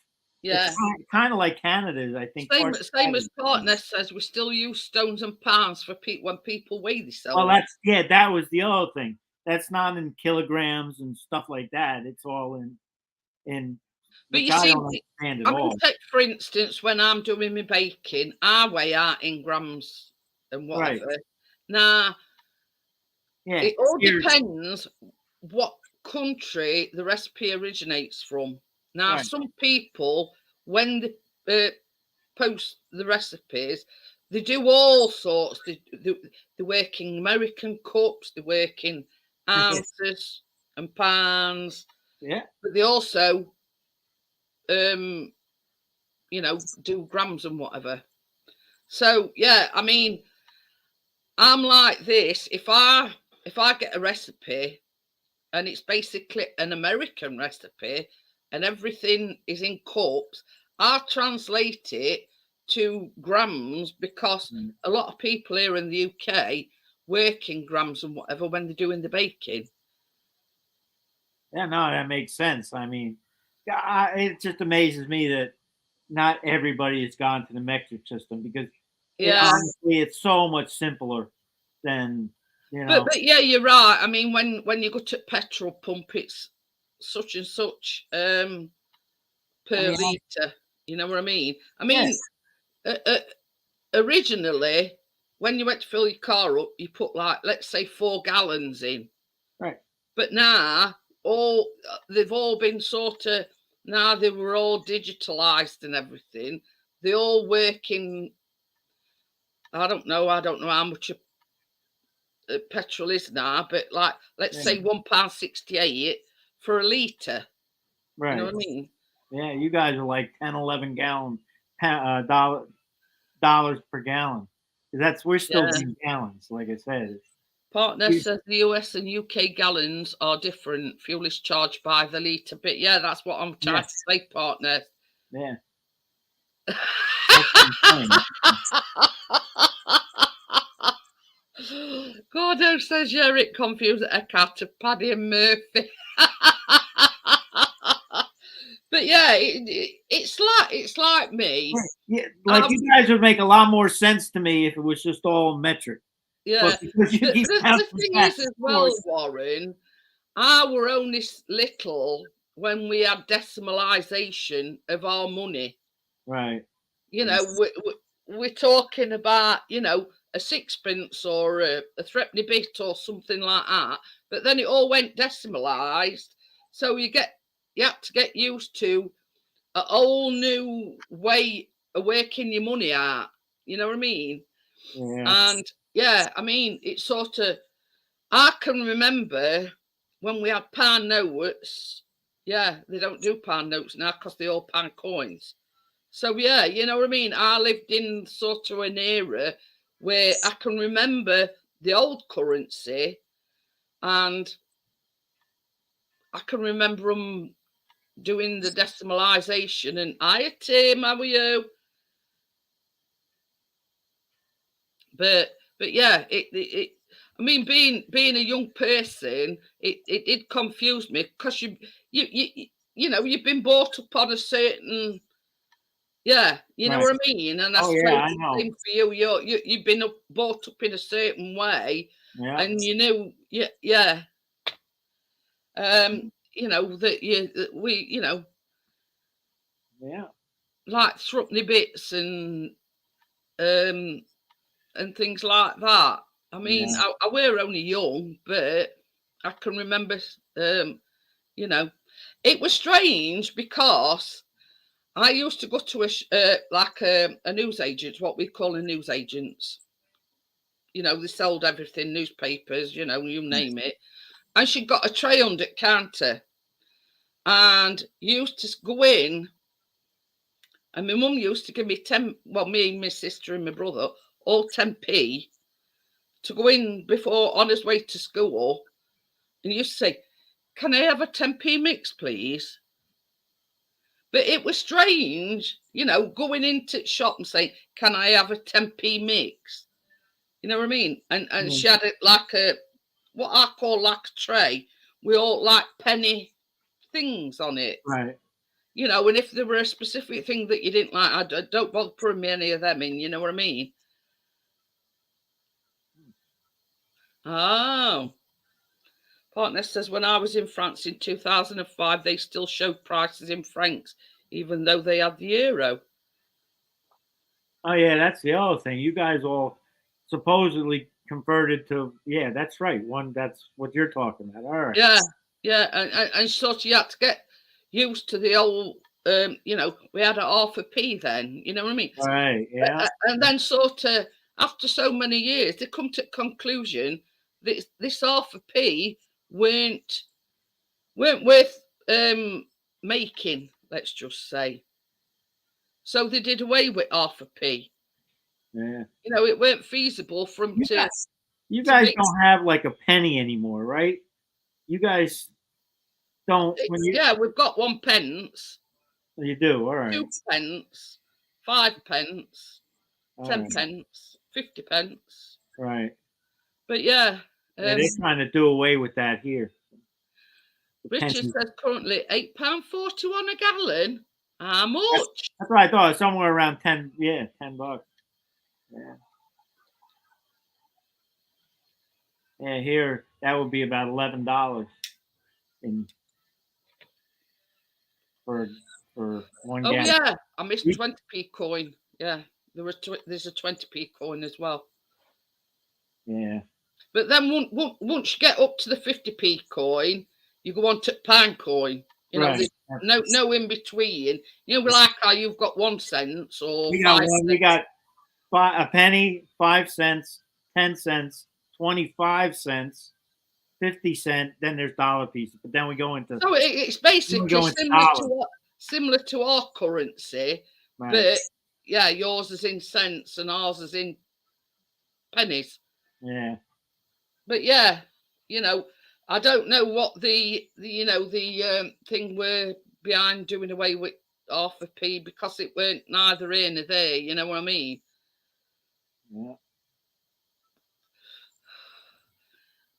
Yeah. It's kind of like Canada, I think. Same as Partner says, we still use stones and pounds for when people weigh themselves. Well, that was the other thing. That's not in kilograms and stuff like that. It's all in. But you I see, don't understand it all. Take, for instance, when I'm doing my baking, I weigh out in grams and whatever. Right. Now, it all Here's- depends what country the recipe originates from. Now, some people, when they post the recipes, they do all sorts. They work in American cups, they work in ounces and pounds. Yeah. But they also, do grams and whatever. So, yeah, I mean, I'm like this. If I get a recipe and it's basically an American recipe, and everything is in cups, I'll translate it to grams because a lot of people here in the UK work in grams and whatever when they're doing the baking. Yeah, no, that makes sense. I mean, it just amazes me that not everybody has gone to the metric system because honestly, it's so much simpler than, But yeah, you're right. I mean, when you go to petrol pump, it's such and such per litre, you know what I mean? I mean, originally when you went to fill your car up, you put like, let's say 4 gallons in, right? But now they've all been sort of, now they were all digitalized and everything, they all work in, I don't know how much petrol is now, but like, let's say £1.68 for a litre. Right. You know what I mean? Yeah, you guys are like 10, 11 dollars per gallon. We're still in gallons, like I said. Partner says the US and UK gallons are different. Fuel is charged by the litre. But yeah, that's what I'm trying to say, partner. Yeah. Gordo says, yeah, it confused Eckhart to Paddy and Murphy. But yeah, it's like me. Yeah, like you guys would make a lot more sense to me if it was just all metric. Yeah. The thing is as well, Warren, I were only little when we had decimalisation of our money. Right. You know, we're talking about, a sixpence or a threepenny bit or something like that. But then it all went decimalised. So you have to get used to a whole new way of working your money out. You know what I mean? Yeah. And yeah, I mean, it's sort of, I can remember when we had pound notes Yeah, they don't do pound notes now because they're all pound coins. So yeah, you know what I mean? I lived in sort of an era where I can remember the old currency, and I can remember them doing the decimalisation. And hiya, Tim, how are you? But yeah, it I mean, being a young person, it did confuse me because you know, you've been brought up on a certain, yeah, you know Right. what I mean. And I Oh, suppose yeah, I the know. same for you. You've been brought up in a certain way, Yeah. and you know, yeah. You know that we, you know, Yeah. like Thrupney bits and things like that. I mean, Yeah. I were only young, but I can remember, you know, it was strange because I used to go to a news agent, what we call a news agents. You know, they sold everything, newspapers, you know, you name it. And she got a tray under the counter, and used to go in. And my mum used to give me 10, well, me, my sister and my brother, all 10p to go in before on his way to school. And he used to say, can I have a 10p mix, please? But it was strange, you know, going into the shop and saying, can I have a 10p mix? You know what I mean? And she had it like what I call like a tray with all like penny things on it. Right. You know, and if there were a specific thing that you didn't like, I don't bother putting me any of them in, you know what I mean? Oh. Partner says, when I was in France in 2005, they still showed prices in francs, even though they had the euro. Oh, yeah, that's the other thing. You guys all supposedly converted to, yeah, that's right. That's what you're talking about. All right. Yeah, yeah. And sort of you had to get used to the old, you know, we had a half a p then, you know what I mean? Right, yeah. And then sort of after so many years, they come to the conclusion that this half a p weren't worth making, let's just say. So they did away with half a p. Yeah. You know, it weren't feasible for them to. You guys don't have like a penny anymore, right? You guys don't. Yeah, we've got 1 pence. You do, all right. 2 pence, 5 pence, All 10 right. pence, 50 pence. Right. But yeah. Yeah, they kind of do away with that here. Richard pennies. says currently £8.41 a gallon. How much? That's what I thought. Somewhere around 10. Yeah, $10. Yeah. Yeah, here that would be about $11 in for 1 Oh gallon. yeah, I missed 20p coin. Yeah, there's a 20p coin as well. Yeah. But then once you get up to the 50p coin, you go on to pound coin. You know, Right. there's no in between. You know, like how you've got 1 cent or We got 5 one. We got a penny, 5 cents, 10 cents, 25 cents, 50 cent. Then there's dollar pieces. But then we go into. So it's basically similar to our currency, Right. but yeah, yours is in cents and ours is in pennies. Yeah. But yeah, you know, I don't know what the thing were behind doing away with half a p, because it weren't neither here nor there. You know what I mean? Yeah.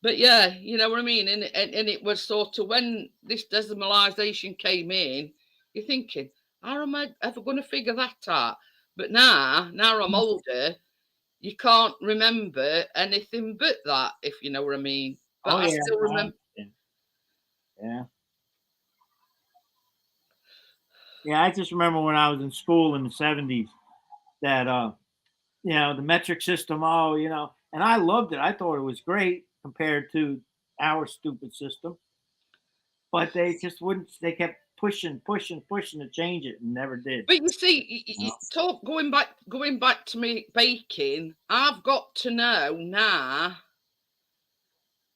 But yeah, you know what I mean? And it was sort of when this decimalisation came in, you're thinking, how am I ever going to figure that out? But now I'm older, you can't remember anything but that, if you know what I mean. But I still remember. Yeah. Yeah, I just remember when I was in school in the 70s that, you know, the metric system, and I loved it. I thought it was great compared to our stupid system. But they just wouldn't, they kept pushing to change it and never did. But you see, going back to me baking, I've got to know now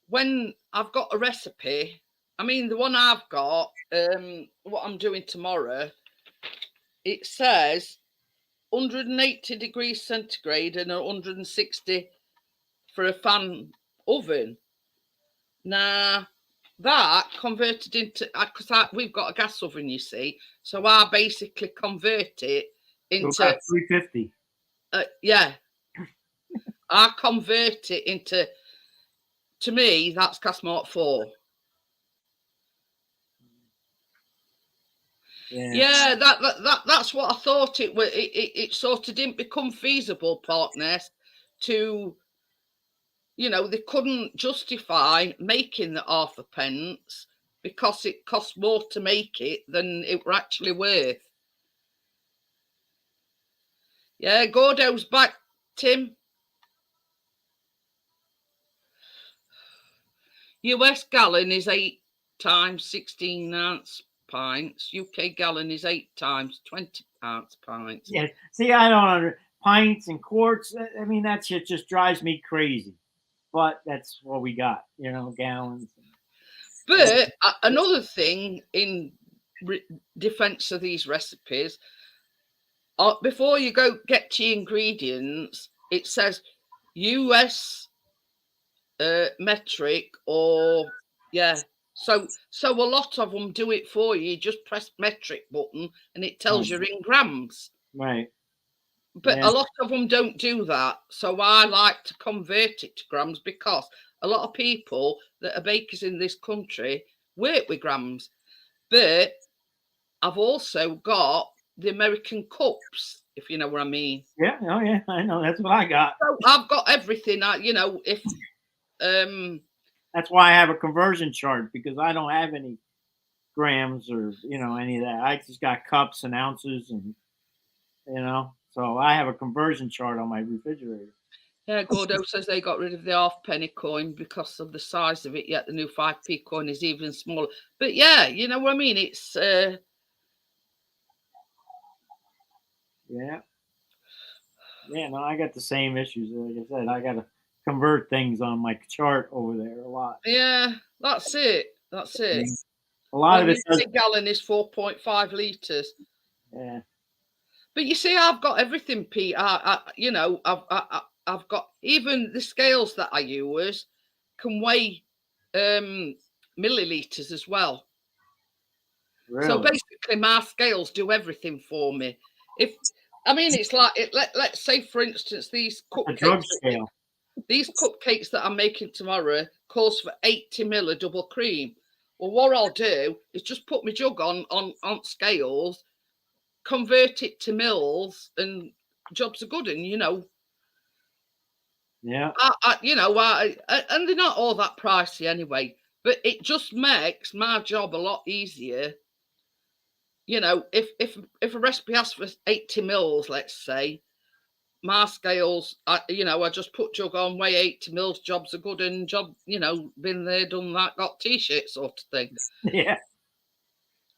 when I've got a recipe I mean, the one I've got, what I'm doing tomorrow, it says 180 degrees centigrade and 160 for a fan oven. Now, that converted into, because we've got a gas oven, you see, so I basically convert it into 350. yeah. I convert it into, to me, that's Casmart 4. Yeah, that's what I thought it was. It sort of didn't become feasible, partners, to, you know, they couldn't justify making the half a pence because it cost more to make it than it were actually worth. Yeah, Gordo's back, Tim. US gallon is 8 times 16 ounce pints. UK gallon is 8 times 20 ounce pints. Yeah. See, I don't under pints and quarts. I mean, that shit just drives me crazy. But that's what we got, you know, gallons. But another thing in defense of these recipes, before you go get your ingredients, it says US metric, or yeah. So a lot of them do it for you. You just press metric button and it tells you in grams. Right. But a lot of them don't do that. So I like to convert it to grams, because a lot of people that are bakers in this country work with grams. But I've also got the American cups, if you know what I mean. Yeah, oh yeah, I know. That's what I got. So I've got everything. You know, if that's why I have a conversion chart, because I don't have any grams or, you know, any of that. I just got cups and ounces, and, you know, so I have a conversion chart on my refrigerator. Yeah, Gordo says they got rid of the halfpenny coin because of the size of it, yet the new 5p coin is even smaller. But yeah, you know what I mean? It's yeah, no, I got the same issues. Like I said, I got to convert things on my chart over there a lot. Yeah, that's it. That's it. A lot of it. A gallon is 4.5 litres. Yeah. But you see, I've got everything, Pete. You know, I've got even the scales that I use can weigh milliliters as well. Really? So basically, my scales do everything for me. It's like let's say, for instance, these cupcakes. These cupcakes that I'm making tomorrow calls for 80 ml of double cream. Well, what I'll do is just put my jug on scales, convert it to mils, and jobs are good. And you know, yeah, and they're not all that pricey anyway. But it just makes my job a lot easier. You know, if a recipe asks for 80 mils, let's say, my scales, I just put jug on, weigh 80 mils, jobs are good, and job, you know, been there, done that, got t-shirt sort of thing. Yeah.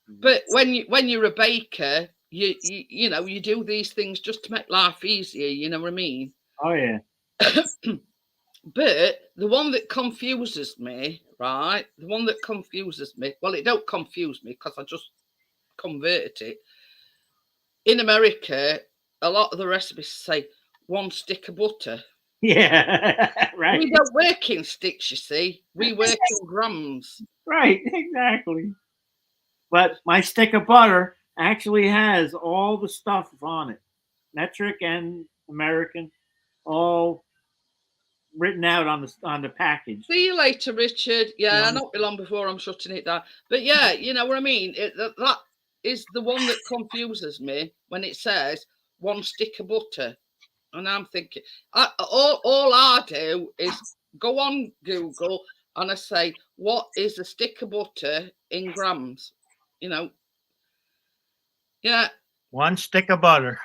But when you're a baker, you know, you do these things just to make life easier, you know what I mean? Oh yeah. But the one that confuses me, right? The one that confuses me, well, it don't confuse me because I just converted it. In America, a lot of the recipes say 1 stick of butter. Yeah, right. We don't work in sticks, you see. We work in grams. Right, exactly. But my stick of butter actually has all the stuff on it. Metric and American, all written out on the package. See you later, Richard. Yeah, not be long before I'm shutting it down. But yeah, you know what I mean? That is the one that confuses me when it says 1 stick of butter. And I'm thinking, all I do is go on Google and I say, what is a stick of butter in grams? You know, yeah. 1 stick of butter.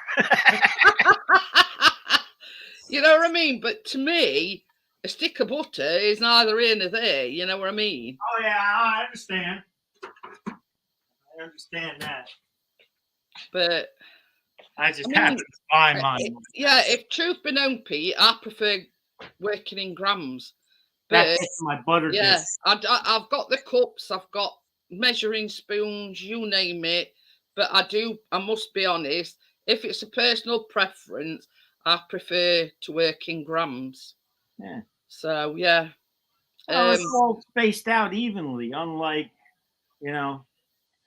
You know what I mean? But to me, a stick of butter is neither here nor there. You know what I mean? Oh, yeah, I understand. I understand that. But I just happen to buy mine. Yeah, if truth be known, Pete, I prefer working in grams That's But it for my butter yeah, dish. I've got the cups, I've got measuring spoons, you name it. But I must be honest, if it's a personal preference, I prefer to work in grams. Yeah. So yeah. Well, it's all spaced out evenly, unlike, you know,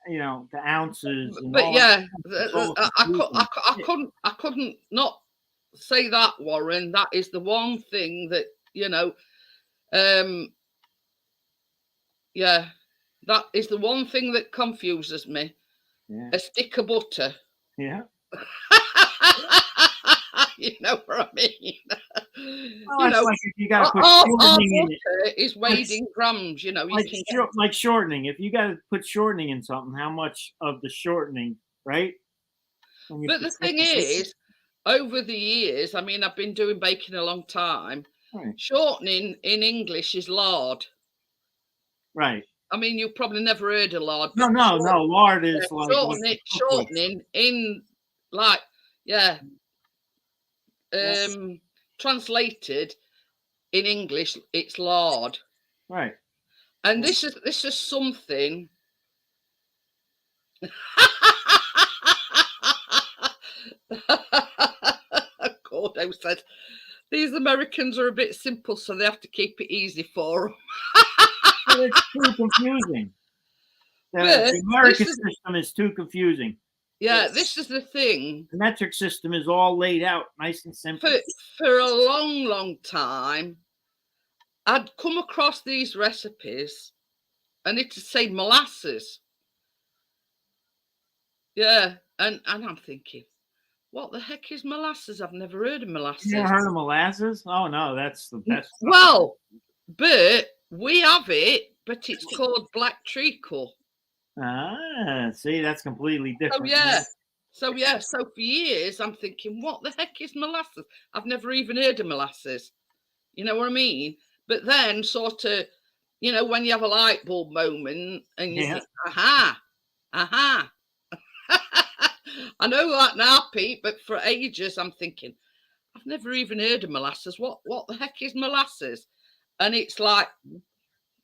the ounces and But all yeah, that. It's all confusing. I couldn't not say that, Warren. That is the one thing that, yeah, that is the one thing that confuses me. Yeah. A stick of butter. Yeah. You know what I mean? Well, that's like if you got to put our shortening in it. butter is weighed in grams. You know, you can get Like shortening. If you got to put shortening in something, how much of the shortening, right? But the thing is, over the years, I mean, I've been doing baking a long time. Right. Shortening in English is lard. Right. I mean, you've probably never heard of lard. No. Lard is like shortening in, like, yeah. Translated in English, it's lard. Right. And this is something. Gordo said, these Americans are a bit simple, so they have to keep it easy for them. It's too confusing. The American system is too confusing. Yeah, this is the thing. The metric system is all laid out nice and simple. For a long, long time, I'd come across these recipes and it'd say molasses. Yeah, and I'm thinking, what the heck is molasses? I've never heard of molasses. You never heard of molasses? Oh, no, that's the best. Well, but we have it, but it's called black treacle. Ah, see, that's completely different. So for years I'm thinking, what the heck is molasses? I've never even heard of molasses. You know what I mean? But then sort of, when you have a light bulb moment and you think, aha. I know that now, Pete, but for ages I'm thinking, I've never even heard of molasses. What the heck is molasses? And it's like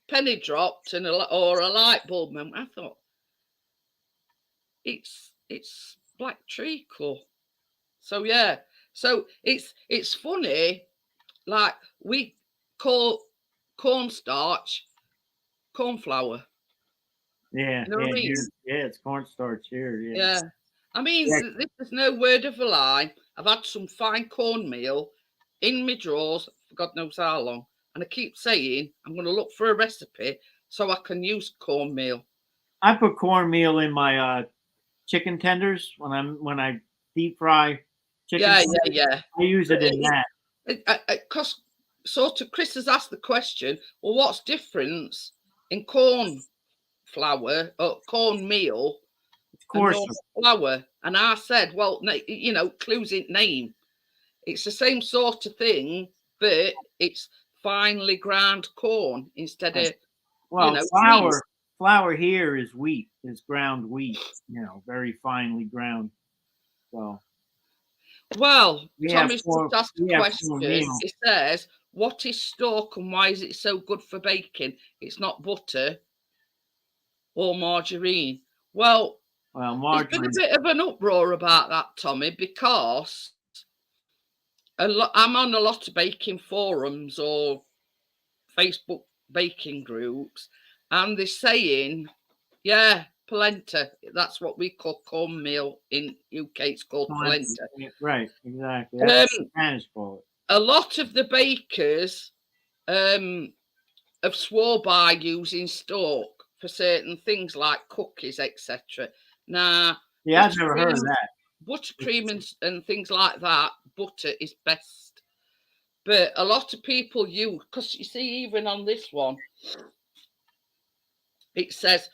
penny dropped or a light bulb moment. I thought, it's black treacle. So yeah, so it's funny, like we call cornstarch cornflour. Yeah, you know what I mean? It's cornstarch here. Yeah. I mean, this is no word of a lie. I've had some fine cornmeal in my drawers for God knows how long, and I keep saying I'm going to look for a recipe so I can use cornmeal. I put cornmeal in my chicken tenders when I deep fry chicken. Yeah. I use it in that. Because sort of Chris has asked the question, well, what's difference in corn flour or cornmeal and flour? And I said, well, clues in name. It's the same sort of thing, but it's finely ground corn instead of flour here is wheat, is ground wheat, very finely ground. So, well, Tommy's just asked a question. He says, what is stork and why is it so good for baking? It's not butter or margarine. Well, margarine. There's been a bit of an uproar about that, Tommy, because I'm on a lot of baking forums or Facebook baking groups, and they're saying, polenta. That's what we call cornmeal in UK. It's called polenta. Right, exactly. That's Spanish for it. A lot of the bakers have swore by using stork for certain things like cookies, etc. Now, I've never heard of that. Buttercream and things like that, butter is best. But a lot of people because you see, even on this one, it says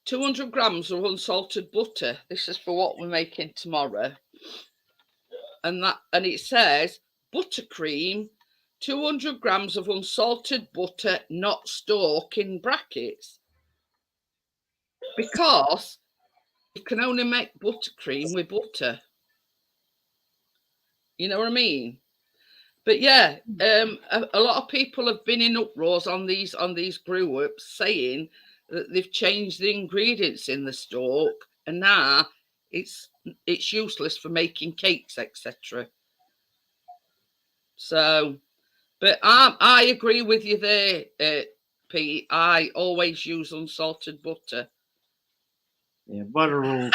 200 grams of unsalted butter. This is for what we're making tomorrow. And it says buttercream, 200 grams of unsalted butter, not stork, in brackets. Because you can only make buttercream with butter. You know what I mean? But yeah, a lot of people have been in uproars on these groups saying that they've changed the ingredients in the stalk, and now it's useless for making cakes, etc. So, but I agree with you there, Pete. I always use unsalted butter. Yeah, butter rules.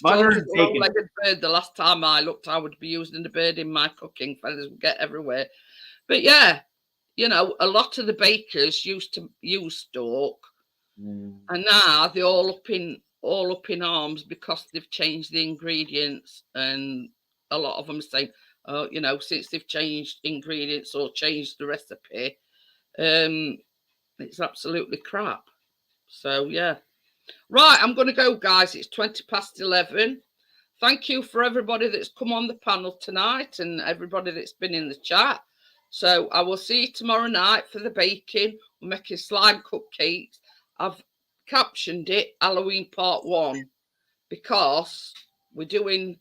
Butter Butter and and bacon. legged bird. The last time I looked, I would be using the bird in my cooking. Feathers would get everywhere. But yeah, you know, a lot of the bakers used to use stalk, and now they're all up in arms because they've changed the ingredients, and a lot of them saying, "Oh, you know, since they've changed ingredients or changed the recipe, it's absolutely crap." So yeah. Right, I'm going to go, guys. It's 11:20. Thank you for everybody that's come on the panel tonight and everybody that's been in the chat. So I will see you tomorrow night for the baking. We're making slime cupcakes. I've captioned it Halloween Part 1 because we're doing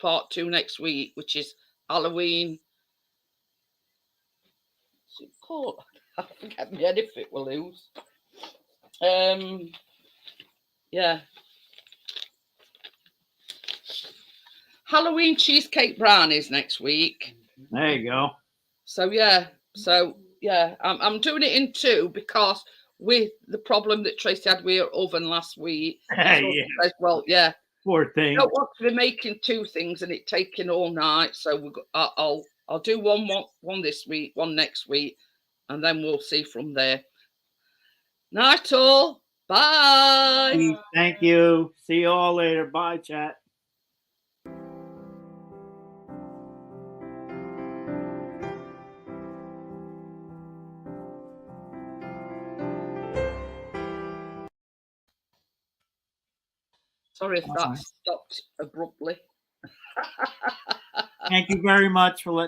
Part 2 next week, which is Halloween. What's it called? I forget my head if it will lose. Yeah. Halloween cheesecake brownies next week. There you go. So yeah, I'm doing it in 2 because with the problem that Tracy had with her oven last week. Yeah. Says, well, yeah. Poor thing. I don't want to be making 2 things and it taking all night. So I'll do one this week, one next week, and then we'll see from there. Night all. Bye. Thank you. See you all later. Bye, chat. Sorry if that stopped abruptly. Thank you very much for letting